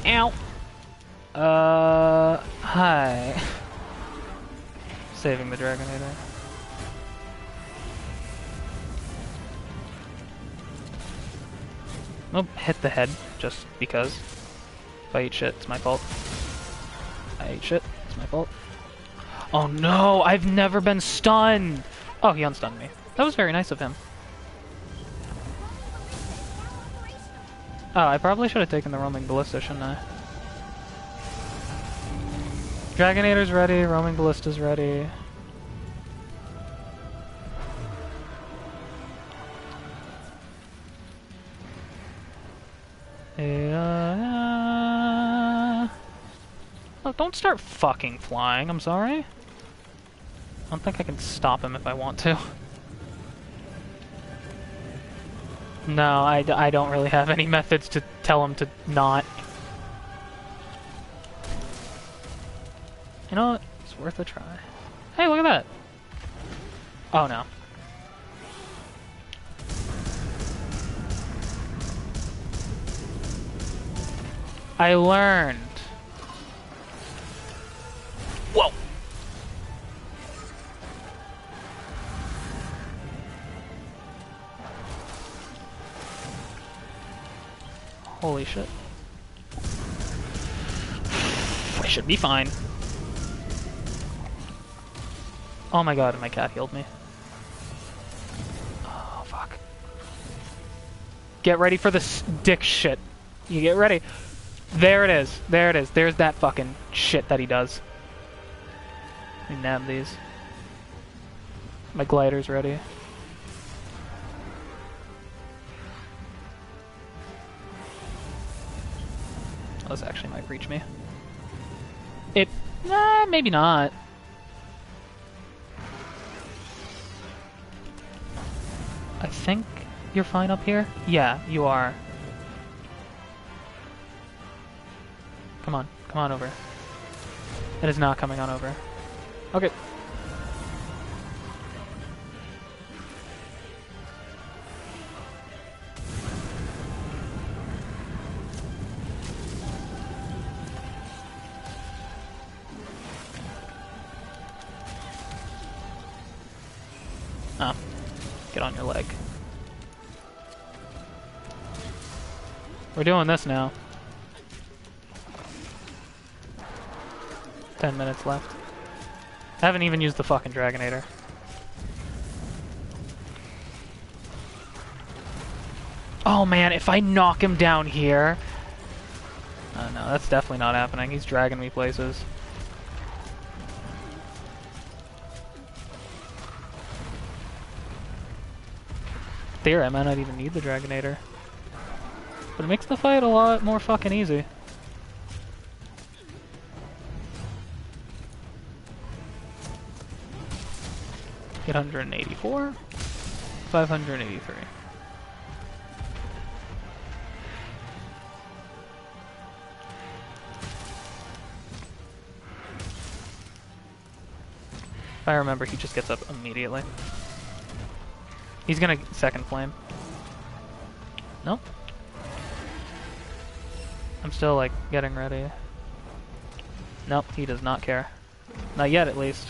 Ow! Hi. Saving the Dragonator. Nope, hit the head, just because. If I eat shit, it's my fault. I ate shit, it's my fault. Oh no, I've never been stunned! Oh, he unstunned me. That was very nice of him. Oh, I probably should have taken the roaming ballista, shouldn't I? Dragonator's ready, roaming ballista's ready. Oh, don't start fucking flying, I'm sorry. I don't think I can stop him if I want to. No, I don't really have any methods to tell him to not. You know what? It's worth a try. Hey, look at that! Oh no. I learned. Whoa! Holy shit. I should be fine. Oh my god, my cat healed me. Oh, fuck. Get ready for this dick shit. You get ready. There it is. There it is. There's that fucking shit that he does. Let me nab these. My glider's ready. this actually might reach me. Maybe not. I think you're fine up here? Yeah, you are. Come on over. It is not coming on over. Okay. Oh. Get on your leg. We're doing this now. 10 minutes left. I haven't even used the fucking Dragonator. Oh man, if I knock him down here... no, that's definitely not happening. He's dragging me places. Theory, I might not even need the Dragonator. But it makes the fight a lot more fucking easy. Eight 884, 583. If I remember, he just gets up immediately. He's gonna second flame. Nope. I'm still, like, getting ready. Nope, he does not care. Not yet, at least.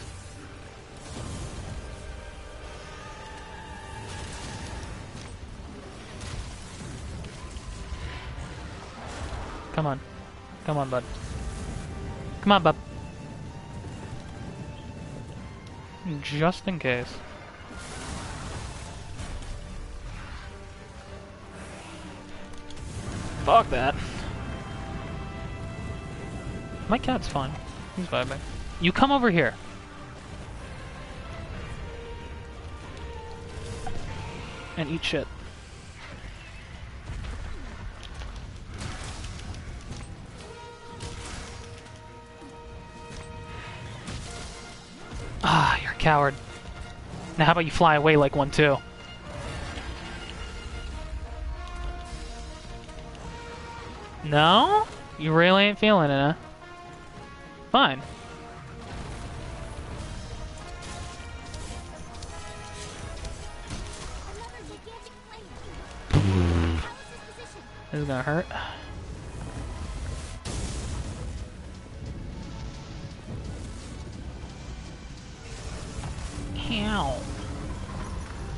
Come on. Come on, bud. Come on, bub. Just in case. Fuck that. My cat's fine. He's vibing. You come over here. And eat shit. Ah, you're a coward. Now how about you fly away like one too? No? You really ain't feeling it, huh? Fine. This is gonna hurt. Ow.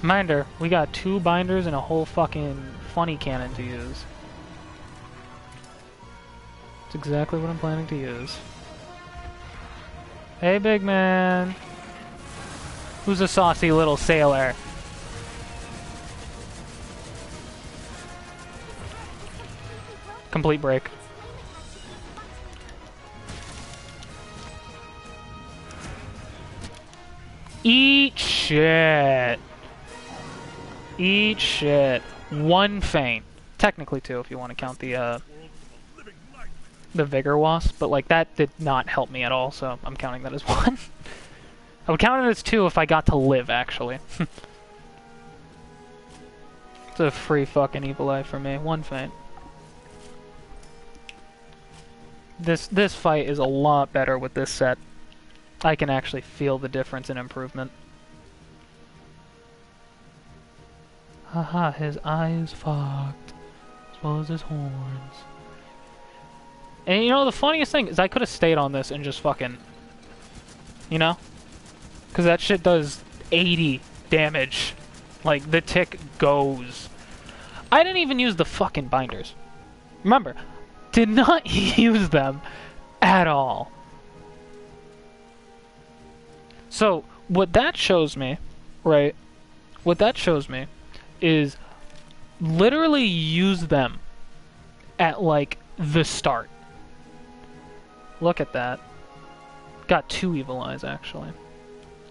Reminder, we got 2 binders and a whole fucking funny cannon to use. That's exactly what I'm planning to use. Hey, big man. Who's a saucy little sailor? Complete break. Eat shit. Eat shit. 1 feint. Technically 2 if you want to count the Vigor Wasp, but like that did not help me at all, so I'm counting that as 1. I would count it as 2 if I got to live, actually. It's a free fucking evil eye for me. 1 feint. This fight is a lot better with this set. I can actually feel the difference in improvement. Haha, his eye is fucked. As well as his horns. And you know, the funniest thing is I could have stayed on this and just fucking... You know? Because that shit does 80 damage. Like, the tick goes. I didn't even use the fucking binders. Remember, did not use them at all. So, what that shows me, right? What that shows me is literally use them at, like, the start. Look at that. Got 2 evil eyes, actually.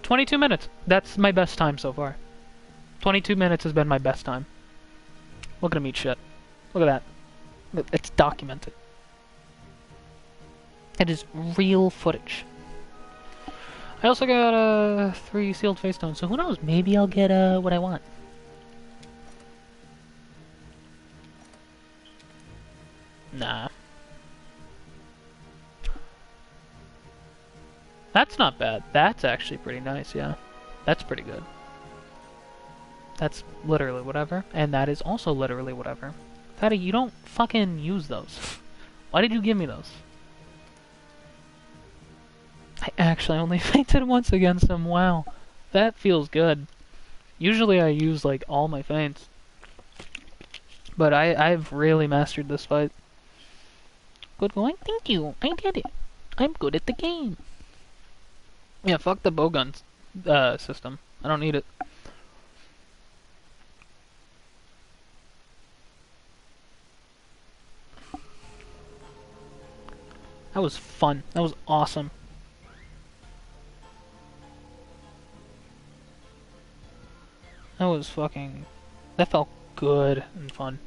22 minutes. That's my best time so far. 22 minutes has been my best time. Look at him eat shit. Look at that. It's documented. It is real footage. I also got 3 sealed face stones, so who knows? Maybe I'll get what I want. Nah. That's not bad. That's actually pretty nice, yeah. That's pretty good. That's literally whatever, and that is also literally whatever. Fatty, you don't fucking use those. Why did you give me those? I actually only fainted once against him, wow. That feels good. Usually I use, like, all my feints. But I've really mastered this fight. Good going, thank you, I did it. I'm good at the game. Yeah, fuck the bowgun system. I don't need it. That was fun. That was awesome. That was fucking... That felt good and fun.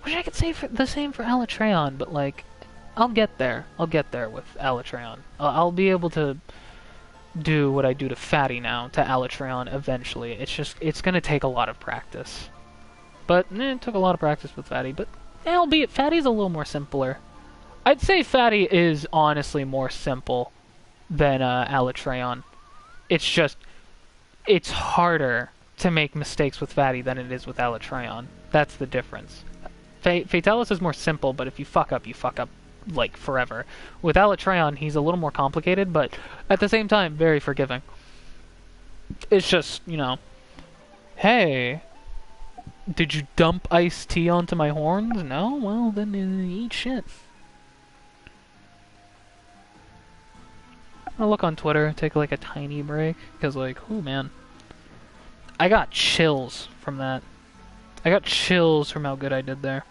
Wish I could say the same for Alatreon, but like... I'll get there. I'll get there with Alatreon. I'll be able to do what I do to Fatty now, to Alatreon eventually. It's just, it's gonna take a lot of practice. But, it took a lot of practice with Fatty, but, albeit, Fatty's a little more simpler. I'd say Fatty is honestly more simple than Alatreon. It's just, it's harder to make mistakes with Fatty than it is with Alatreon. That's the difference. Fatalis is more simple, but if you fuck up, like, forever. With Alatreon, he's a little more complicated, but at the same time, very forgiving. It's just, you know, hey, did you dump iced tea onto my horns? No? Well, then eat shit. I'll look on Twitter, take like a tiny break, because like, oh man. I got chills from that. I got chills from how good I did there.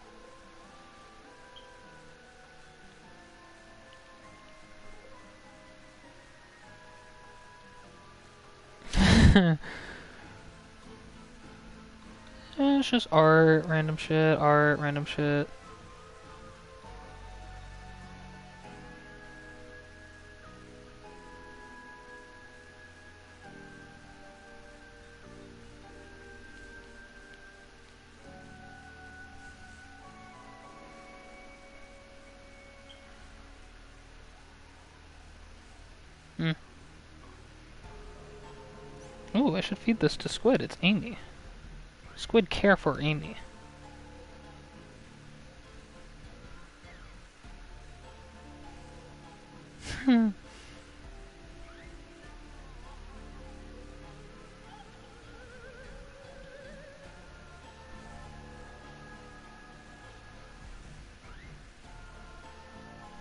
It's just art, random shit, art, random shit. Ooh, I should feed this to Squid. It's Amy. Squid care for Amy.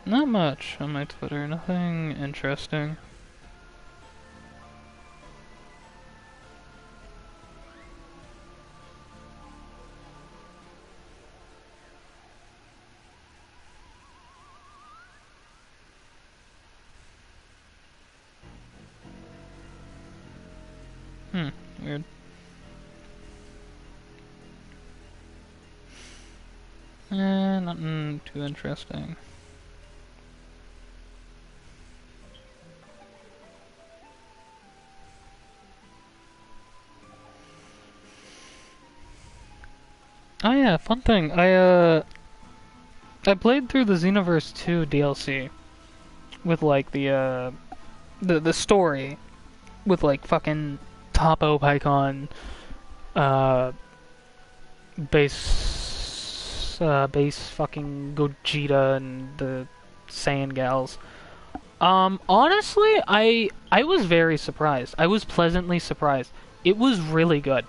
Not much on my Twitter. Nothing interesting. Weird. Nothing too interesting. Oh yeah, fun thing. I played through the Xenoverse 2 DLC with like the story with like fucking Topo Pycon, base fucking Gogeta and the Saiyan gals. Honestly, I was very surprised. I was pleasantly surprised. It was really good.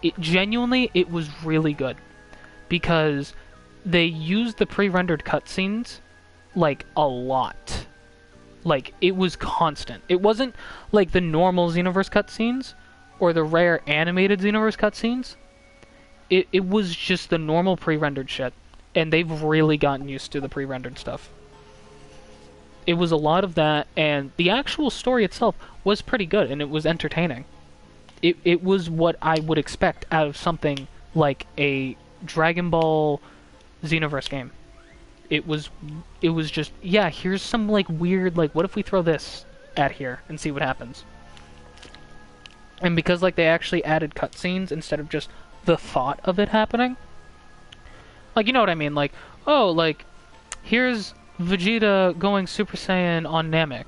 It was really good. Because they used the pre-rendered cutscenes, like, a lot. Like, it was constant. It wasn't like the normal Xenoverse cutscenes, or the rare animated Xenoverse cutscenes. It was just the normal pre-rendered shit. And they've really gotten used to the pre-rendered stuff. It was a lot of that, and the actual story itself was pretty good, and it was entertaining. It was what I would expect out of something like a Dragon Ball Xenoverse game. It was just, yeah, here's some like weird, like, what if we throw this at here and see what happens? And because like they actually added cutscenes instead of just the thought of it happening, like, you know what I mean? Like, oh, like, here's Vegeta going Super Saiyan on Namek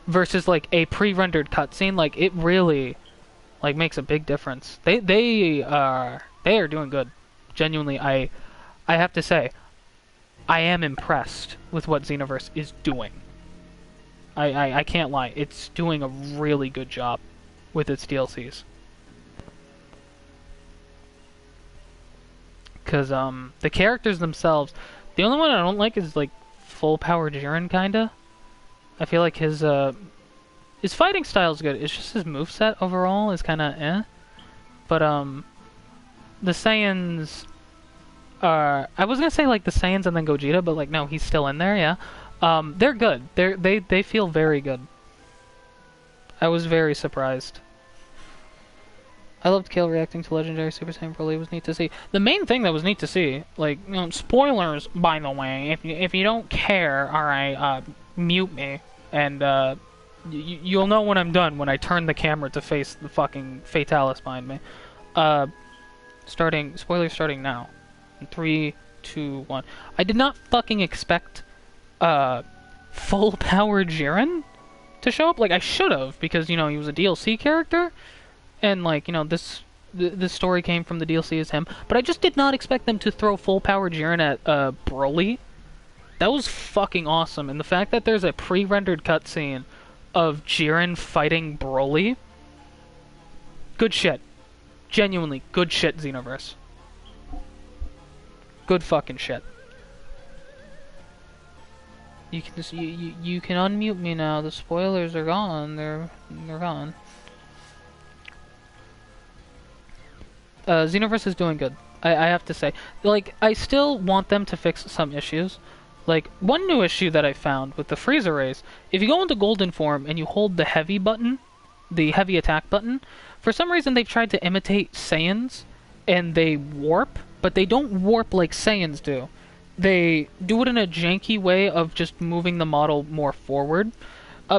versus like a pre-rendered cutscene. Like, it really like makes a big difference. They are doing good. Genuinely, I have to say, I am impressed with what Xenoverse is doing. I can't lie. It's doing a really good job with its DLCs. Because, the characters themselves, the only one I don't like is, like, full power Jiren, kinda. I feel like his fighting style is good. It's just his moveset overall is kinda eh. But, the Saiyans are, I was gonna say, like, the Saiyans and then Gogeta, but, like, no, he's still in there, yeah. They're good. They feel very good. I was very surprised. I loved Kale reacting to Legendary Super Saiyan Broly. It was neat to see. The main thing that was neat to see, like, you know, spoilers, by the way, if you don't care, alright, mute me, and, you'll know when I'm done when I turn the camera to face the fucking Fatalis behind me. Spoilers starting now. In 3, 2, 1. I did not fucking expect, full power Jiren to show up. Like, I should have, because, you know, he was a DLC character, and, like, you know, this story came from the DLC as him, but I just did not expect them to throw full power Jiren at, Broly. That was fucking awesome, and the fact that there's a pre-rendered cutscene of Jiren fighting Broly, good shit. Genuinely, good shit, Xenoverse. Good fucking shit. You can just, you can unmute me now. The spoilers are gone. They're gone. Xenoverse is doing good. I have to say. Like, I still want them to fix some issues. Like, one new issue that I found with the Frieza race, if you go into Golden form and you hold the heavy button, the heavy attack button, for some reason they've tried to imitate Saiyans, and they warp, but they don't warp like Saiyans do. They do it in a janky way of just moving the model more forward.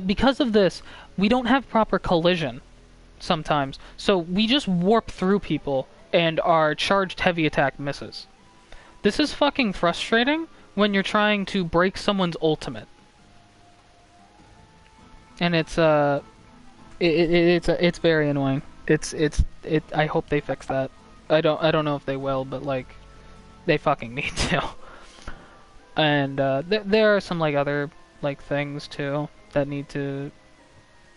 Because of this, we don't have proper collision sometimes, so we just warp through people, and our charged heavy attack misses. This is fucking frustrating when you're trying to break someone's ultimate. And it's very annoying. I hope they fix that. I don't know if they will, but like, they fucking need to. And there are some like other like things too that need to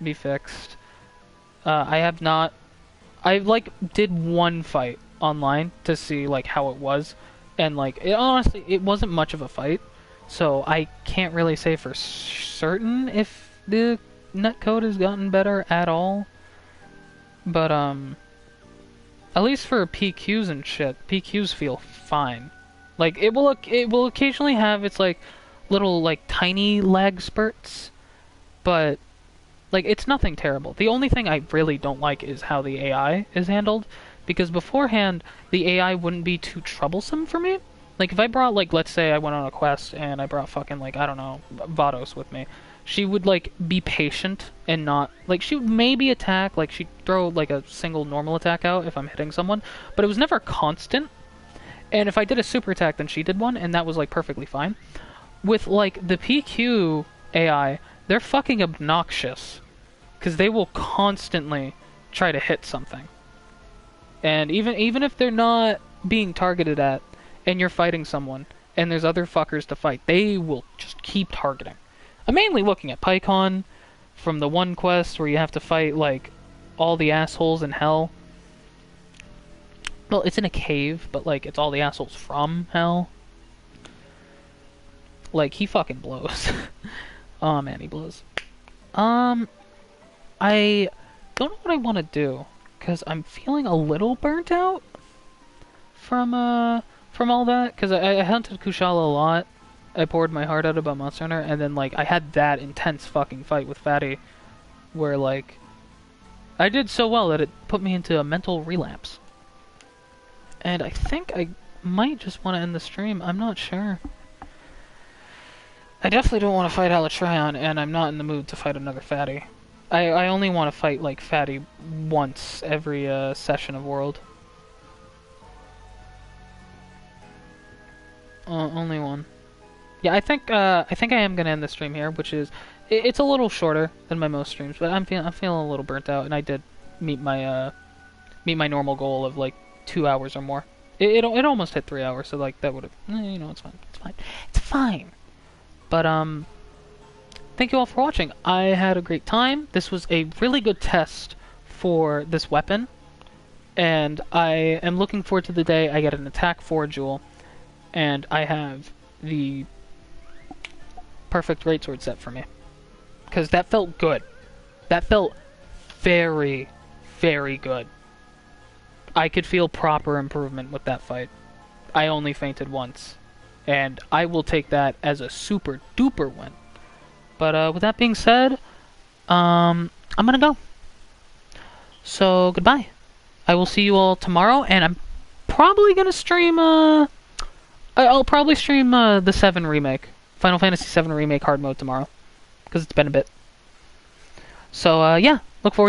be fixed. I like did one fight online to see like how it was, and like honestly it wasn't much of a fight, so I can't really say for certain if the netcode has gotten better at all. But at least for PQs and shit, PQs feel fine. Like, it will occasionally have its like little like tiny lag spurts, but like it's nothing terrible. The only thing I really don't like is how the AI is handled, because beforehand the AI wouldn't be too troublesome for me. Like, if I brought, like, let's say I went on a quest and I brought fucking, like, I don't know, Vados with me, she would like be patient and not like, she would maybe attack, like she'd throw like a single normal attack out if I'm hitting someone, but it was never constant. And if I did a super attack, then she did one, and that was like perfectly fine. With like the PQ AI, they're fucking obnoxious, because they will constantly try to hit something. And even if they're not being targeted at, and you're fighting someone, and there's other fuckers to fight, they will just keep targeting. I'm mainly looking at PyCon from the one quest where you have to fight like all the assholes in hell. Well, it's in a cave, but like it's all the assholes from hell. Like, he fucking blows. Oh man, he blows. I don't know what I want to do, because I'm feeling a little burnt out from all that, because I hunted Kushala a lot. I poured my heart out about Monster Hunter, and then like I had that intense fucking fight with Fatty, where like I did so well that it put me into a mental relapse. And I think I might just want to end the stream. I'm not sure. I definitely don't want to fight Alatrion, and I'm not in the mood to fight another fatty. I only want to fight, like, fatty once every session of World. Only one. Yeah, I think I am gonna end the stream here, which is it's a little shorter than my most streams, but I'm feeling a little burnt out, and I did meet my normal goal of like 2 hours or more. It almost hit 3 hours, so like that would have you know, it's fine, it's fine. But thank you all for watching. I had a great time. This was a really good test for this weapon, and I am looking forward to the day I get an attack 4 jewel, and I have the perfect greatsword set for me. Because that felt good. That felt very, very good. I could feel proper improvement with that fight. I only fainted once. And I will take that as a super duper win. But with that being said, I'm gonna go. So, goodbye. I will see you all tomorrow, and I'm probably gonna stream, I'll probably stream the 7 remake. Final Fantasy 7 Remake hard mode tomorrow. Because it's been a bit. So, yeah. Look forward